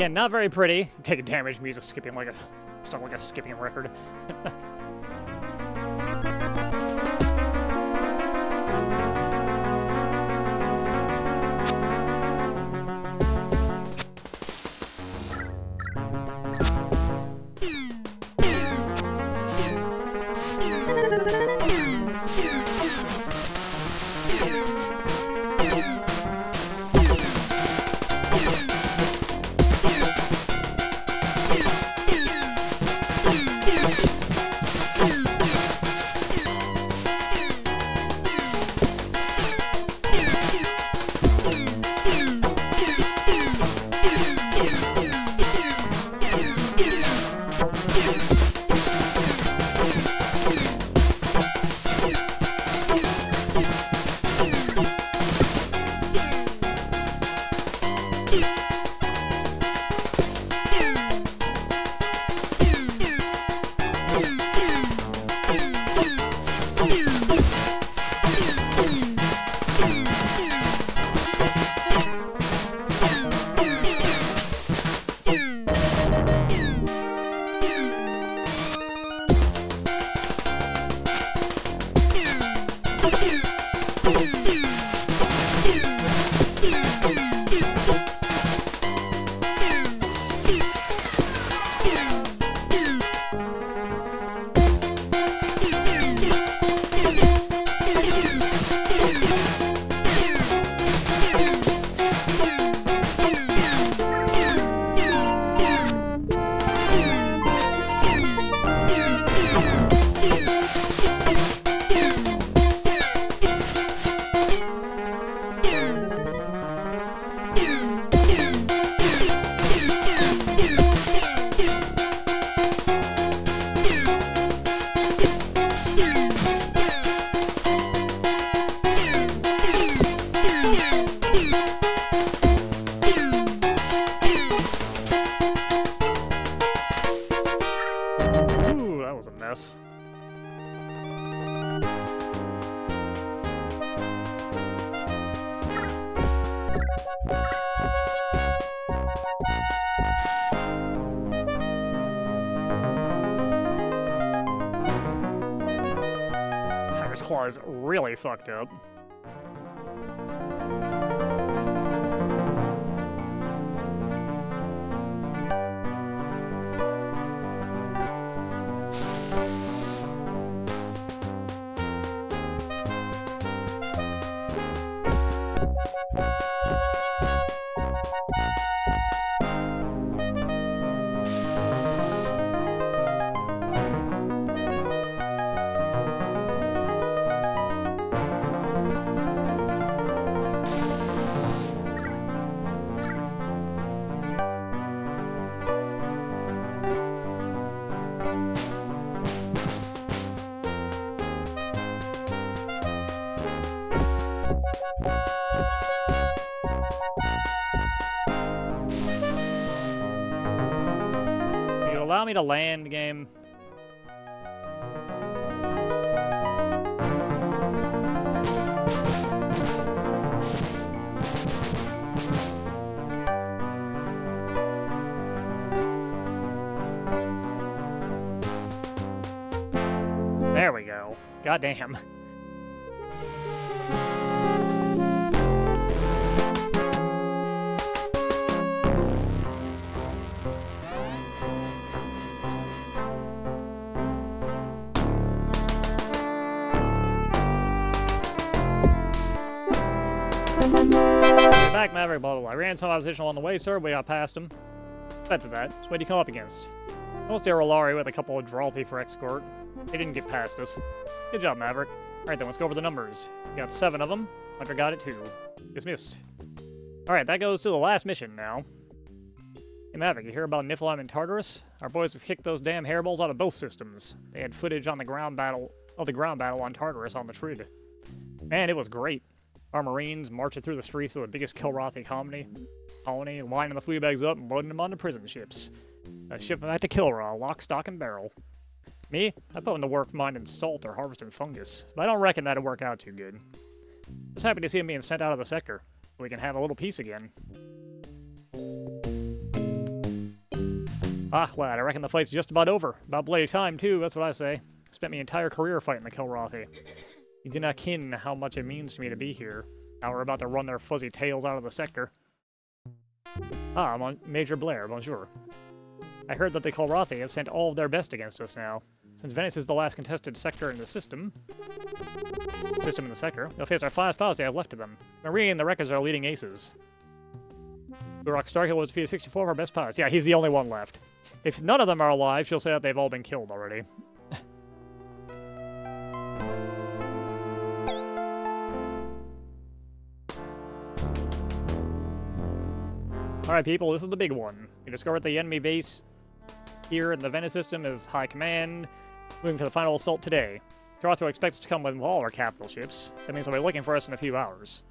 Again, not very pretty. Taking damage, music skipping like stuck like a skipping record. claw is really fucked up. Allow me to land, game. There we go. Goddamn. Back, Maverick, blah, blah, blah. I ran some opposition along the way, sir. We got past him. That's that. So what do you come up against? Mostly a Rolari with a couple of Dralthi for escort. They didn't get past us. Good job, Maverick. Alright then, let's go over the numbers. We got 7 of them. Hunter got it 2. Dismissed. Alright, that goes to the last mission now. Hey, Maverick, you hear about Niflheim and Tartarus? Our boys have kicked those damn hairballs out of both systems. They had footage on the ground battle on Tartarus on the Trid. Man, it was great. Our Marines marching through the streets of the biggest Kilrathi colony, lining the flea bags up and loading them onto prison ships. Ship them back to Kilra, lock, stock, and barrel. Me? I put them to work mining salt or harvesting fungus, but I don't reckon that'd work out too good. Just happy to see him being sent out of the sector, so we can have a little peace again. Ah, lad, I reckon the fight's just about over. About bloody time, too, that's what I say. Spent my entire career fighting the Kilrathi. You do not ken how much it means to me to be here. Now we're about to run their fuzzy tails out of the sector. Ah, Major Blair, bonjour. I heard that the Kilrathi have sent all of their best against us now. Since Venice is the last contested sector in the system in the sector, they'll face our finest pilots they have left of them. Marie and the Wreckers are our leading aces. Urok Starkill was defeated 64 of our best pilots. Yeah, he's the only one left. If none of them are alive, she'll say that they've all been killed already. Alright people, this is the big one. We discovered the enemy base here in the Venice system is High Command, moving for the final assault today. Cartho expects us to come with all our capital ships. That means they'll be looking for us in a few hours.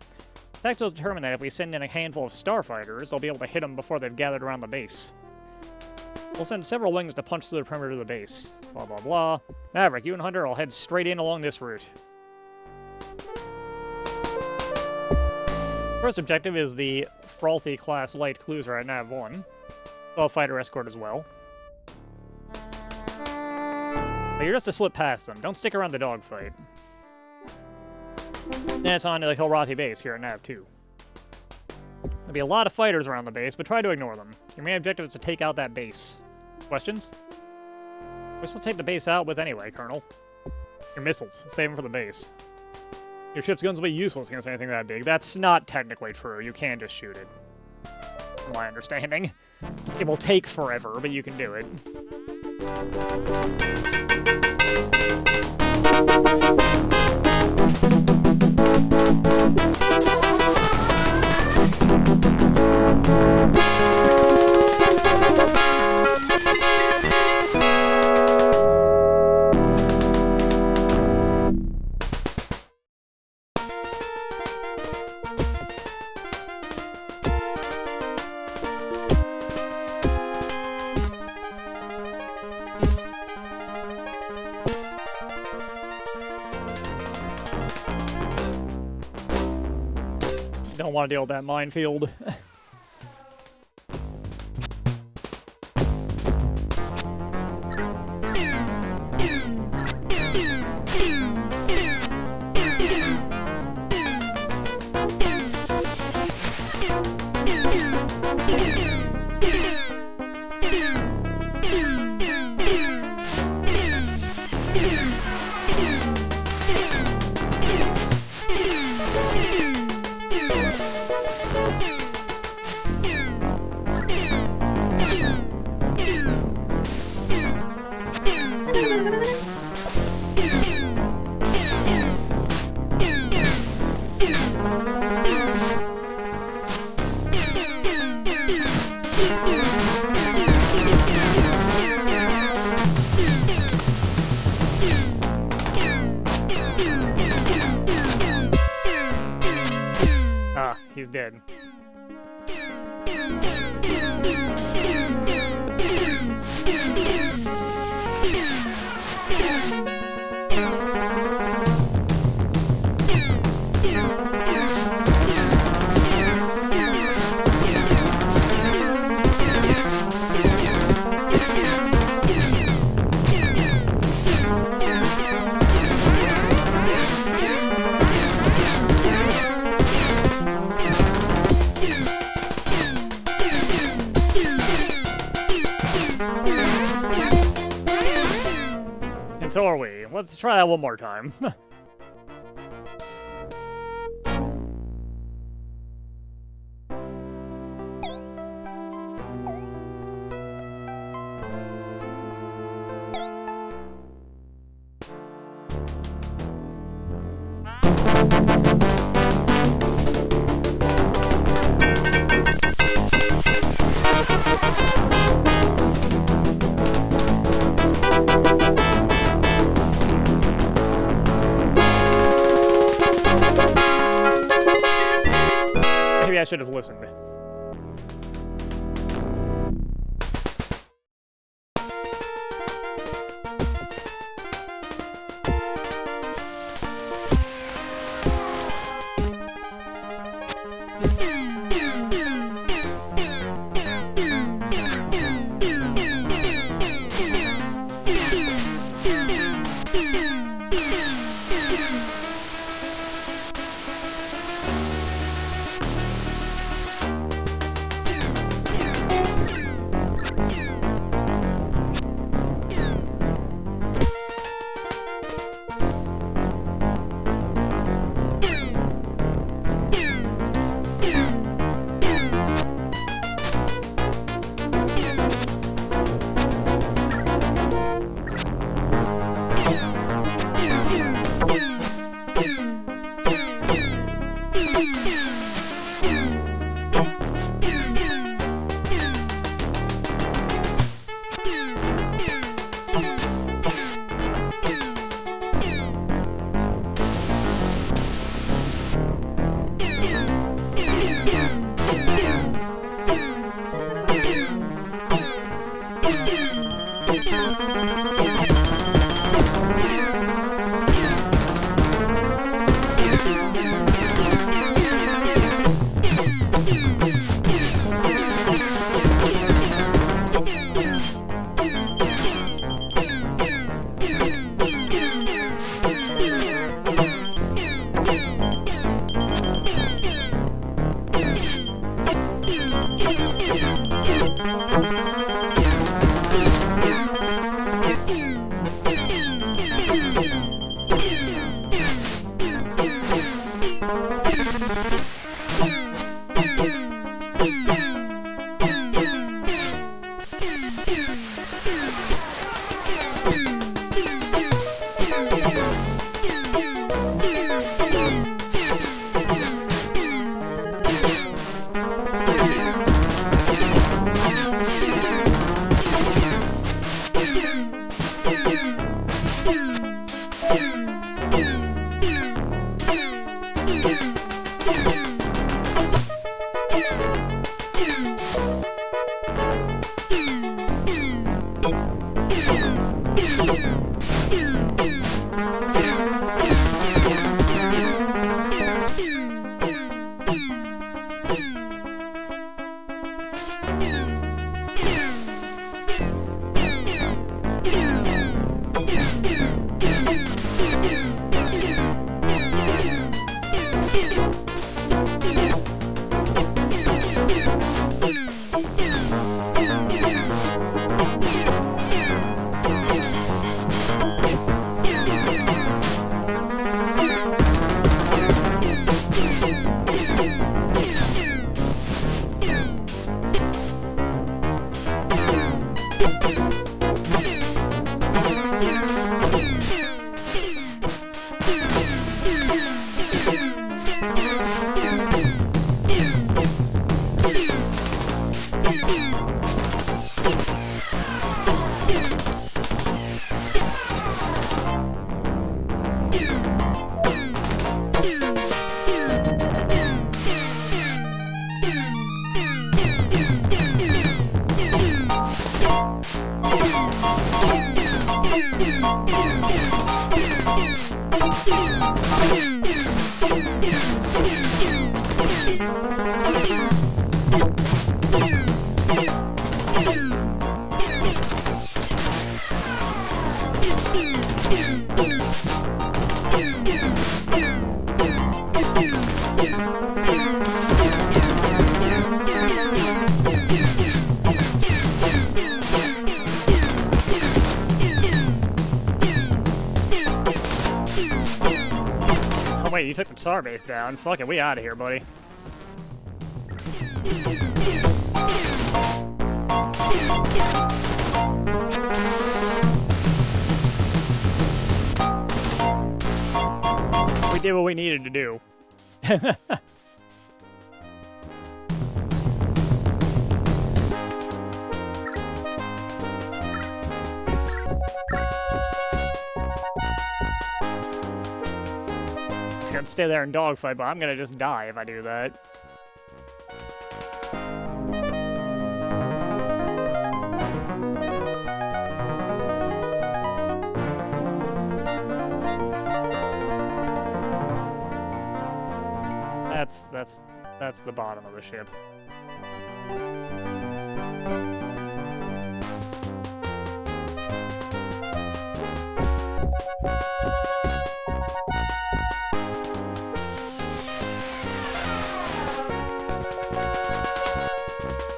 Tactics determine that if we send in a handful of starfighters, they'll be able to hit them before they've gathered around the base. We'll send several wings to punch through the perimeter of the base. Blah blah blah. Maverick, you and Hunter will head straight in along this route. First objective is the Frothy class light cruiser at Nav 1. Well, fighter escort as well. But you're just to slip past them. Don't stick around the dogfight. Then it's on to the Kilrathi base here at Nav 2. There'll be a lot of fighters around the base, but try to ignore them. Your main objective is to take out that base. Questions? We'll still take the base out with anyway, Colonel. Your missiles. Save them for the base. Your ship's guns will be useless against anything that big. That's not technically true. You can just shoot it. From my understanding. It will take forever, but you can do it. Don't want to deal with that minefield. Ah, he's dead. And so are we. Let's try that one more time. Maybe I should have listened. Starbase down. Fuck it, we out of here, buddy. We did what we needed to do. I could stay there and dogfight, but I'm gonna just die if I do that. That's the bottom of the ship.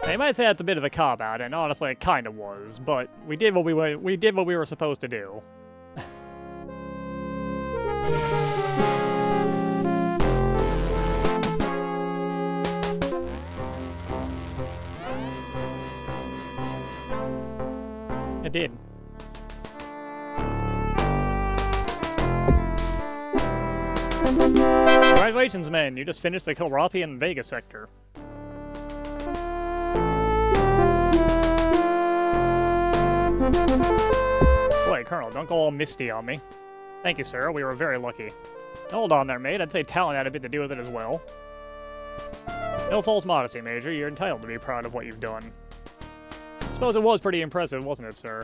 Now, you might say that's a bit of a cop-out, and honestly, it kind of was. But we did what we were supposed to do. It did. Congratulations, men. You just finished the Kilrathian Vega sector. Boy, Colonel, don't go all misty on me. Thank you, sir. We were very lucky. Hold on there, mate. I'd say talent had a bit to do with it as well. No false modesty, Major. You're entitled to be proud of what you've done. Suppose it was pretty impressive, wasn't it, sir?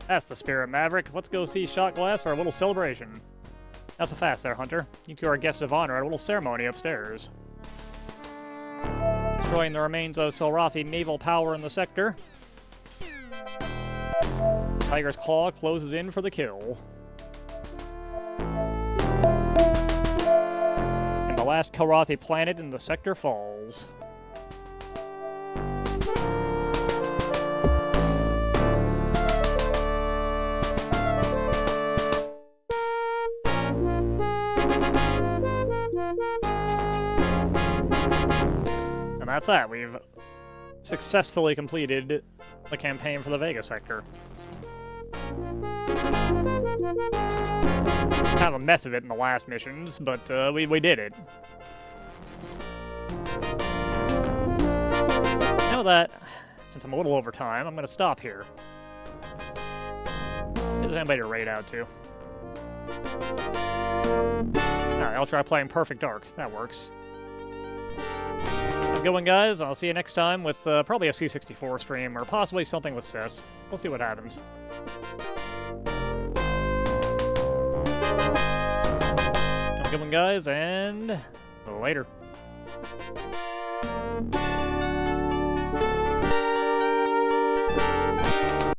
That's the spirit, Maverick. Let's go see Shot Glass for a little celebration. Not so fast there, Hunter. You two are guests of honor at a little ceremony upstairs. Destroying the remains of Kilrathi naval power in the sector. Tiger's Claw closes in for the kill. And the last Kilrathi planet in the sector falls. And that's that. We've successfully completed the campaign for the Vega sector. Kind of a mess of it in the last missions, but we did it. Now that, since I'm a little over time, I'm going to stop here. If there's anybody to raid out to. Alright, I'll try playing Perfect Dark. That works. Have a good one, guys. I'll see you next time with probably a C64 stream, or possibly something with Sis. We'll see what happens. Have a good one, guys, and later.